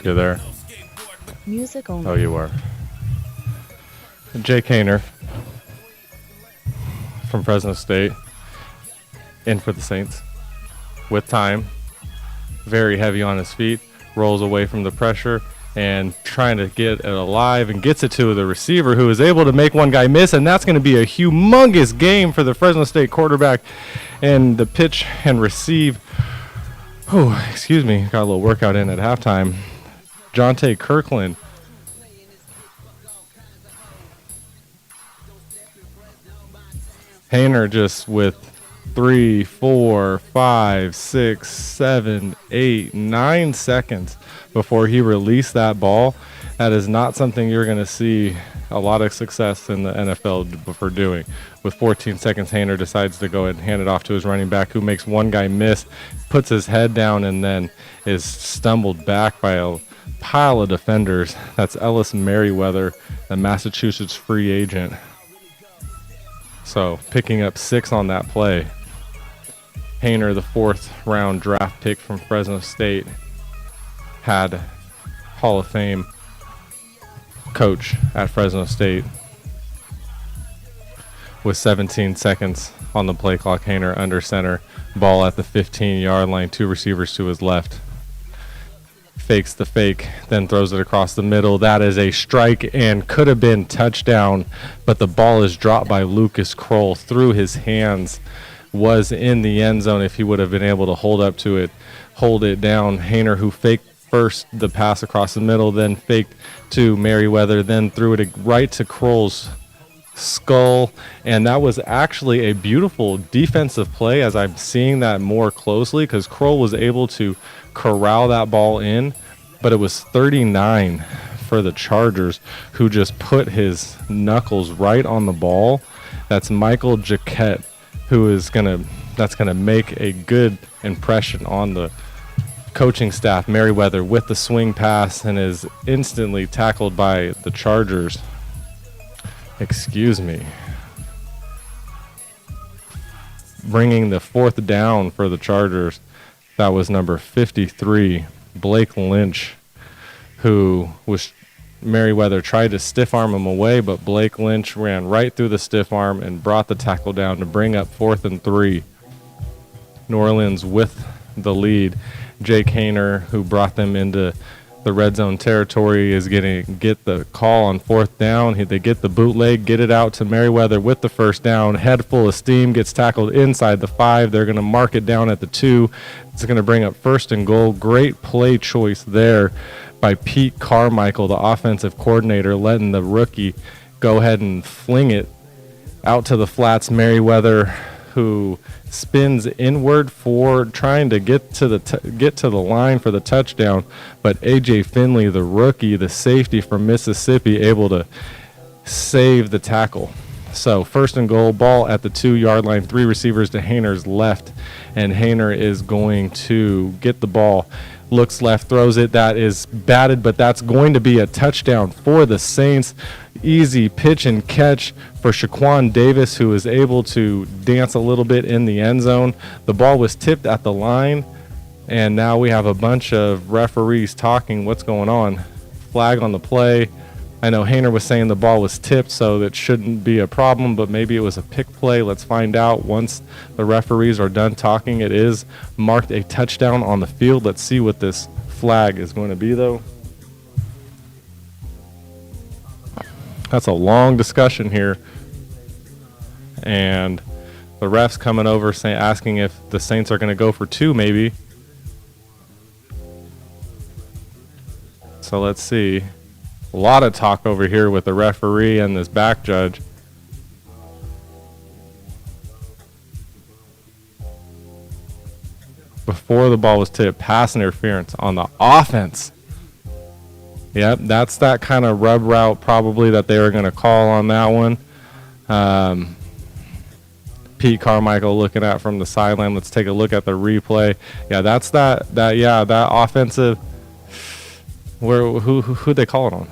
Speaker 13: You're there.
Speaker 15: Music only.
Speaker 13: Oh, you are. Jake Haener from Fresno State in for the Saints with time. Very heavy on his feet. Rolls away from the pressure and trying to get it alive and gets it to the receiver who is able to make one guy miss, and that's going to be a humongous game for the Fresno State quarterback. And the pitch and receive. Oh, excuse me. Got a little workout in at halftime. Jonte Kirkland. Haener just with 3, 4, 5, 6, 7, 8, 9 seconds before he released that ball. That is not something you're going to see a lot of success in the NFL for doing. With 14 seconds, Haener decides to go ahead and hand it off to his running back, who makes one guy miss, puts his head down, and then is stumbled back by a pile of defenders. That's Ellis Merriweather, the Massachusetts free agent. So picking up 6 on that play. Haener, the 4th round draft pick from Fresno State, had Hall of Fame coach at Fresno State. With 17 seconds on the play clock, Haener under center, ball at the 15-yard line, 2 receivers to his left. Fakes the fake, then throws it across the middle. That is a strike and could have been touchdown, but the ball is dropped by Lucas Kroll through his hands. Was in the end zone if he would have been able to hold up to it, hold it down. Haener, who faked first the pass across the middle, then faked to Merriweather, then threw it right to Kroll's skull, and that was actually a beautiful defensive play as I'm seeing that more closely, because Kroll was able to corral that ball in, but it was 39 for the Chargers, who just put his knuckles right on the ball. That's Michael Jaquette, who is that's gonna make a good impression on the coaching staff. Merriweather with the swing pass and is instantly tackled by the Chargers. Excuse me. Bringing the 4th down for the Chargers. That was number 53, Blake Lynch, who was Merriweather tried to stiff arm him away, but Blake Lynch ran right through the stiff arm and brought the tackle down to bring up 4th and 3. New Orleans with the lead. Jake Haener, who brought them into the red zone territory, is get the call on 4th down. They get the bootleg, get it out to Merriweather with the 1st down. Head full of steam, gets tackled inside the 5. They're going to mark it down at the 2. It's going to bring up 1st and goal. Great play choice there by Pete Carmichael, the offensive coordinator, letting the rookie go ahead and fling it out to the flats. Merriweather, who spins inward for trying to get to the line for the touchdown, but AJ Finley, the rookie, the safety from Mississippi, able to save the tackle. So 1st and goal, ball at the 2-yard line, 3 receivers to Haener's left, and Haener is going to get the ball. Looks left, throws it. That is batted, but that's going to be a touchdown for the Saints. Easy pitch and catch for Shaquan Davis, who is able to dance a little bit in the end zone. The ball was tipped at the line, and now we have a bunch of referees talking what's going on. Flag on the play. I know Haener was saying the ball was tipped, so that shouldn't be a problem, but maybe it was a pick play. Let's find out once the referees are done talking. It is marked a touchdown on the field. Let's see what this flag is going to be, though. That's a long discussion here. And the refs coming over asking if the Saints are going to go for 2 maybe. So let's see. A lot of talk over here with the referee and this back judge. Before the ball was tipped, pass interference on the offense. Yep, that's that kind of rub route probably that they were going to call on that one. Pete Carmichael looking at from the sideline. Let's take a look at the replay. Yeah, that's that offensive. Who'd they call it on?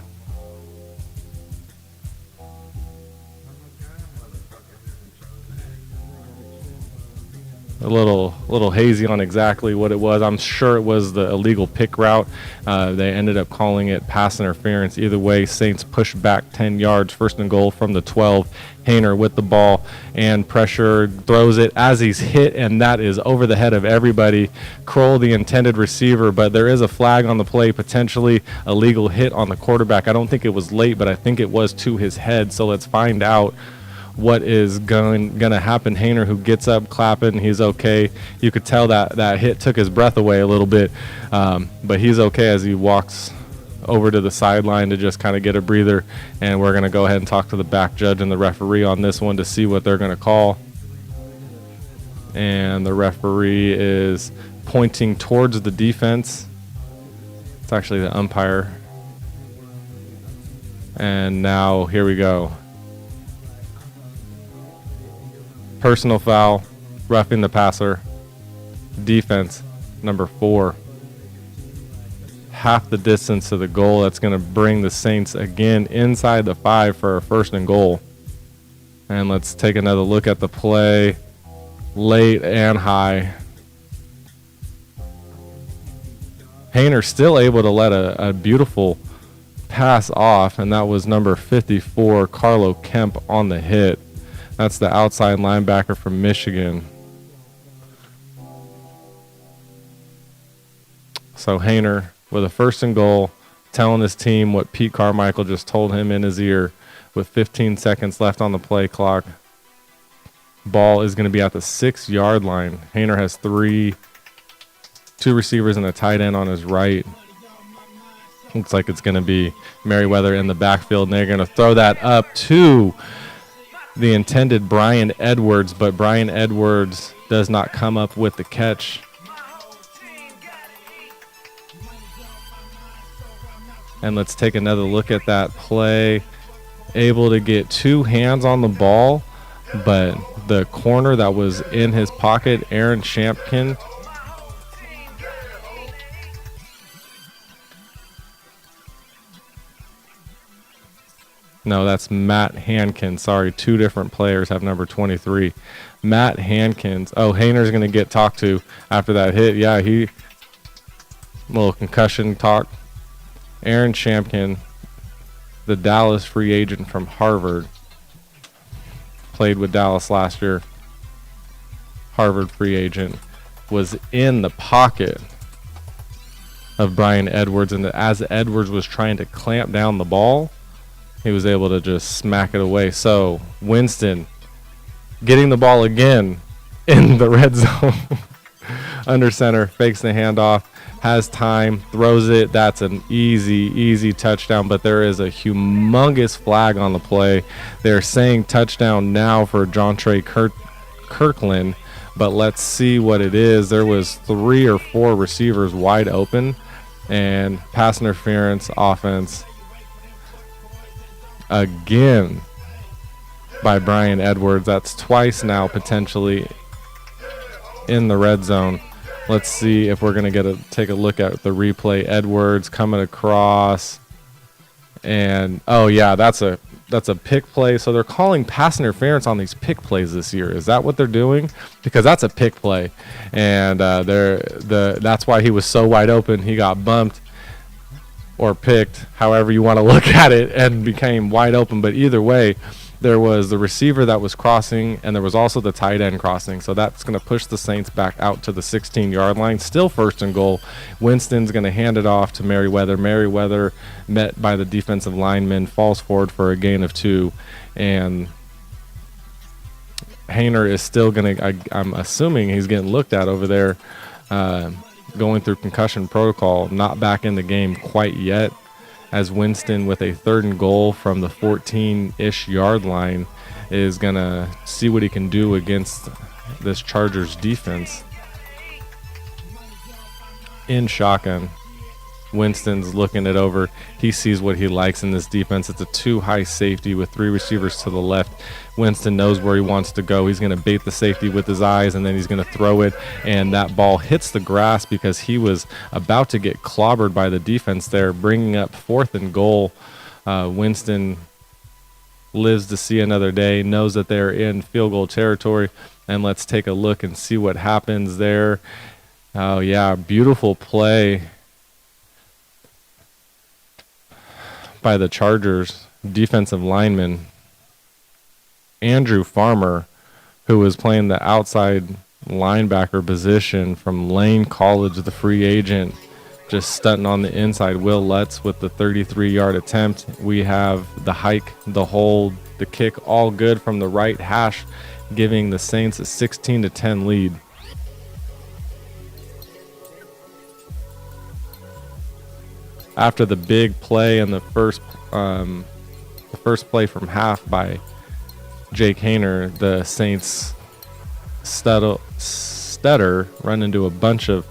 Speaker 13: a little hazy on exactly what it was. I'm sure it was the illegal pick route. They ended up calling it pass interference. Either way, Saints push back 10 yards, 1st and goal from the 12. Haener with the ball and pressure, throws it as he's hit, and that is over the head of everybody. Kroll, the intended receiver, but there is a flag on the play, potentially a legal hit on the quarterback. I don't think it was late, but I think it was to his head. So let's find out what is going to happen. Haener, who gets up clapping, he's okay. You could tell that hit took his breath away a little bit, but he's okay as he walks over to the sideline to just kind of get a breather. And we're going to go ahead and talk to the back judge and the referee on this one to see what they're going to call. And the referee is pointing towards the defense. It's actually the umpire. And now here we go. Personal foul, roughing the passer. Defense, number 4. Half the distance to the goal. That's going to bring the Saints again inside the 5 for a 1st and goal. And let's take another look at the play. Late and high. Haener still able to let a beautiful pass off, and that was number 54, Carlo Kemp, on the hit. That's the outside linebacker from Michigan. So Haener with a 1st and goal, telling his team what Pete Carmichael just told him in his ear with 15 seconds left on the play clock. Ball is going to be at the 6-yard line. Haener has 2 receivers and a tight end on his right. Looks like it's going to be Merriweather in the backfield, and they're going to throw that up to the intended Brian Edwards, but Brian Edwards does not come up with the catch. And let's take another look at that play. Able to get 2 hands on the ball, but the corner that was in his pocket, Aaron Shampkin, no, that's Matt Hankins. Sorry, 2 different players have number 23. Matt Hankins. Oh, Haener's going to get talked to after that hit. Yeah, little concussion talk. Aaron Shampkin, the Dallas free agent from Harvard, played with Dallas last year. Harvard free agent, was in the pocket of Brian Edwards, and as Edwards was trying to clamp down the ball, he was able to just smack it away. So Winston getting the ball again in the red zone. Under center, fakes the handoff, has time, throws it. That's an easy touchdown, but there is a humongous flag on the play. They're saying touchdown now for Jontre Kirkland, but let's see what it is. There was 3 or 4 receivers wide open, and pass interference offense again by Brian Edwards. That's twice now potentially in the red zone. Let's see if we're going to take a look at the replay. Edwards coming across, and oh yeah, that's a pick play. So they're calling pass interference on these pick plays this year. Is that what they're doing? Because that's a pick play, and that's why he was so wide open. He got bumped or picked, however you want to look at it, and became wide open. But either way, there was the receiver that was crossing, and there was also the tight end crossing. So that's going to push the Saints back out to the 16-yard line. Still 1st and goal. Winston's going to hand it off to Merriweather. Merriweather, met by the defensive lineman, falls forward for a gain of 2. And Haener is still going to, I'm assuming he's getting looked at over there, going through concussion protocol. Not back in the game quite yet, as Winston, with a 3rd and goal from the 14-ish yard line, is going to see what he can do against this Chargers defense. In shotgun, Winston's looking it over. He sees what he likes in this defense. It's a 2-high safety with 3 receivers to the left. Winston knows where he wants to go. He's going to bait the safety with his eyes, and then he's going to throw it, and that ball hits the grass because he was about to get clobbered by the defense there, bringing up 4th and goal. Winston lives to see another day, knows that they're in field goal territory. And let's take a look and see what happens there. Oh, yeah, beautiful play by the Chargers defensive lineman, Andrew Farmer, who was playing the outside linebacker position from Lane College, the free agent, just stunting on the inside. Will Lutz with the 33-yard attempt. We have the hike, the hold, the kick, all good from the right hash, giving the Saints a 16-10 lead. After the big play and the first play from half by Jake Hayner, the Saints stutter, run into a bunch of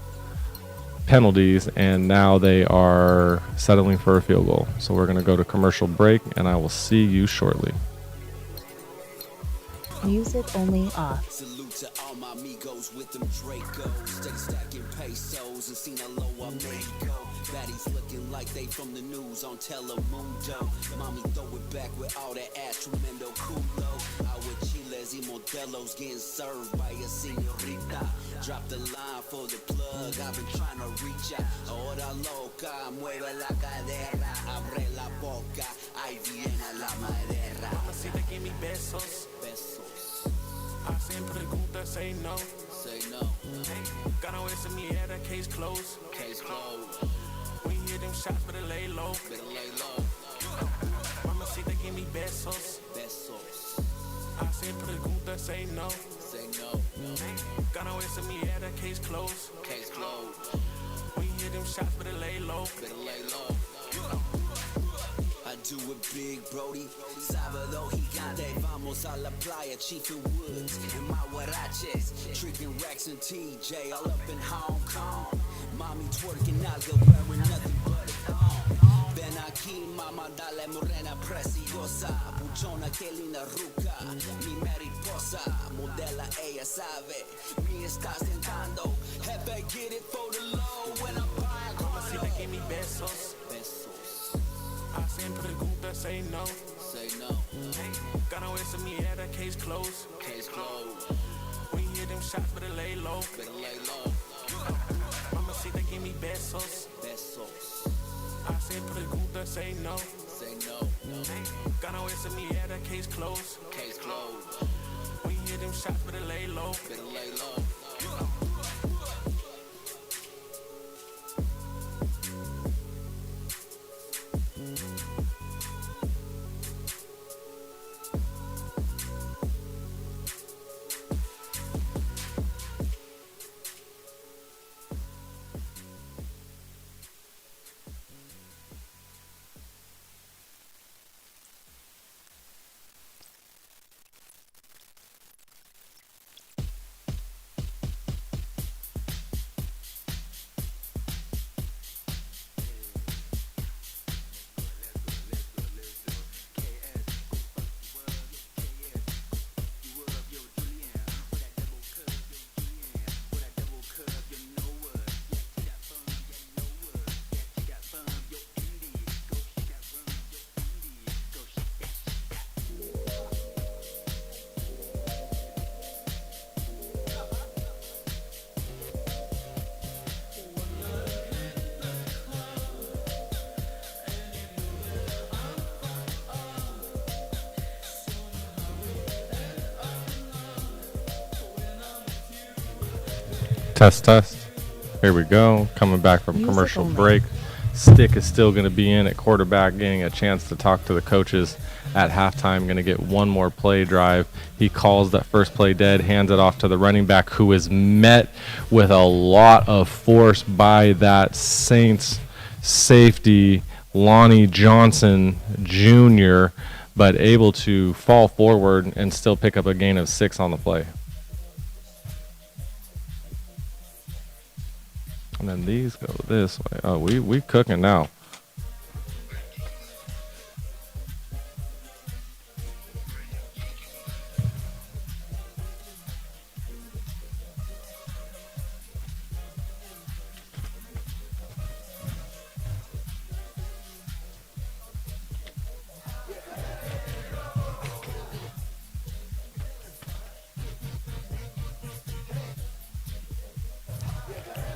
Speaker 13: penalties, and now they are settling for a field goal. So we're going to go to commercial break, and I will see you shortly.
Speaker 15: Music only off.
Speaker 16: Salute to all my amigos with them Dracos. Steady stacking pesos and seen a low I made go. Baddies looking like they from the news on Telemundo. Mommy throw it back with all that ass, tremendo culo. Out with chiles y modelos getting served by a señorita. Drop the line for the plug, I've been trying to reach out. Ahora loca, mueve la cadera, abre la boca, ahí viene la madera.
Speaker 8: Mamacita, give me besos. Hacen preguntas, say no.
Speaker 16: Say no.
Speaker 8: Got away to me at a case closed.
Speaker 16: Case closed.
Speaker 8: We hear them shots, better lay low.
Speaker 16: Better lay low.
Speaker 8: Mamacita, give me besos.
Speaker 16: Besos.
Speaker 8: Hacen preguntas, say no.
Speaker 16: Say no.
Speaker 8: Got away to me at a case closed.
Speaker 16: Case closed.
Speaker 8: We hear them shots, better lay low.
Speaker 16: Better lay low. I do it big, Brody. Sábado gigante, vamos a la playa, Chief and Woods, and my huaraches. Tricking Rex and TJ all up in Hong Kong. Mommy twerking out, wearing nothing but a thong. Ven aquí, mama, dale morena preciosa. Buchona, que linda ruca, mi mariposa. Modela, ella sabe, me está sentando. Jefe, get it for the low when I buy a
Speaker 8: Mamacita, give me besos. Hacen preguntas, say no.
Speaker 16: Say no.
Speaker 8: Got away to me at a case closed.
Speaker 16: Case closed.
Speaker 8: We hear them shots, better lay low.
Speaker 16: Better lay low.
Speaker 8: Mamacita, give me besos.
Speaker 16: Besos.
Speaker 8: Hacen preguntas, say no.
Speaker 16: Say no.
Speaker 8: Got away to me at a case closed.
Speaker 16: Case closed.
Speaker 8: We hear them shots, better lay low.
Speaker 16: Better lay low.
Speaker 13: Test. Here we go. Coming back from
Speaker 15: Music
Speaker 13: commercial
Speaker 15: only.
Speaker 13: break. Stick is still going to be in at quarterback, getting a chance to talk to the coaches at halftime. Going to get one more play drive. He calls that first play dead, hands it off to the running back, who is met with a lot of force by that Saints safety, Lonnie Johnson Jr., but able to fall forward and still pick up a gain of 6 on the play. And then these go this way. Oh, we cooking now.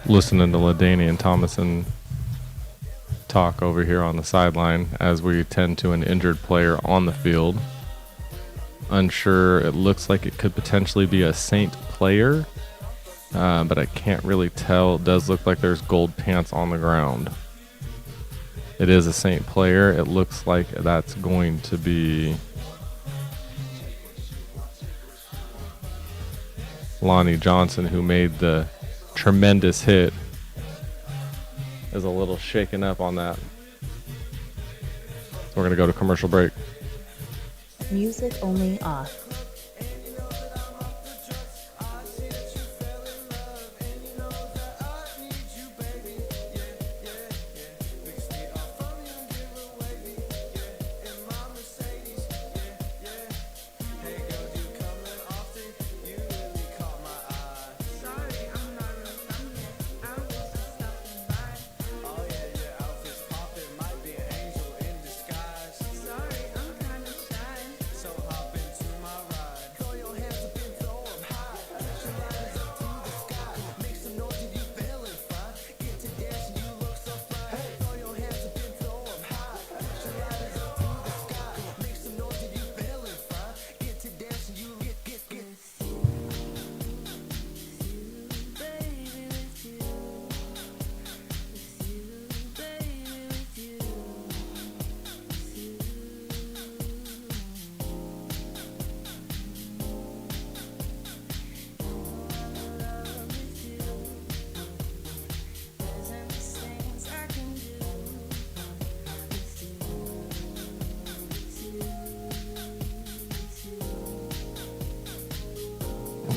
Speaker 13: listening to LaDainian Thomason talk over here on the sideline as we tend to an injured player on the field. Unsure. It looks like it could potentially be a Saint player, but I can't really tell. It does look like there's gold pants on the ground. It is a Saint player. It looks like that's going to be Lonnie Johnson, who made the tremendous hit, is a little shaken up on that. We're going to go to commercial break.
Speaker 15: Music only off.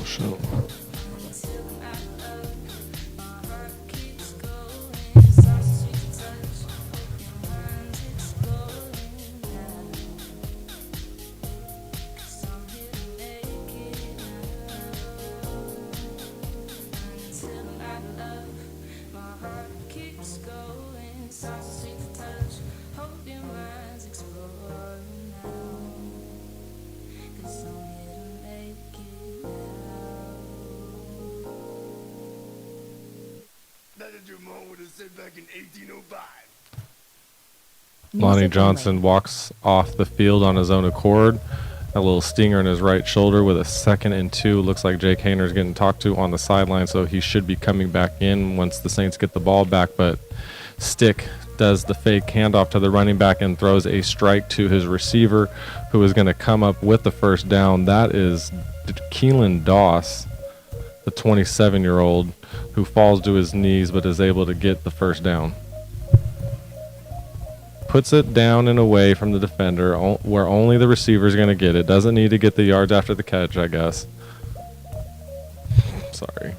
Speaker 13: Show.
Speaker 9: Back in 1805.
Speaker 13: Lonnie Johnson walks off the field on his own accord. A little stinger in his right shoulder with a 2nd and 2. Looks like Jake Hayner's getting talked to on the sideline, so he should be coming back in once the Saints get the ball back. But Stick does the fake handoff to the running back and throws a strike to his receiver, who is going to come up with the first down. That is Keelan Doss, the 27-year-old, who falls to his knees but is able to get the first down. Puts it down and away from the defender where only the receiver is going to get it. Doesn't need to get the yards after the catch, I guess. Sorry.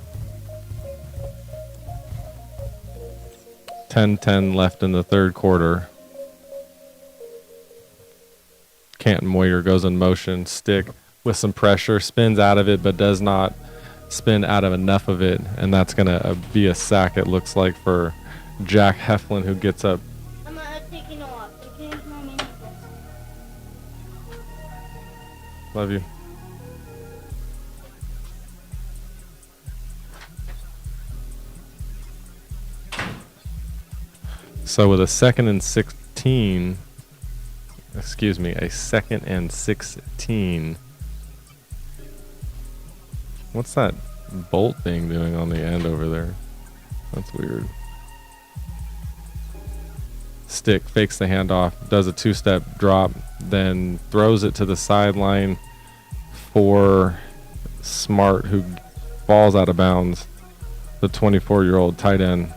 Speaker 13: 10-10 left in the third quarter. Canton Moyer goes in motion. Stick with some pressure, spins out of it, but does not spin out of enough of it, and that's going to be a sack, it looks like, for Jack Heflin, who gets up.
Speaker 18: I'm taking off. You can't tell me anything.
Speaker 13: Love you. So with a 2nd and 16, excuse me, a 2nd and 16. What's that bolt thing doing on the end over there? That's weird. Stick fakes the handoff, does a 2-step drop, then throws it to the sideline for Smart, who falls out of bounds, the 24-year-old tight end.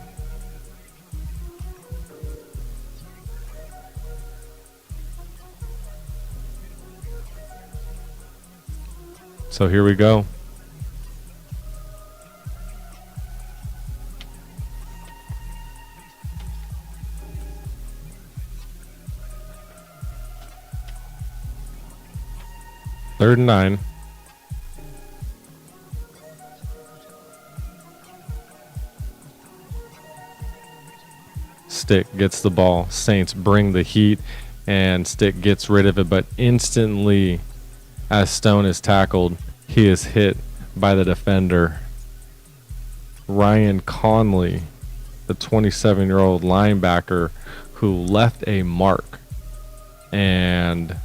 Speaker 13: So here we go. Third and 9. Stick gets the ball. Saints bring the heat, and Stick gets rid of it, but instantly, as Stone is tackled, he is hit by the defender. Ryan Conley, the 27-year-old linebacker who left a mark. And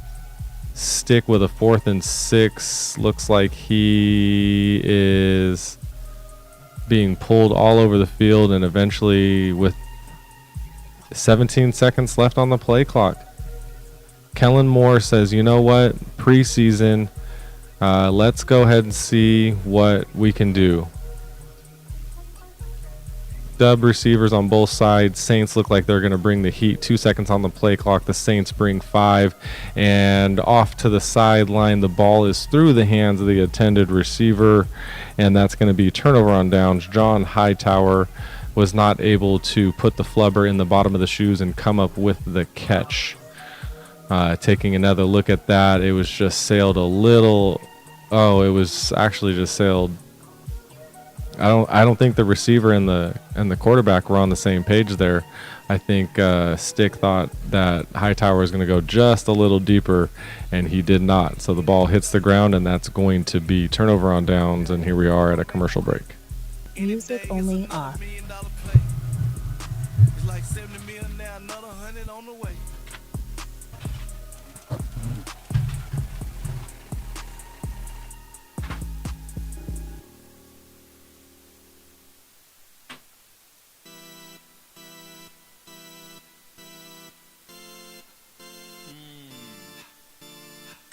Speaker 13: stick with a 4th and 6. Looks like he is being pulled all over the field, and eventually with 17 seconds left on the play clock, Kellen Moore says, you know what, preseason, let's go ahead and see what we can do. Dub receivers on both sides. Saints look like they're going to bring the heat. 2 seconds on the play clock. The Saints bring 5. And off to the sideline, the ball is through the hands of the intended receiver. And that's going to be turnover on downs. John Hightower was not able to put the flubber in the bottom of the shoes and come up with the catch. Taking another look at that, it was just sailed a little. Oh, it was actually just sailed. I don't think the receiver and the quarterback were on the same page there. I think Stick thought that Hightower was going to go just a little deeper, and he did not. So the ball hits the ground, and that's going to be turnover on downs. And here we are at a commercial break.
Speaker 15: Music only off.
Speaker 5: It's like 70 million now, another 100 on the way.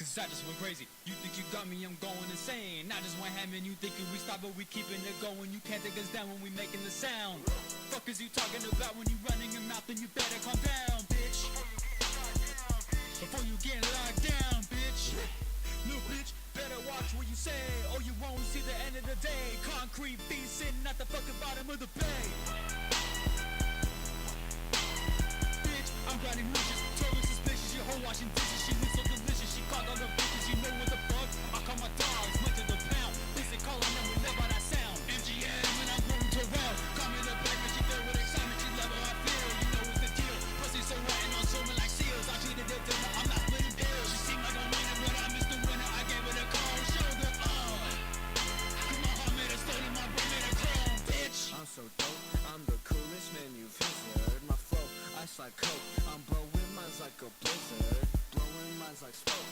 Speaker 10: Cause I just went crazy. You think you got me, I'm going insane. I just went ham and you thinking we stop, but we keeping it going. You can't take us down when we making the sound. Fuck is you talking about when you running your mouth, then you better calm down, bitch. Before you get locked down, bitch. New bitch, better watch what you say, or you won't see the end of the day. Concrete feet sitting at the fucking bottom of the bay. Bitch, I'm grinding riches, totally suspicious. Your whole washing dishes, she looks so delicious. She called all the bitches, you know what the fuck? I call my dogs, much of the pound. This ain't calling them, we live by that sound. MGM when I'm growing to round. Call me the black, but she filled with excitement. She love how I feel, you know what's the deal. Pussy so wet and on swimming like seals. I treated it different, I'm not splitting bills. She seemed like a winner, but I missed the winner. I gave her the cold shoulder, Cause my heart made a stone and my brain made a chrome, bitch.
Speaker 6: I'm so dope, I'm the coolest man you've heard. My flow, ice like coke. I'm blowing minds like a blizzard. Blowing minds like smoke.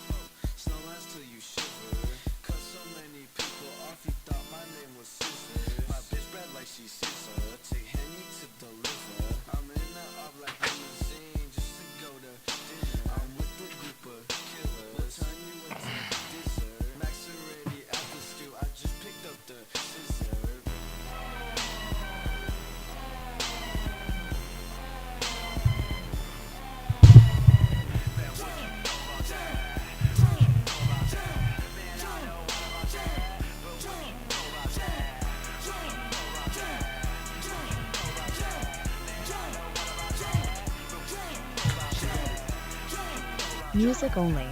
Speaker 6: Snow lands till you shiver. Cut so many people off, you thought my name was Caesar. My bitch bad like she's Caesar. Take Henny to deliver. I'm in the up like limousine just to go to dinner. I'm with the group of killers. We'll turn you into dessert. Max already at the stew. I just picked up the scissor.
Speaker 15: Music only.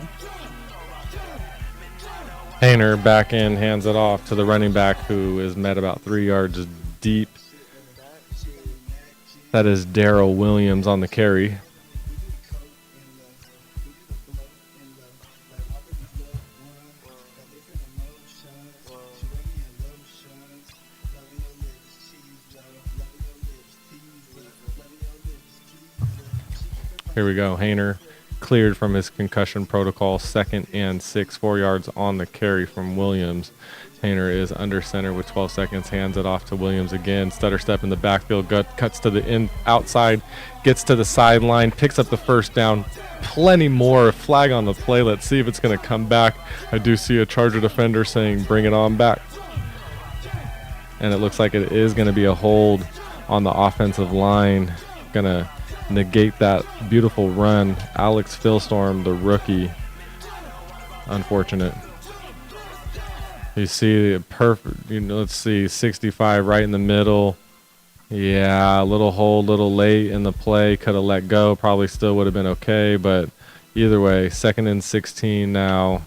Speaker 13: Hayner back in, hands it off to the running back who is met about 3 yards deep. That is Darrell Williams on the carry. Here we go. Hayner cleared from his concussion protocol. 2nd and 6, 4 yards on the carry from Williams. Hayner is under center with 12 seconds, hands it off to Williams again. Stutter step in the backfield, cuts to the outside, gets to the sideline, picks up the first down. Plenty more. Flag on the play. Let's see if it's going to come back. I do see a Charger defender saying, bring it on back. And it looks like it is going to be a hold on the offensive line. Going to negate that beautiful run. Alex Philstorm, the rookie. Unfortunate. You see the perfect, let's see, 65 right in the middle. Yeah, a little hold, little late in the play. Could have let go. Probably still would have been okay, but either way, 2nd and 16 now.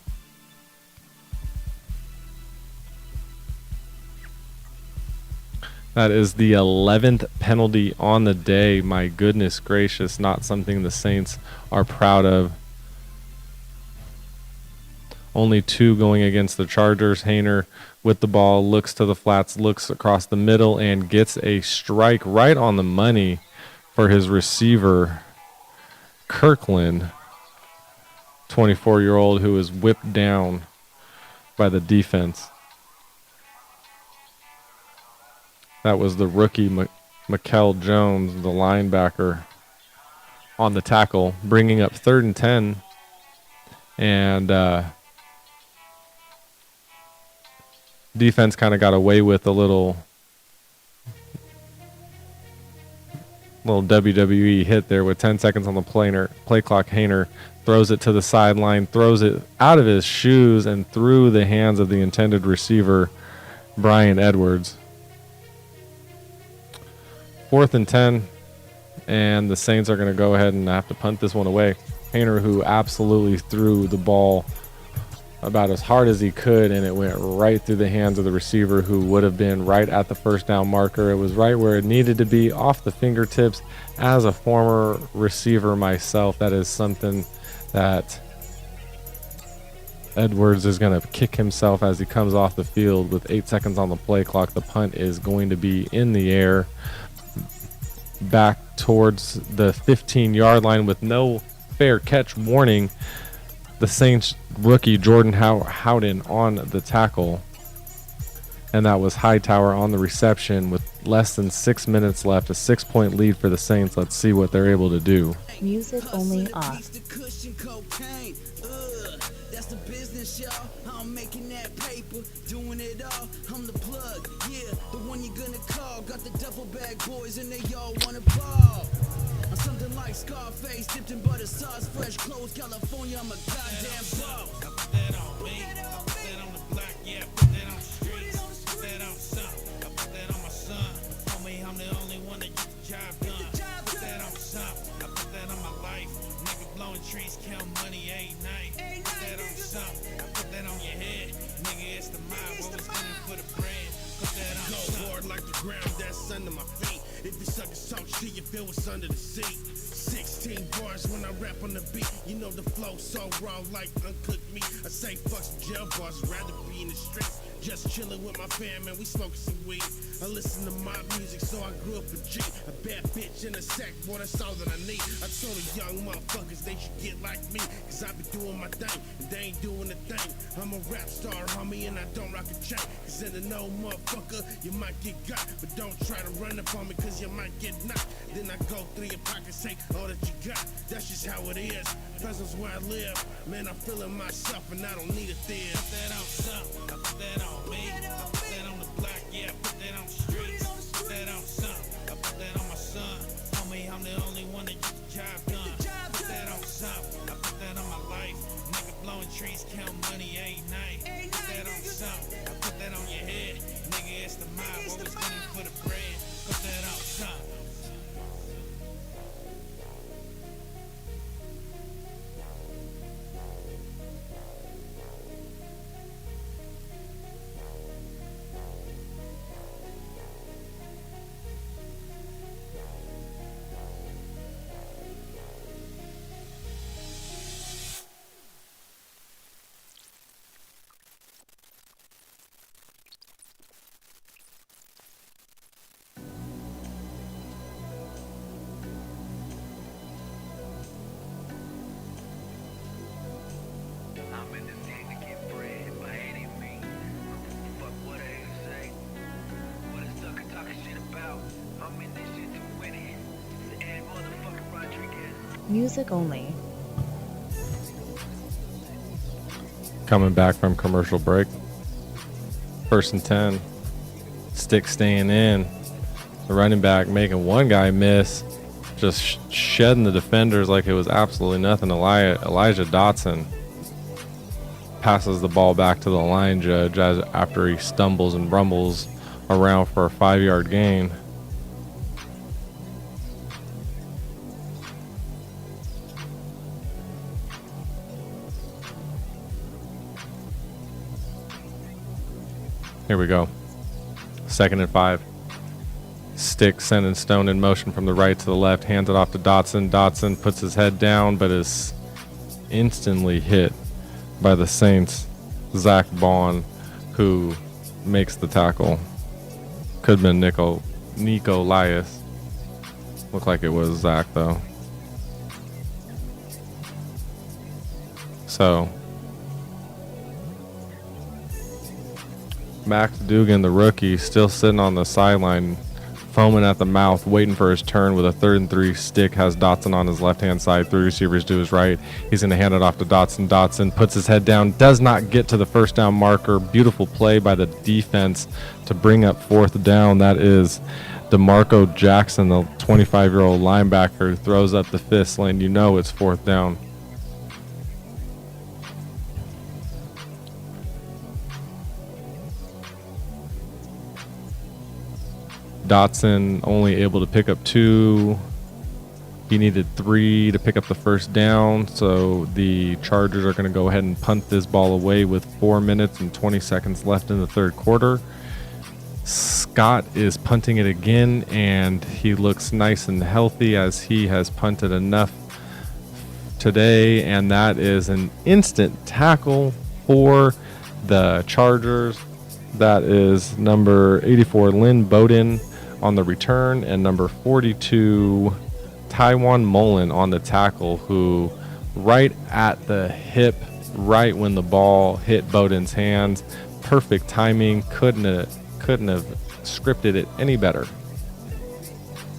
Speaker 13: That is the 11th penalty on the day. My goodness gracious, not something the Saints are proud of. Only 2 going against the Chargers. Hainer with the ball, looks to the flats, looks across the middle, and gets a strike right on the money for his receiver, Kirkland, 24-year-old, who is whipped down by the defense. That was the rookie, Mikel Jones, the linebacker, on the tackle, bringing up 3rd and 10. And defense kind of got away with a little WWE hit there with 10 seconds on the play clock. Hainer throws it to the sideline, throws it out of his shoes and through the hands of the intended receiver, Brian Edwards. 4th and 10, and the Saints are going to go ahead and have to punt this one away. Hainer, who absolutely threw the ball about as hard as he could, and it went right through the hands of the receiver, who would have been right at the first down marker. It was right where it needed to be, off the fingertips. As a former receiver myself, that is something that Edwards is going to kick himself as he comes off the field with 8 seconds on the play clock. The punt is going to be in the air back towards the 15-yard line with no fair catch warning. The Saints rookie Jordan Howden on the tackle, and that was Hightower on the reception with less than 6 minutes left. A 6-point lead for the Saints. Let's see what they're able to do.
Speaker 15: Music only off.
Speaker 16: That's the business, y'all. I'm making that paper, doing it all. I'm the plug, yeah, the one you're gonna call. Got the duffel bag boys and they all wanna ball. I'm something like Scarface, dipped in butter sauce, fresh clothes, California. I'm a goddamn boss.
Speaker 5: Put that on me. I put that on the block, yeah. Put that on the streets. Put that on son. I put that on my son. Homie, I'm the only one that gets the job done. Put that on son. I put that on my life. Nigga blowing trees, count money every night. Put that on son. I put that on your head. Nigga, it's the mob. Always looking for the bread. Put that on son. Go hard like the ground that's under my feet. If you suckers talk shit, you feel what's under the seat. 16 bars when I rap on the beat. You know the flow so raw like uncooked meat. I say fuck some jail bars, rather be in the streets. Just chilling with my fam and we smoking some weed. I listen to my music, so I grew up a G. A bad bitch in a sack, boy, that's all that I need. I told the young motherfuckers they should get like me, cause I be doing my thing, and they ain't doing a thing. I'm a rap star, homie, and I don't rock a chain. Cause in the no motherfucker, you might get got. But don't try to run up on me, cause you might get knocked. Then I go through your pockets, take all that you got. That's just how it is. Presence where I live. Man, I'm feeling myself, and I don't need a theater. Put that on something, I put that on me. I put that on the block, yeah, put that on the streets. Put that on something, I put that on my son. Homie, I'm the only one that gets the job done. Put that on something, I put that on my life. Nigga blowing trees, count money every night. Put that on something, I put that on your head. Nigga, it's the mob, always looking for the bread. Put that on something.
Speaker 15: Music only.
Speaker 13: Coming back from commercial break. 1st and 10. Stick staying in. The running back making one guy miss. Just shedding the defenders like it was absolutely nothing. Elijah Dotson passes the ball back to the line judge after he stumbles and rumbles around for a 5-yard gain. Here we go. 2nd and 5. Stick sending Stone in motion from the right to the left. Hands it off to Dotson. Dotson puts his head down but is instantly hit by the Saints, Zach Bond, who makes the tackle. Could have been Nico Lias. Looked like it was Zach, though. So, Max Dugan, the rookie, still sitting on the sideline, foaming at the mouth, waiting for his turn with a 3rd and 3 stick. Has Dotson on his left-hand side, 3 receivers to his right. He's going to hand it off to Dotson. Dotson puts his head down, does not get to the first down marker. Beautiful play by the defense to bring up 4th down. That is DeMarco Jackson, the 25-year-old linebacker, who throws up the fist, letting you know it's 4th down. Dotson only able to pick up 2. He needed 3 to pick up the first down, so the Chargers are going to go ahead and punt this ball away with 4 minutes and 20 seconds left in the 3rd quarter. Scott is punting it again, and he looks nice and healthy as he has punted enough today, and that is an instant tackle for the Chargers. That is number 84, Lynn Bowden, on the return, and number 42, Taiwan Mullen, on the tackle, who right at the hip, right when the ball hit Bowden's hands, perfect timing, couldn't have scripted it any better.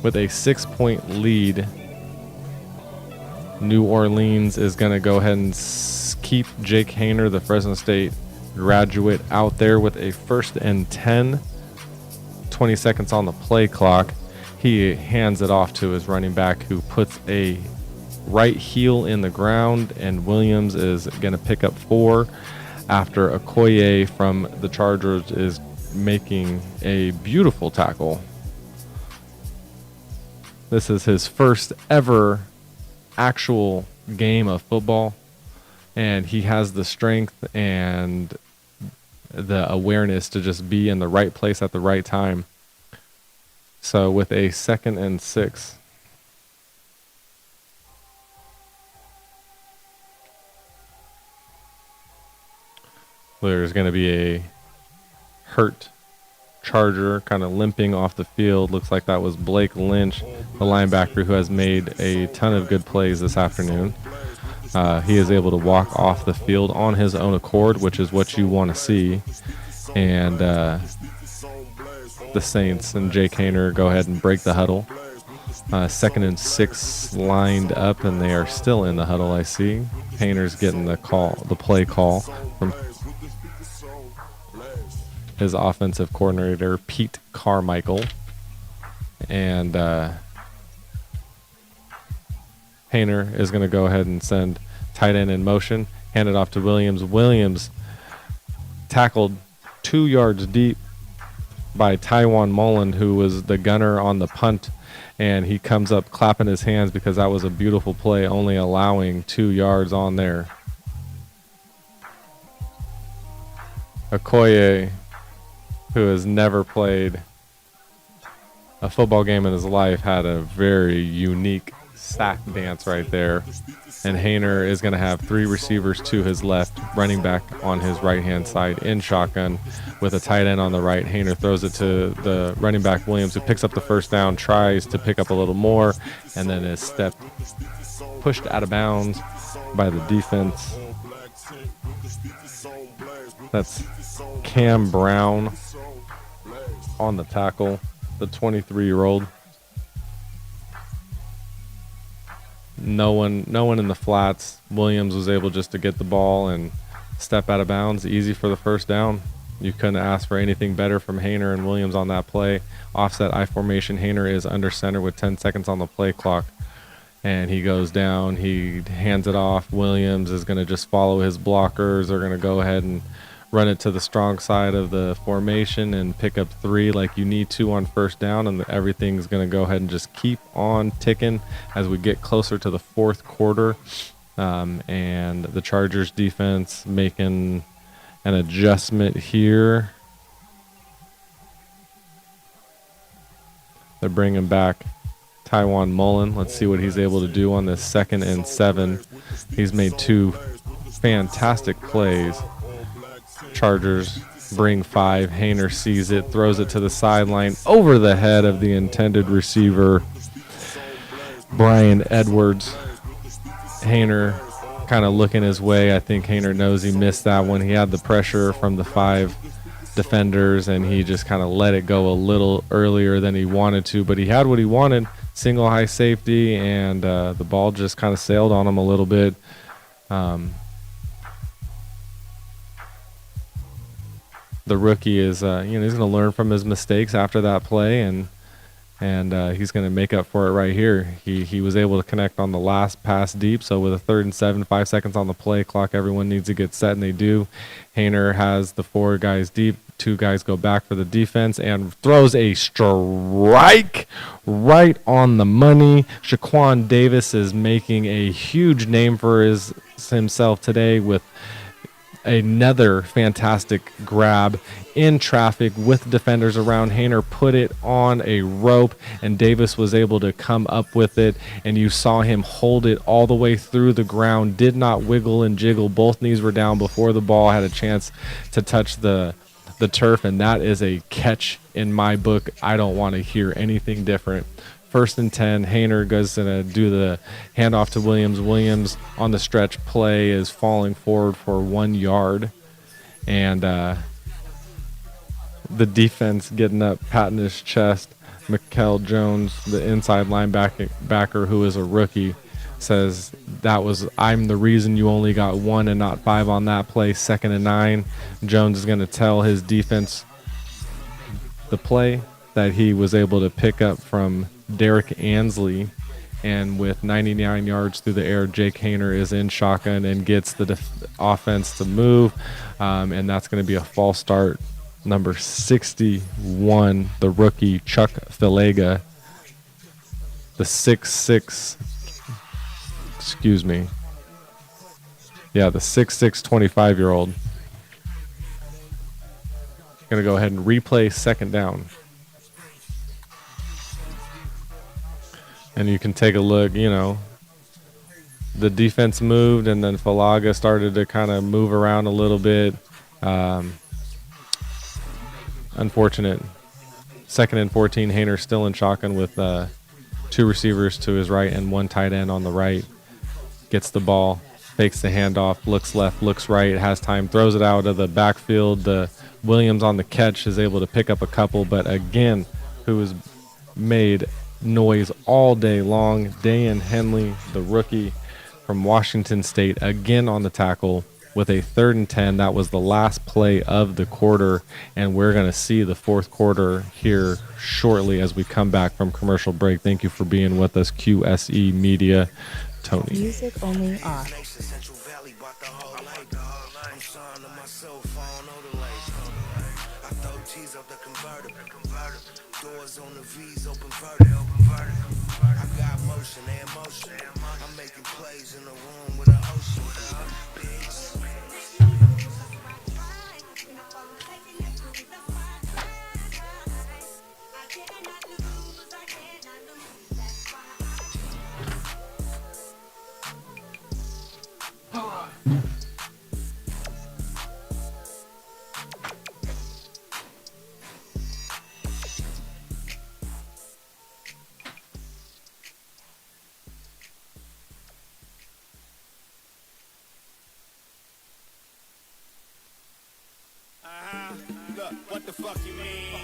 Speaker 13: With a 6-point lead, New Orleans is going to go ahead and keep Jake Haener, the Fresno State graduate, out there with a 1st and 10. 20 seconds on the play clock. He hands it off to his running back, who puts a right heel in the ground, and Williams is going to pick up 4 after Okoye from the Chargers is making a beautiful tackle. This is his first ever actual game of football, and he has the strength and the awareness to just be in the right place at the right time. So with a 2nd and 6. There's going to be a hurt Charger kind of limping off the field. Looks like that was Blake Lynch, the linebacker, who has made a ton of good plays this afternoon. He is able to walk off the field on his own accord, which is what you want to see. And the Saints and Jake Haener go ahead and break the huddle. 2nd and 6 lined up, and they are still in the huddle, I see. Haener's getting the play call from his offensive coordinator, Pete Carmichael. And Haener is going to go ahead and send tight end in motion, hand it off to Williams. Williams tackled 2 yards deep by Taiwan Mullen, who was the gunner on the punt, and he comes up clapping his hands because that was a beautiful play, only allowing 2 yards on there. Okoye, who has never played a football game in his life, had a very unique sack dance right there. And Haener is going to have 3 receivers to his left, running back on his right-hand side in shotgun with a tight end on the right. Haener throws it to the running back, Williams, who picks up the first down, tries to pick up a little more, and then is pushed out of bounds by the defense. That's Cam Brown on the tackle, the 23-year-old. No one in the flats. Williams was able just to get the ball and step out of bounds. Easy for the first down. You couldn't ask for anything better from Haener and Williams on that play. Offset I formation. Haener is under center with 10 seconds on the play clock. And he goes down. He hands it off. Williams is going to just follow his blockers. They're going to go ahead and run it to the strong side of the formation and pick up 3 like you need to on first down, and everything's going to go ahead and just keep on ticking as we get closer to the 4th quarter. And the Chargers defense making an adjustment here. They're bringing back Taiwan Mullen. Let's see what he's able to do on this 2nd and 7. He's made 2 fantastic plays. Chargers bring 5. Hainer sees it, throws it to the sideline over the head of the intended receiver, Brian Edwards. Hainer kind of looking his way. I think Hainer knows he missed that one. He had the pressure from the 5 defenders, and he just kind of let it go a little earlier than he wanted to, but he had what he wanted. Single high safety, and the ball just kind of sailed on him a little bit. The rookie is, he's going to learn from his mistakes after that play, and he's going to make up for it right here. He was able to connect on the last pass deep, so with a 3rd and 7, 5 seconds on the play clock, everyone needs to get set, and they do. Hainer has the 4 guys deep. 2 guys go back for the defense and throws a strike right on the money. Shaquan Davis is making a huge name for himself today with another fantastic grab in traffic with defenders around. Hainer put it on a rope, and Davis was able to come up with it, and you saw him hold it all the way through the ground, did not wiggle and jiggle. Both knees were down before the ball had a chance to touch the turf, and that is a catch in my book. I don't want to hear anything different. 1st and 10, Hainer goes to do the handoff to Williams. Williams on the stretch play is falling forward for 1 yard, and the defense getting up, patting his chest. Mikel Jones, the inside linebacker, who is a rookie, says I'm the reason you only got 1 and not 5 on that play. 2nd and 9. Jones is going to tell his defense the play that he was able to pick up from Derek Ansley, and with 99 yards through the air, Jake Hainer is in shotgun and gets the offense to move, and that's going to be a false start. Number 61, the rookie Chuck Philega, the 6'6", the 6'6", 25-year-old. Going to go ahead and replay 2nd down. And you can take a look, the defense moved, and then Philega started to kind of move around a little bit. Unfortunate. 2nd and 14, Hainer still in shotgun with 2 receivers to his right and 1 tight end on the right. Gets the ball, fakes the handoff, looks left, looks right, has time, throws it out of the backfield. The Williams on the catch is able to pick up a couple, but again, who has made noise all day long, Dan Henley, the rookie from Washington State, again on the tackle with a 3rd and 10. That was the last play of the quarter, and we're going to see the 4th quarter here shortly as we come back from commercial break. Thank you for being with us, QSE Media. Tony.
Speaker 15: Music only off.
Speaker 14: I'm making plays in the room with an ocean. What the fuck you mean?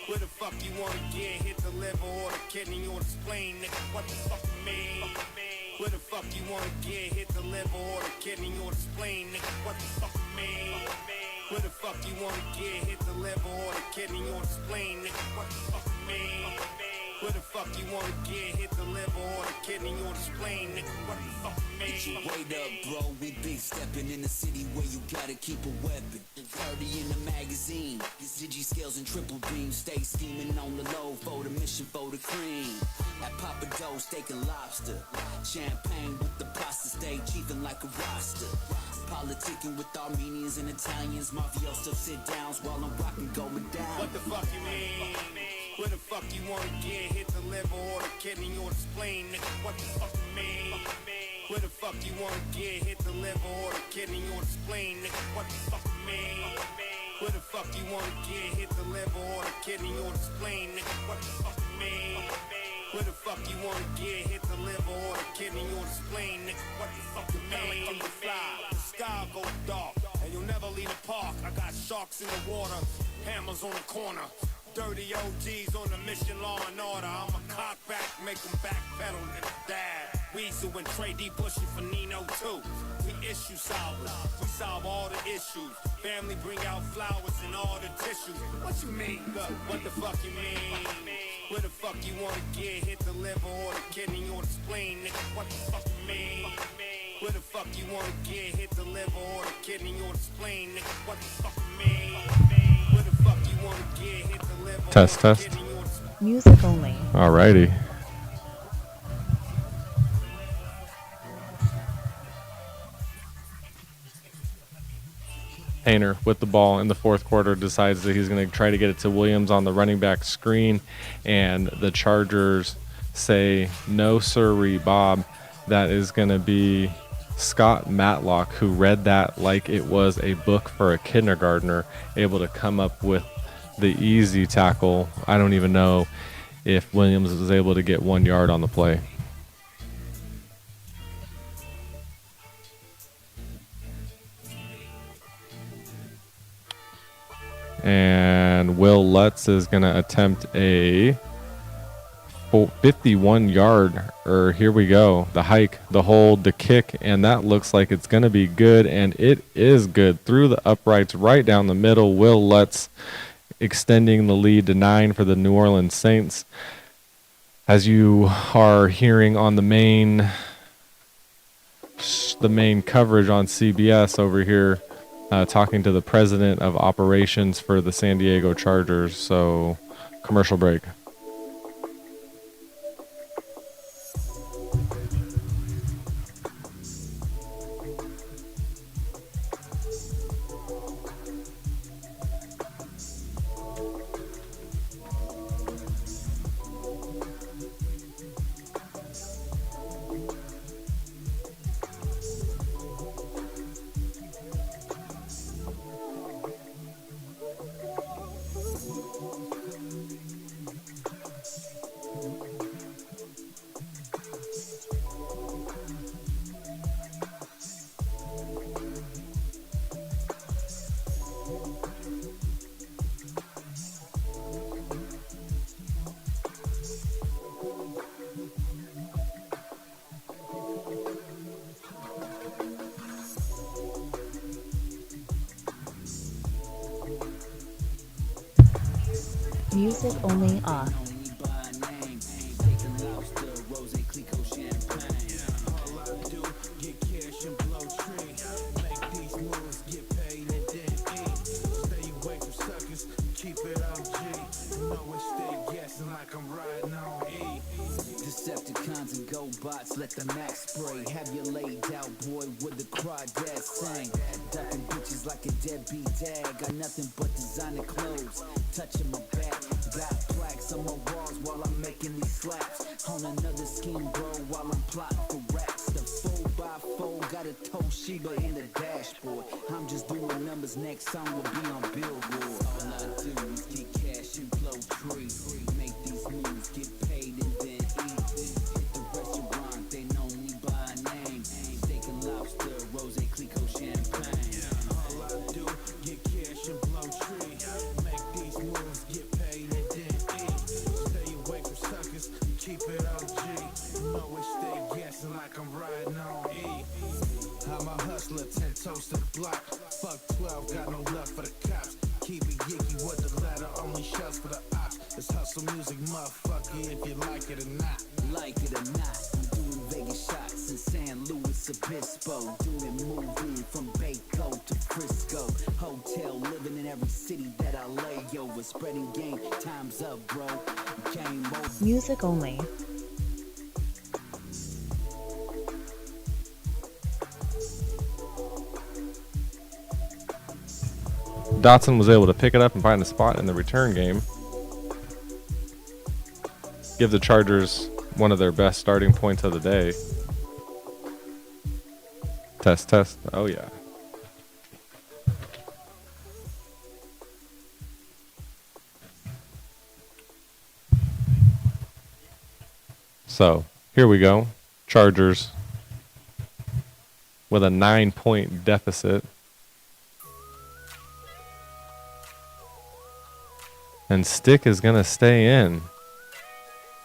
Speaker 14: Where the fuck you wanna get? Hit the liver or the kidney or the spleen, nigga. What the fuck you mean? Where the fuck you wanna get? Hit the liver or the kidney or the spleen, nigga. What the fuck you mean? Where the fuck you wanna get? Hit the liver or the kidney or the spleen, nigga. What the fuck you mean? Where the fuck you wanna get? Hit the liver or the kidney or the spleen, nigga. What the fuck you mean?
Speaker 1: Get your weight up, bro. We big stepping in the city where you gotta keep a weapon. 30 in the magazine. These digi scales and triple beams. Stay scheming on the low for the mission for the cream. At Papa Dough, steak and lobster. Champagne with the pasta. Stay chiefin' like a roster. Politicking with Armenians and Italians. Mafioso sit downs while I'm rocking going down.
Speaker 14: What the fuck you mean? Where the fuck you wanna get? Hit the liver or the kidney or the spleen, nigga. What the fuck you mean? Where the fuck you wanna get? Hit the liver or the kidney or the spleen, nigga, what the fuck you mean? Where the fuck you wanna get? Hit the liver or the kidney or the spleen, nigga, what the fuck you mean? Where the fuck you wanna get? Hit the liver or the kidney or the spleen, nigga, what the fuck you mean? From the fly, the sky go dark, and you'll never leave the park. I got sharks in the water, hammers on the corner. Dirty OGs on the mission, law and order. I'm a cock back, make them backpedal to the dad. Weasel and Trey D pushing for Nino too. We issue solvers, we solve all the issues. Family bring out flowers and all the tissues. What you mean? Look, what the fuck you mean? Where the fuck you wanna get? Hit the liver or the kidney or the spleen, nigga, what the fuck you mean? Where the fuck you wanna get? Hit the liver or the kidney or the spleen, nigga, what the fuck you mean? Where the fuck you wanna get? Hit the liver
Speaker 13: Test,
Speaker 14: or the
Speaker 13: test.
Speaker 14: kidney or the spleen.
Speaker 15: Music only.
Speaker 13: Alrighty. Hayner with the ball in the fourth quarter decides that he's going to try to get it to Williams on the running back screen, and the Chargers say, no sirree, Bob. That is going to be Scott Matlock, who read that like it was a book for a kindergartner, able to come up with the easy tackle. I don't even know if Williams was able to get 1 yard on the play. And Will Lutz is going to attempt a 51-yard, or here we go, the hike, the hold, the kick, and that looks like it's going to be good, and it is good. Through the uprights, right down the middle. Will Lutz extending the lead to 9 for the New Orleans Saints. As you are hearing on the main coverage on CBS over here, talking to the president of operations for the San Diego Chargers. So, commercial break.
Speaker 15: Music only off.
Speaker 1: Decepticons and GoBots, let the max spray. Have you laid out, boy, with the crawdad sang. Ducking bitches like a deadbeat dad. Got nothing but designer clothes. Touching my back. Got plaques on my walls while I'm making these slaps. On another scheme, bro, while I'm plotting for racks. The 4x4 got a Toshiba in the dashboard. I'm just doing numbers, next song will be on Billboard. All I do is get cash and blow tree. Make these moves, get paid and then eat. Hit the restaurant, they know me by name. Steak and lobster, rose, Clico, champagne.
Speaker 11: All I do, get cash and blow tree. Make these moves, get paid and then eat. Stay away from suckers, keep it OG. Always stay guessing like I'm riding on E. I'm a hustler, 10 toes to the block. Fuck 12, got no love for the cops. Keep it yicky with the ladder, only shells for the ops. It's hustle music, motherfucker, if you like it or not.
Speaker 1: Like it or not, I'm doing Vegas shots in San Luis Obispo. Doing moving from Baco to Frisco. Hotel, living in every city that I lay over. Spreading game, time's up, bro. Game over.
Speaker 15: Music only.
Speaker 13: Dotson was able to pick it up and find a spot in the return game. Give the Chargers one of their best starting points of the day. Test, test. Oh, yeah. So, here we go. Chargers with a 9-point deficit. And Stick is going to stay in.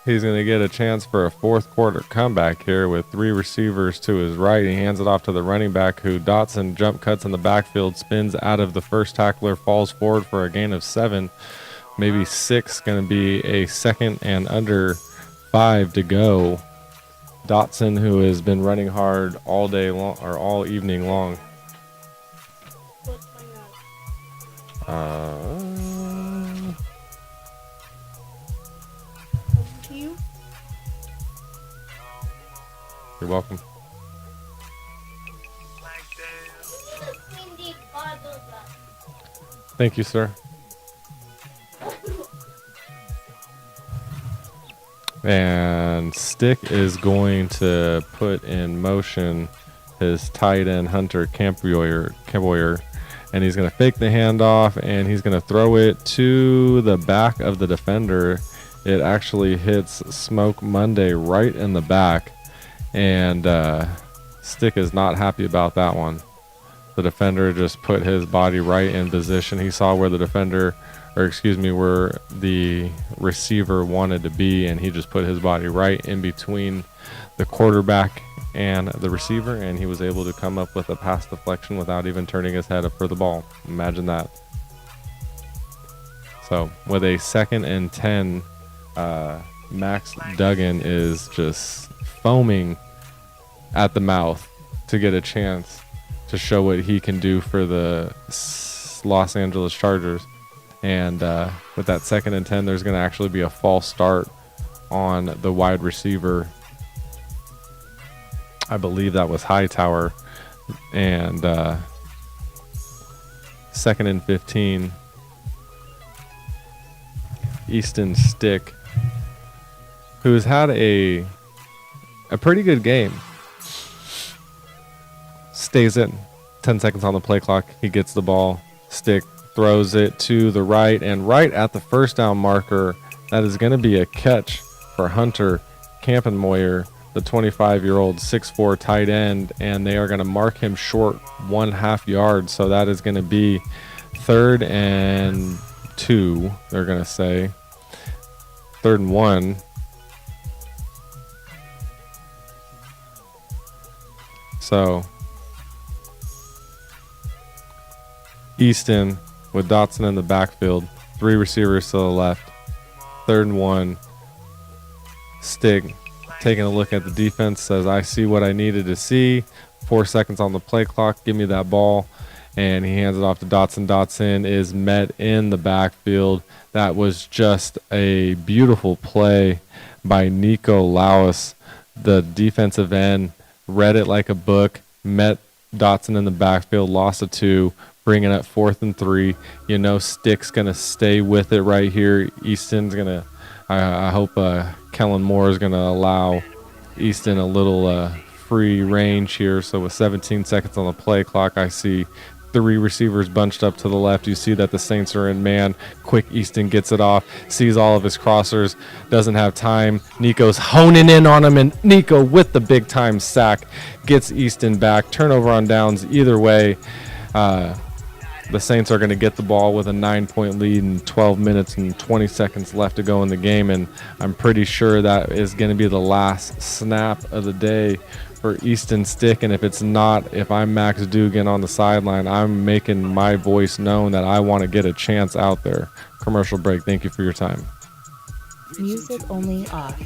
Speaker 13: He's going to get a chance for a fourth quarter comeback here with 3 receivers to his right. He hands it off to the running back, who Dotson jump cuts in the backfield, spins out of the first tackler, falls forward for a gain of 7, maybe 6. Going to be a second and under 5 to go. Dotson, who has been running hard all day long or all evening long. You're welcome. Thank you, sir. And Stick is going to put in motion his tight end Hunter Campoyer, and he's going to fake the handoff, and he's going to throw it to the back of the defender. It actually hits Smoke Monday right in the back, and Stick is not happy about that one. The defender just put his body right in position. He saw where the defender, or excuse me, where the receiver wanted to be, and he just put his body right in between the quarterback and the receiver, and he was able to come up with a pass deflection without even turning his head up for the ball. Imagine that. So with a 2nd and 10, Max Duggan is just foaming at the mouth to get a chance to show what he can do for the Los Angeles Chargers. And with that 2nd and 10, there's going to actually be a false start on the wide receiver. I believe that was Hightower. And 2nd and 15, Easton Stick, who's had a pretty good game, stays in. 10 seconds on the play clock. He gets the ball. Stick throws it to the right, and right at the first down marker, that is going to be a catch for Hunter Campoyer, the 25-year-old 6'4" tight end, and they are going to mark him short 1/2 yard. So that is going to be 3rd and 2. They're going to say 3rd and 1. So Easton with Dotson in the backfield, 3 receivers to the left, 3rd and 1. Stick taking a look at the defense, says, I see what I needed to see. 4 seconds on the play clock. Give me that ball. And he hands it off to Dotson. Dotson is met in the backfield. That was just a beautiful play by Nico Lawis, the defensive end. Read it like a book, met Dotson in the backfield, lost a 2, bringing up 4th and 3. You know, Stick's going to stay with it right here. Easton's going to, I hope Kellen Moore is going to allow Easton a little free range here. So with 17 seconds on the play clock, I see 3 receivers bunched up to the left. You see that the Saints are in man. Quick Easton gets it off, sees all of his crossers, doesn't have time. Nico's honing in on him, and Nico with the big time sack gets Easton back. Turnover on downs either way. The Saints are going to get the ball with a 9-point lead and 12 minutes and 20 seconds left to go in the game, and I'm pretty sure that is going to be the last snap of the day for Easton Stick. And if it's not, if I'm Max Dugan on the sideline, I'm making my voice known that I want to get a chance out there. Commercial break. Thank you for your time.
Speaker 15: Music only off.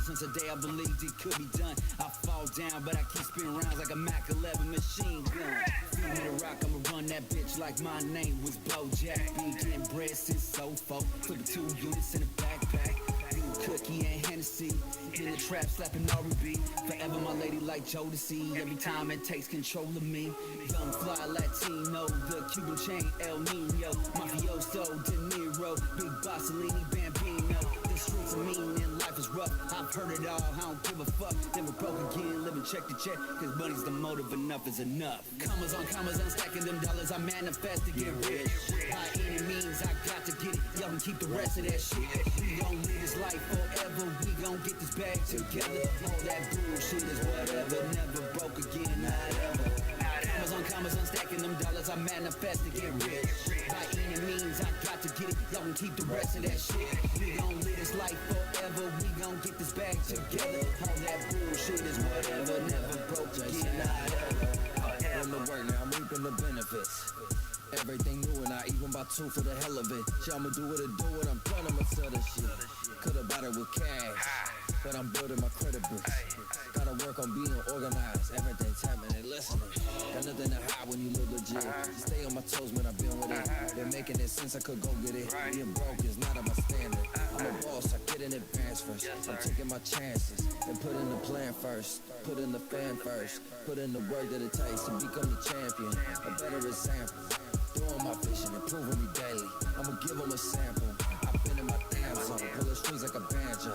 Speaker 16: Since the day I believed it could be done, I fall down, but I keep spinning rounds like a Mac 11 machine gun. Feed me the rock, I'ma run that bitch like my name was Bojack. Been getting bread since so folk, flipping 2 units in a backpack. Cookie and Hennessy, in the trap slapping R&B. Forever my lady like Jodeci, every time it takes control of me. Young fly Latino, the Cuban chain El Nino, Mafioso, De Niro, Big Bossolini, Bambino. The streets are mean and life is rough. I've heard it all, I don't give a fuck. Never broke again, living check to check. Cause money's the motive, enough is enough. Commas, I'm stacking them dollars. I manifest to get rich. By any means, I got to get it. Y'all can keep the rest of that shit. We gon' live this life forever. We gon' get this bag together. All that bullshit is whatever. Never broke again, not ever. Commas, I'm stacking them dollars. I manifest to get rich. By any means, I got to get it. Y'all can keep the rest of that shit. We gon' live this life forever. We gon' get this bag together. All that bullshit is whatever. Never broke again, not ever.
Speaker 19: From the work now, I'm reaping the benefits. Everything new and I even bought two for the hell of it. Shit, I'ma do what I do when I'm done, I'ma sell this shit. Could've bought it with cash, but I'm building my credit bricks. Gotta work on being organized, everything timing and listening. Got nothing to hide when you live legit. Stay on my toes, man, I've been with it. Been making it since I could go get it. Being broke is not at my standard. I'm a boss, I get in advance first. I'm taking my chances and put in the plan first. Put in the fan first. Put in the work that it takes to become the champion. A better example. Doing my vision, improving me daily. I'ma give them a sample. I've been in my damn zone, pull the strings like a banjo.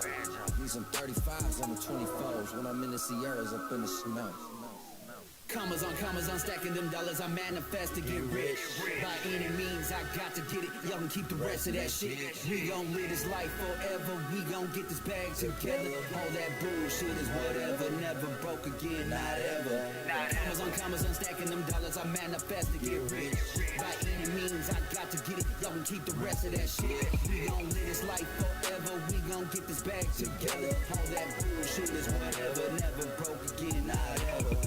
Speaker 19: Need some 35s on the 24s when I'm in the Sierras up in the snow.
Speaker 16: Commas, I'm stacking them dollars. I manifest to get rich. By any means, I got to get it. Y'all can keep the rest of that shit. We gon' live this life forever. We gon' get this bag together. All that bullshit is whatever. Never broke again, not ever. Commas, I'm stacking them dollars. I manifest to get rich. By any means, I got to get it. Y'all can keep the rest of that shit. We gon' live this life forever. We gon' get this bag together. All that bullshit is whatever. Never broke again, not ever.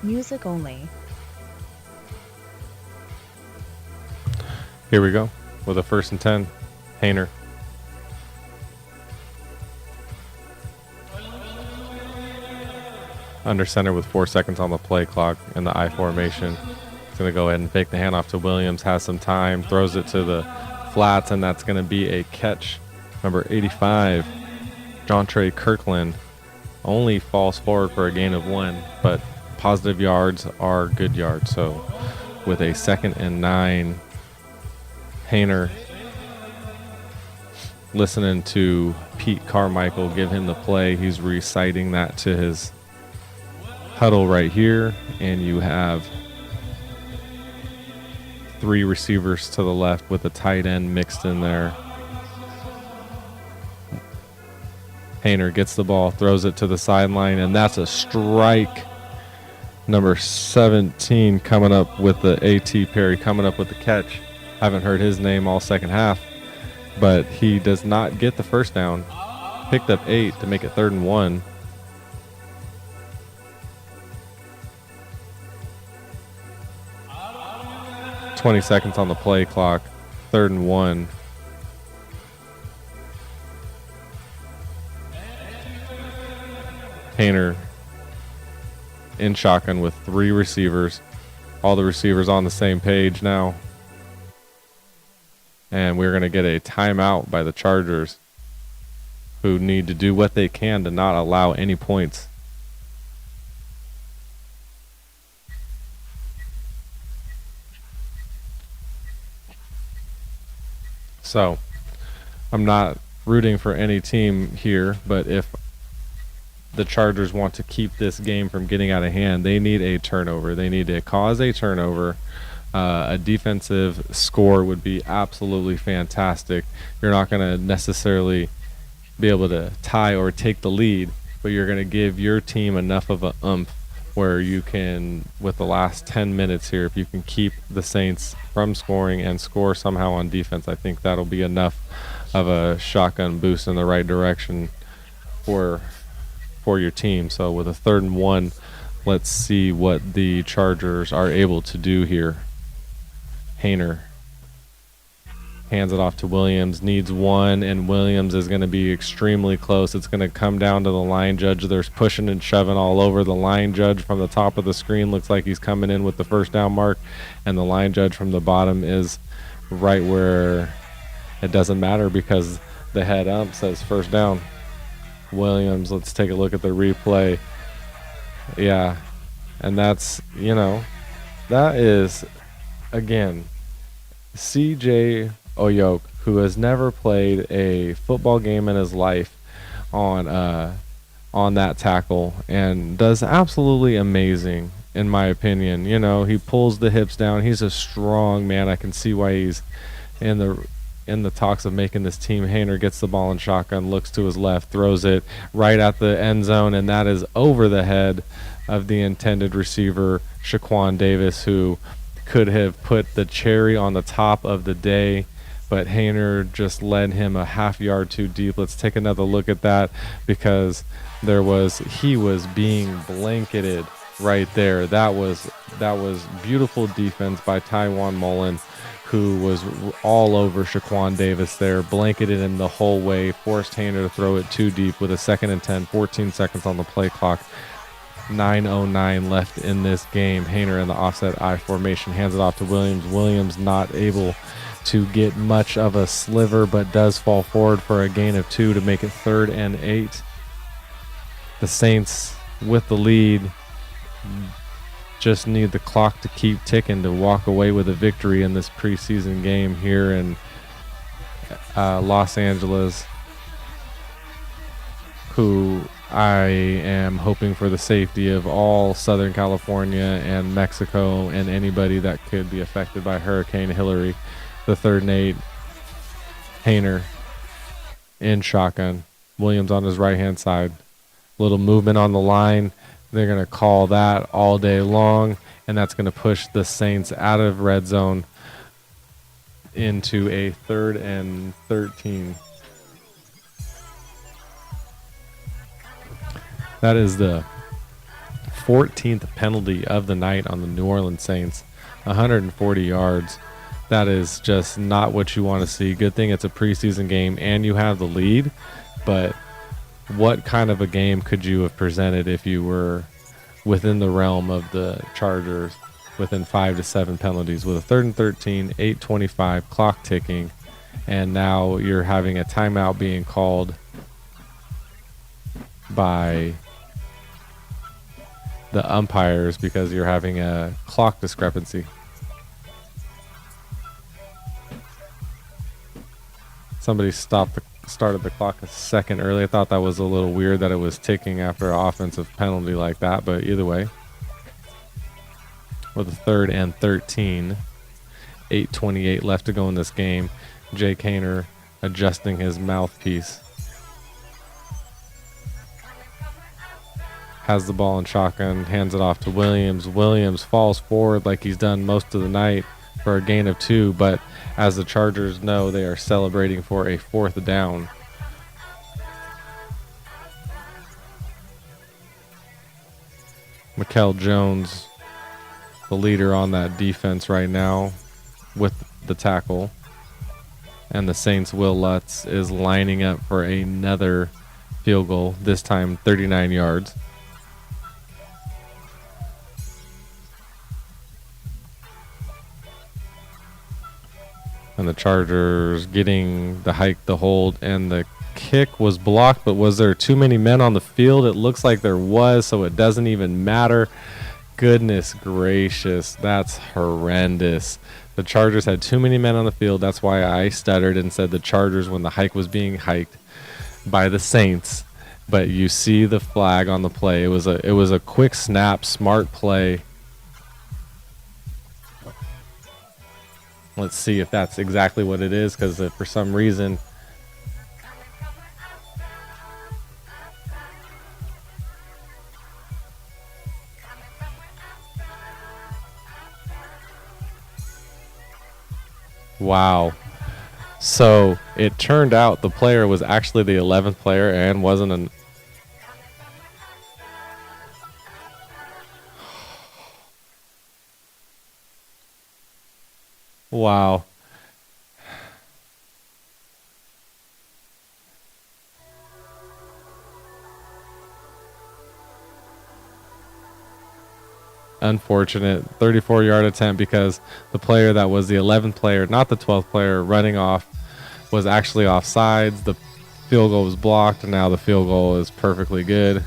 Speaker 15: Music only.
Speaker 13: Here we go with a 1st and 10. Hayner. Under center with 4 seconds on the play clock in the I formation. He's going to go ahead and fake the handoff to Williams. Has some time. Throws it to the flats, and that's going to be a catch. Number 85, Jontre Kirkland. Only falls forward for a gain of 1, but positive yards are good yards. So with a 2nd and 9, Hayner listening to Pete Carmichael give him the play. He's reciting that to his huddle right here, and you have 3 receivers to the left with a tight end mixed in there. Hayner gets the ball, throws it to the sideline, and that's a strike. Number 17 coming up with the A.T. Perry coming up with the catch. Haven't heard his name all second half, but he does not get the first down. Picked up 8 to make it 3rd and 1. $20 seconds on the play clock. 3rd and 1. Hayner in shotgun with 3 receivers. All the receivers on the same page now. And we're going to get a timeout by the Chargers, who need to do what they can to not allow any points. So I'm not rooting for any team here, but if the Chargers want to keep this game from getting out of hand, they need a turnover. They need to cause a turnover. A defensive score would be absolutely fantastic. You're not going to necessarily be able to tie or take the lead, but you're going to give your team enough of a oomph where you can, with the last 10 minutes here, if you can keep the Saints from scoring and score somehow on defense, I think that'll be enough of a shotgun boost in the right direction for your team. So with a 3rd and 1, let's see what the Chargers are able to do here. Haener hands it off to Williams, needs one, and Williams is going to be extremely close. It's going to come down to the line judge. There's pushing and shoving all over. The line judge from the top of the screen looks like he's coming in with the first down mark, and the line judge from the bottom is right where it doesn't matter because the head ump says first down. Williams, let's take a look at the replay. Yeah, and that's, that is, again, CJ Oyok, who has never played a football game in his life, on that tackle, and does absolutely amazing in my opinion. He pulls the hips down. He's a strong man. I can see why he's in the talks of making this team. Haener gets the ball in shotgun, looks to his left, throws it right at the end zone, and that is over the head of the intended receiver, Shaquan Davis, who could have put the cherry on the top of the day, but Haener just led him a half yard too deep. Let's take another look at that because he was being blanketed right there. That was beautiful defense by Tywan Mullen, who was all over Shaquan Davis there, blanketed him the whole way, forced Haener to throw it too deep with a 2nd and 10, 14 seconds on the play clock. 9:09 left in this game. Haener in the offset I formation hands it off to Williams. Williams not able to get much of a sliver, but does fall forward for a gain of 2 to make it 3rd and 8. The Saints with the lead just need the clock to keep ticking to walk away with a victory in this preseason game here in Los Angeles, who I am hoping for the safety of all Southern California and Mexico and anybody that could be affected by Hurricane Hillary. The 3rd and 8, Haener in shotgun. Williams on his right-hand side. Little movement on the line. They're going to call that all day long, and that's going to push the Saints out of red zone into a 3rd and 13. That is the 14th penalty of the night on the New Orleans Saints. 140 yards. That is just not what you want to see. Good thing it's a preseason game and you have the lead, but what kind of a game could you have presented if you were within the realm of the Chargers, within 5 to 7 penalties, with a 3rd and 13, 8:25, clock ticking, and now you're having a timeout being called by the umpires because you're having a clock discrepancy. Somebody started the clock a second early. I thought that was a little weird that it was ticking after an offensive penalty like that, but either way, with a 3rd and 13, 8:28 left to go in this game. Jake Haener adjusting his mouthpiece. Has the ball in shotgun, hands it off to Williams. Williams falls forward like he's done most of the night for a gain of 2, but as the Chargers know, they are celebrating for a 4th down. Mikel Jones, the leader on that defense right now with the tackle. And the Saints' Will Lutz is lining up for another field goal, this time 39 yards. And the Chargers getting the hike, the hold, and the kick was blocked, but was there too many men on the field? It looks like there was, so it doesn't even matter. Goodness gracious, that's horrendous. The Chargers had too many men on the field. That's why I stuttered and said the Chargers when the hike was being hiked by the Saints. But you see the flag on the play. It was a quick snap, smart play. Let's see if that's exactly what it is, because for some reason wow. So it turned out the player was actually the 11th player and wasn't an... Wow. Unfortunate 34-yard attempt, because the player that was the 11th player, not the 12th player, running off was actually offsides. The field goal was blocked, and now the field goal is perfectly good.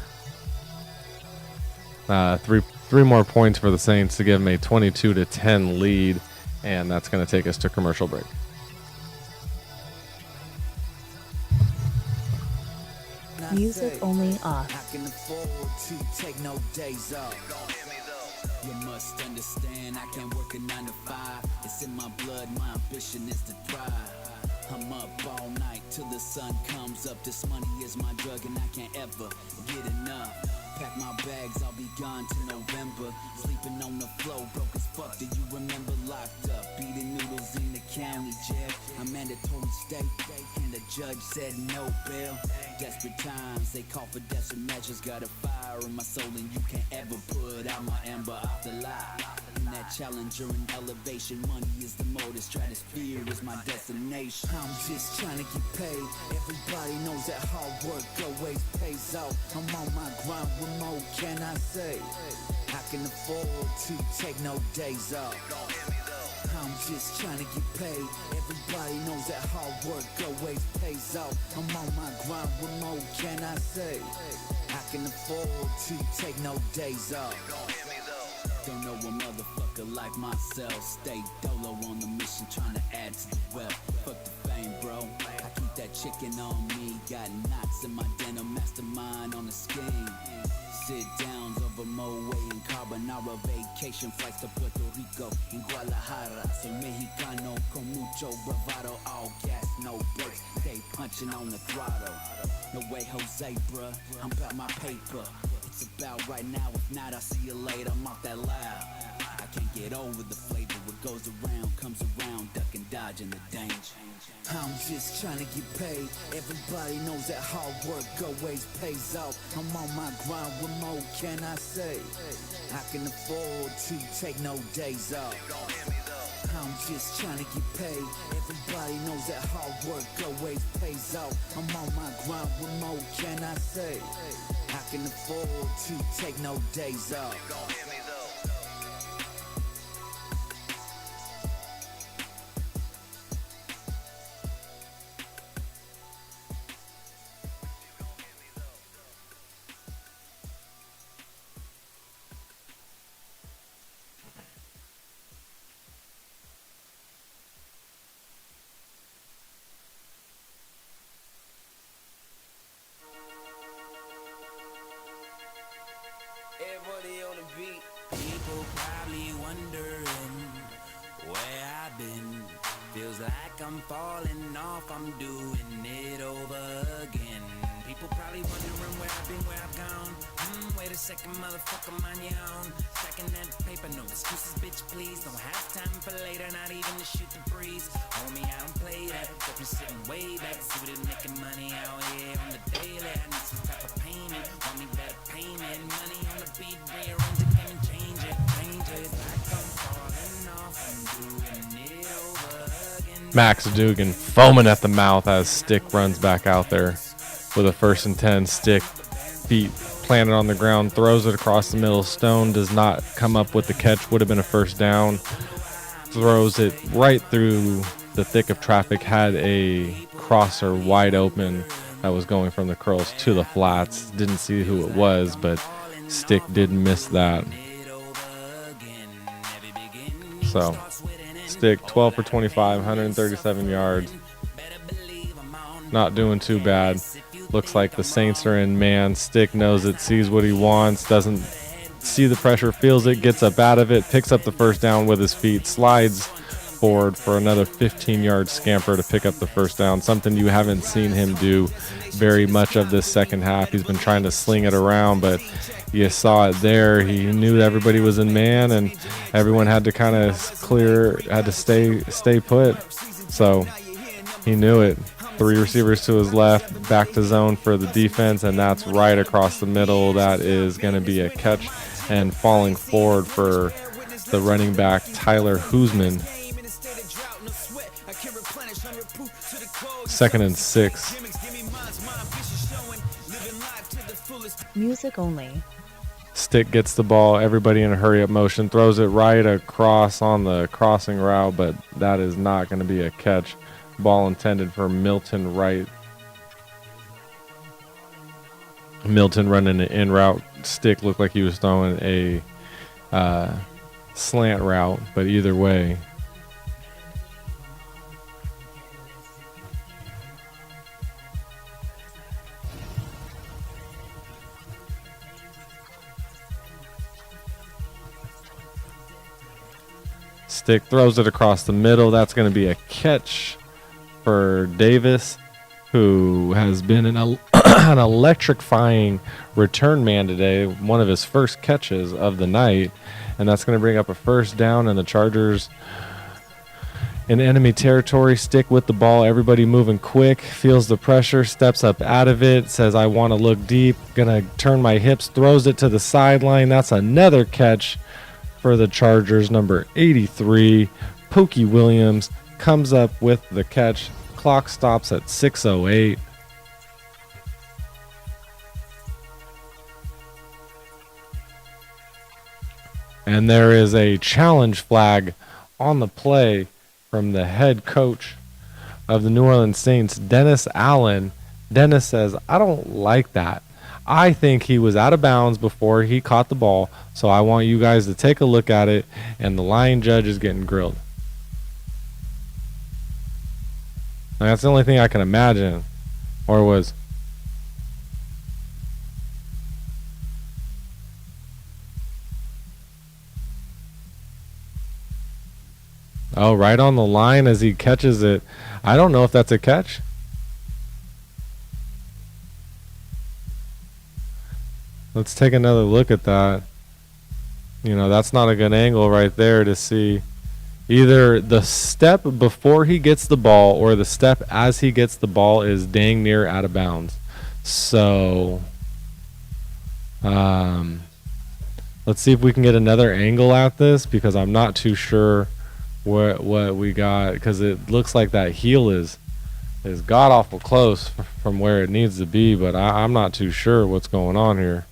Speaker 13: Three more points for the Saints to give them a 22-10 lead, and that's going to take us to commercial break.
Speaker 15: Music only off.
Speaker 1: I can afford to take no days off. You must understand, I can't work a 9 to 5. It's in my blood, my ambition is to thrive. I'm up all night till the sun comes up. This money is my drug and I can't ever get enough. Pack my bags, I'll be gone till November. Sleeping on the floor, broke as fuck. Do you remember locked up? Eating noodles in the county jail. I'm mandatory state, and the judge said no bail. Desperate times, they call for desperate measures. Got a fire in my soul and you can't ever put out my ember off the lie. In that challenger and elevation, money is the motive. Stratosphere is my destination. I'm just trying to get paid. Everybody knows that hard work always pays off. I'm on my grind, what more can I say? I can afford to take no days off. I'm just trying to get paid. Everybody knows that hard work always pays off. I'm on my grind, what more can I say? I can afford to take no days off. Don't know a motherfucker like myself. Stay dolo on the mission, trying to add to the wealth. Fuck the fame, bro. I keep that chicken on me. Got knots in my denim, mastermind on the scheme. Sit downs over Moe and Carbonara. Vacation flights to Puerto Rico and Guadalajara. Soy mexicano con mucho bravado. All gas, no brakes. Stay punching on the throttle. No way, Jose, bruh. I'm about my paper. It's about right now. If not, I'll see you later. I'm off that loud. I can't get over the flavor. What goes around comes around. Duck and dodge in the danger. I'm just trying to get paid. Everybody knows that hard work always pays off. I'm on my grind, what more can I say? I can afford to take no days off. I'm just trying to get paid. Everybody knows that hard work always pays off. I'm on my grind, what more can I say? I can afford to take no days off.
Speaker 3: Everybody on the beat. People probably wondering where I've been. Feels like I'm falling off, I'm doing it over again. People probably wondering where I've been, where I've gone. Wait a second, motherfucker, mind your own. Stacking that paper, no excuses, bitch, please. Don't have time for later, not even to shoot the breeze. Homie, I don't play that. Got me sitting way back, suited, making money out here on the daily. I need some type of payment, want me better payment. Money on the beat, rearrange the game and change it. Like I'm falling off, I'm doing it over again.
Speaker 13: Max Dugan foaming at the mouth as Stick runs back out there with a 1st and 10. Stick, feet planted on the ground, throws it across the middle. Stone does not come up with the catch. Would have been a first down. Throws it right through the thick of traffic. Had a crosser wide open that was going from the curls to the flats. Didn't see who it was, but Stick did miss that. So Stick, 12 for 25, 137 yards. Not doing too bad. Looks like the Saints are in man. Stick knows it, sees what he wants, doesn't see the pressure, feels it, gets up out of it, picks up the first down with his feet, slides forward for another 15-yard scamper to pick up the first down, something you haven't seen him do very much of this second half. He's been trying to sling it around, but you saw it there. He knew everybody was in man, and everyone had to kind of stay put. So he knew it. 3 receivers to his left, back to zone for the defense, and that's right across the middle. That is going to be a catch, and falling forward for the running back, Tyler Hoosman. 2nd and 6.
Speaker 15: Music only.
Speaker 13: Stick gets the ball, everybody in a hurry-up motion, throws it right across on the crossing route, but that is not going to be a catch. Ball intended for Milton Wright. Milton running an in route. Stick looked like he was throwing a slant route, but either way. Stick throws it across the middle. That's going to be a catch for Davis, who has been an electrifying return man today, one of his first catches of the night, and that's going to bring up a first down, and the Chargers in enemy territory. Stick with the ball, everybody moving quick, feels the pressure, steps up out of it, says I want to look deep, gonna turn my hips, throws it to the sideline. That's another catch for the Chargers. Number 83, Pokey Williams, comes up with the catch. Clock stops at 6:08. And there is a challenge flag on the play from the head coach of the New Orleans Saints, Dennis Allen. Dennis says, I don't like that. I think he was out of bounds before he caught the ball, so I want you guys to take a look at it, and the line judge is getting grilled. And that's the only thing I can imagine, or was. Oh, right on the line as he catches it. I don't know if that's a catch. Let's take another look at that. You know, that's not a good angle right there to see. Either the step before he gets the ball or the step as he gets the ball is dang near out of bounds. So, let's see if we can get another angle at this, because I'm not too sure what we got, because it looks like that heel is god awful close from where it needs to be, but I'm not too sure what's going on here.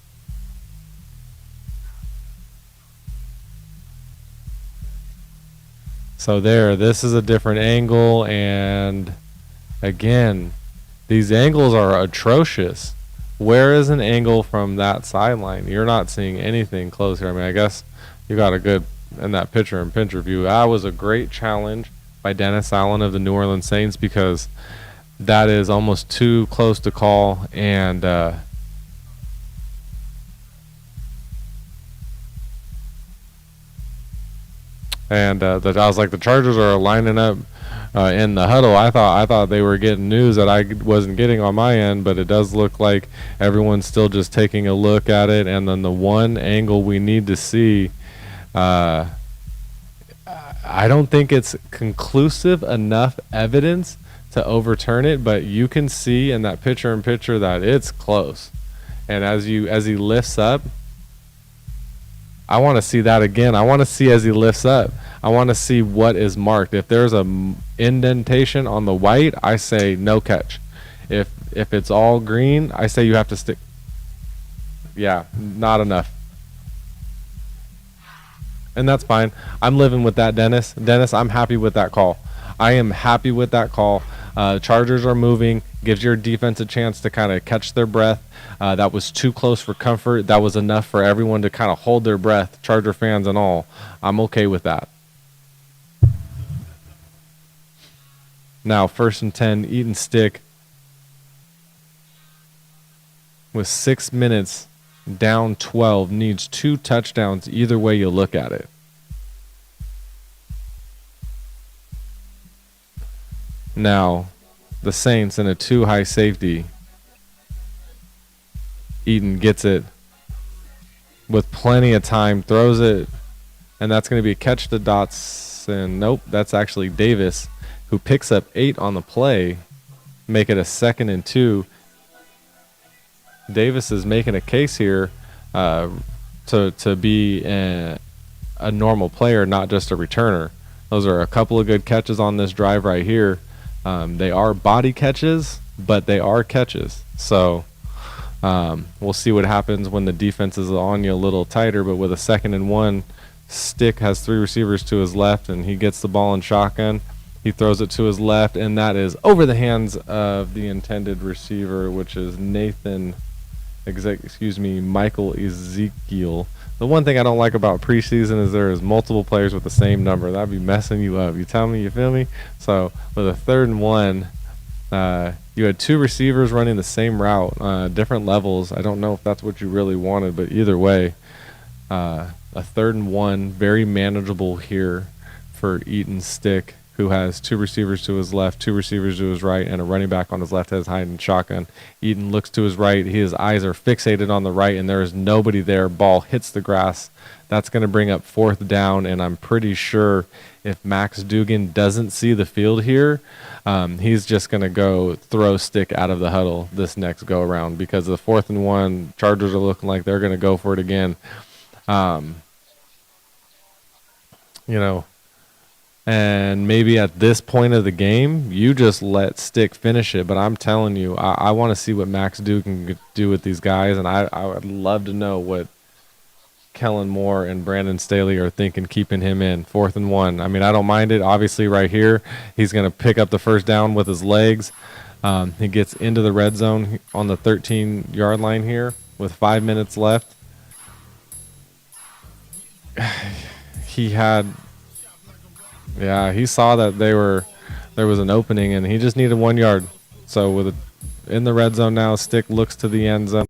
Speaker 13: So this is a different angle, and again, these angles are atrocious. Where is an angle from that sideline? You're not seeing anything close here. I mean, I guess you got a good in that picture-in-pinch view. That was a great challenge by Dennis Allen of the New Orleans Saints, because that is almost too close to call, and I was like, the Chargers are lining up in the huddle. I thought they were getting news that I wasn't getting on my end, but it does look like everyone's still just taking a look at it. And then the one angle we need to see, I don't think it's conclusive enough evidence to overturn it, but you can see in that picture-in-picture that it's close. And as he lifts up, I want to see that again. I want to see as he lifts up. I want to see what is marked. If there's a indentation on the white, I say no catch. If it's all green, I say you have to stick. Yeah, not enough. And that's fine. I'm living with that, Dennis. Dennis, I'm happy with that call. I am happy with that call. Chargers are moving. Gives your defense a chance to kind of catch their breath. That was too close for comfort. That was enough for everyone to kind of hold their breath, Charger fans and all. I'm okay with that. Now 1st and 10, Eaton Stick with 6 minutes, down 12, needs 2 touchdowns either way you look at it. Now, the Saints in a 2 high safety. Eaton gets it with plenty of time, throws it, and that's going to be a catch to Dotson. Nope, that's actually Davis, who picks up 8 on the play, make it a 2nd and 2. Davis is making a case here to be a normal player, not just a returner. Those are a couple of good catches on this drive right here. They are body catches, but they are catches. So we'll see what happens when the defense is on you a little tighter. But with a 2nd and 1, Stick has 3 receivers to his left, and he gets the ball in shotgun. He throws it to his left, and that is over the hands of the intended receiver, which is Michael Ezekiel. The one thing I don't like about preseason is there is multiple players with the same number. That'd be messing you up. You tell me, you feel me? So with a 3rd and 1, you had 2 receivers running the same route, different levels. I don't know if that's what you really wanted, but either way, a 3rd and 1, very manageable here for Eaton Stick, who has 2 receivers to his left, 2 receivers to his right, and a running back on his left has hiding shotgun. Eaton looks to his right. His eyes are fixated on the right, and there is nobody there. Ball hits the grass. That's going to bring up 4th down, and I'm pretty sure if Max Dugan doesn't see the field here, he's just going to go throw Stick out of the huddle this next go-around, because the 4th and 1, Chargers are looking like they're going to go for it again. And maybe at this point of the game, you just let Stick finish it. But I'm telling you, I want to see what Max Dugan can do with these guys, and I would love to know what Kellen Moore and Brandon Staley are thinking, keeping him in. 4th and 1. I mean, I don't mind it. Obviously, right here, he's going to pick up the 1st down with his legs. He gets into the red zone on the 13-yard line here with 5 minutes left. He saw that there was an opening, and he just needed 1 yard. So in the red zone now, Stick looks to the end zone.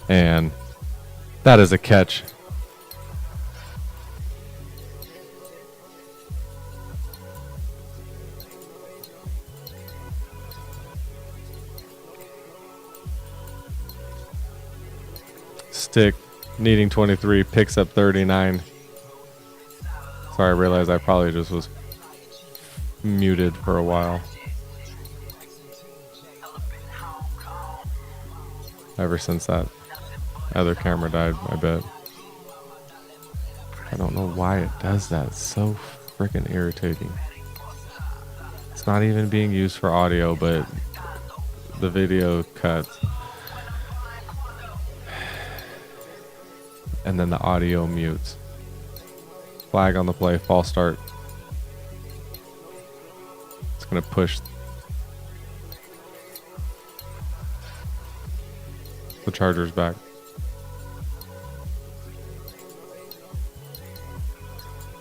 Speaker 13: And that is a catch. Stick needing 23, picks up 39. Sorry, I realized I probably just was muted for a while. Ever since that other camera died, I bet. I don't know why it does that. It's so freaking irritating. It's not even being used for audio, but the video cuts. And then the audio mutes. Flag on the play, false start. It's going to push the Chargers back.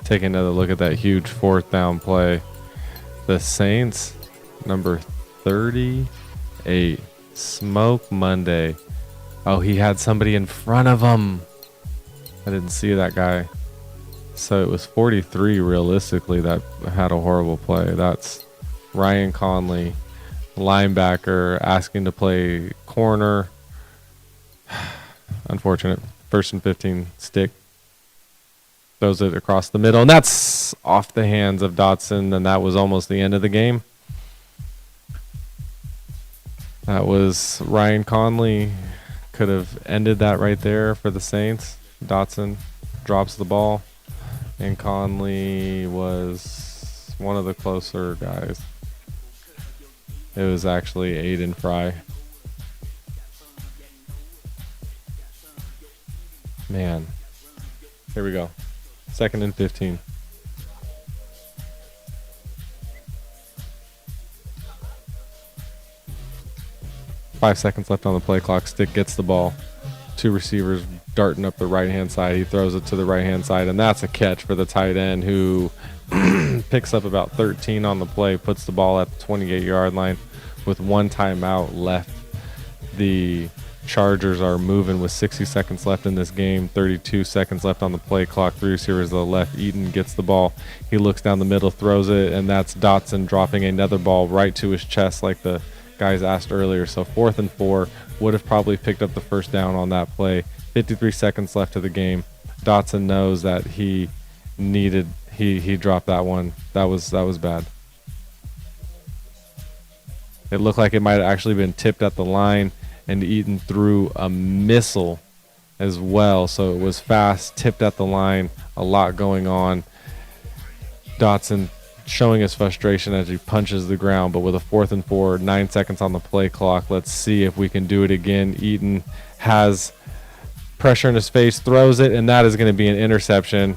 Speaker 13: Taking another look at that huge fourth down play. The Saints, number 38, Smoke Monday. Oh, he had somebody in front of him. I didn't see that guy. So it was 43 realistically that had a horrible play. That's Ryan Conley, linebacker, asking to play corner. Unfortunate. 1st and 15, Stick throws it across the middle, and that's off the hands of Dotson, and that was almost the end of the game. That was Ryan Conley. Could have ended that right there for the Saints. Dotson drops the ball, and Conley was one of the closer guys. It was actually Aiden Fry. Man. Here we go. 2nd and 15. Five seconds left on the play clock. Stick gets the ball. Two receivers darting up the right-hand side. He throws it to the right-hand side, and that's a catch for the tight end who picks up about 13 on the play, puts the ball at the 28-yard line with one timeout left. The Chargers are moving with 60 seconds left in this game, 32 seconds left on the play clock. Three receivers to the left. Eaton gets the ball. He looks down the middle, throws it, and that's Dotson dropping another ball right to his chest like the guys asked earlier. So 4th and 4, would have probably picked up the first down on that play. 53 seconds left of the game. Dotson knows that he dropped that one. That was bad. It looked like it might have actually been tipped at the line, and Eaton threw a missile as well. So it was fast, tipped at the line, a lot going on. Dotson showing his frustration as he punches the ground, but with a 4th and 4, 9 seconds on the play clock. Let's see if we can do it again. Eaton has pressure in his face, throws it, and that is going to be an interception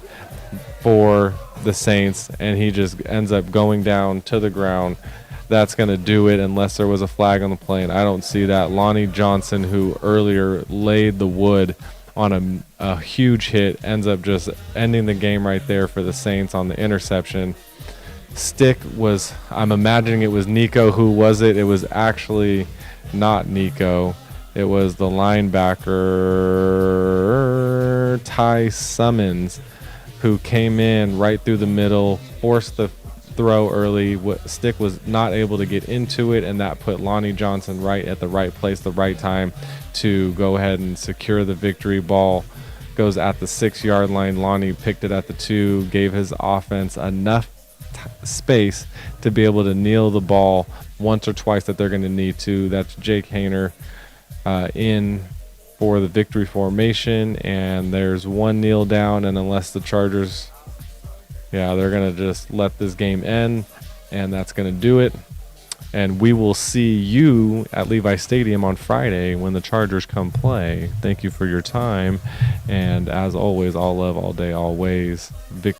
Speaker 13: for the Saints, and he just ends up going down to the ground. That's going to do it unless there was a flag on the play, and I don't see that. Lonnie Johnson, who earlier laid the wood on a huge hit, ends up just ending the game right there for the Saints on the interception. Stick was, I'm imagining it was Nico. Who was it? It was actually not Nico. It was the linebacker, Ty Summons, who came in right through the middle, forced the throw early. Stick was not able to get into it, and that put Lonnie Johnson right at the right place, the right time to go ahead and secure the victory. Ball goes at the 6-yard line. Lonnie picked it at the 2, gave his offense enough space to be able to kneel the ball once or twice that they're going to need to. That's Jake Hayner in for the victory formation, and there's one kneel down, and unless the Chargers, they're going to just let this game end, and that's going to do it. And we will see you at Levi Stadium on Friday when the Chargers come play. Thank you for your time, and as always, all love, all day, always. Victory.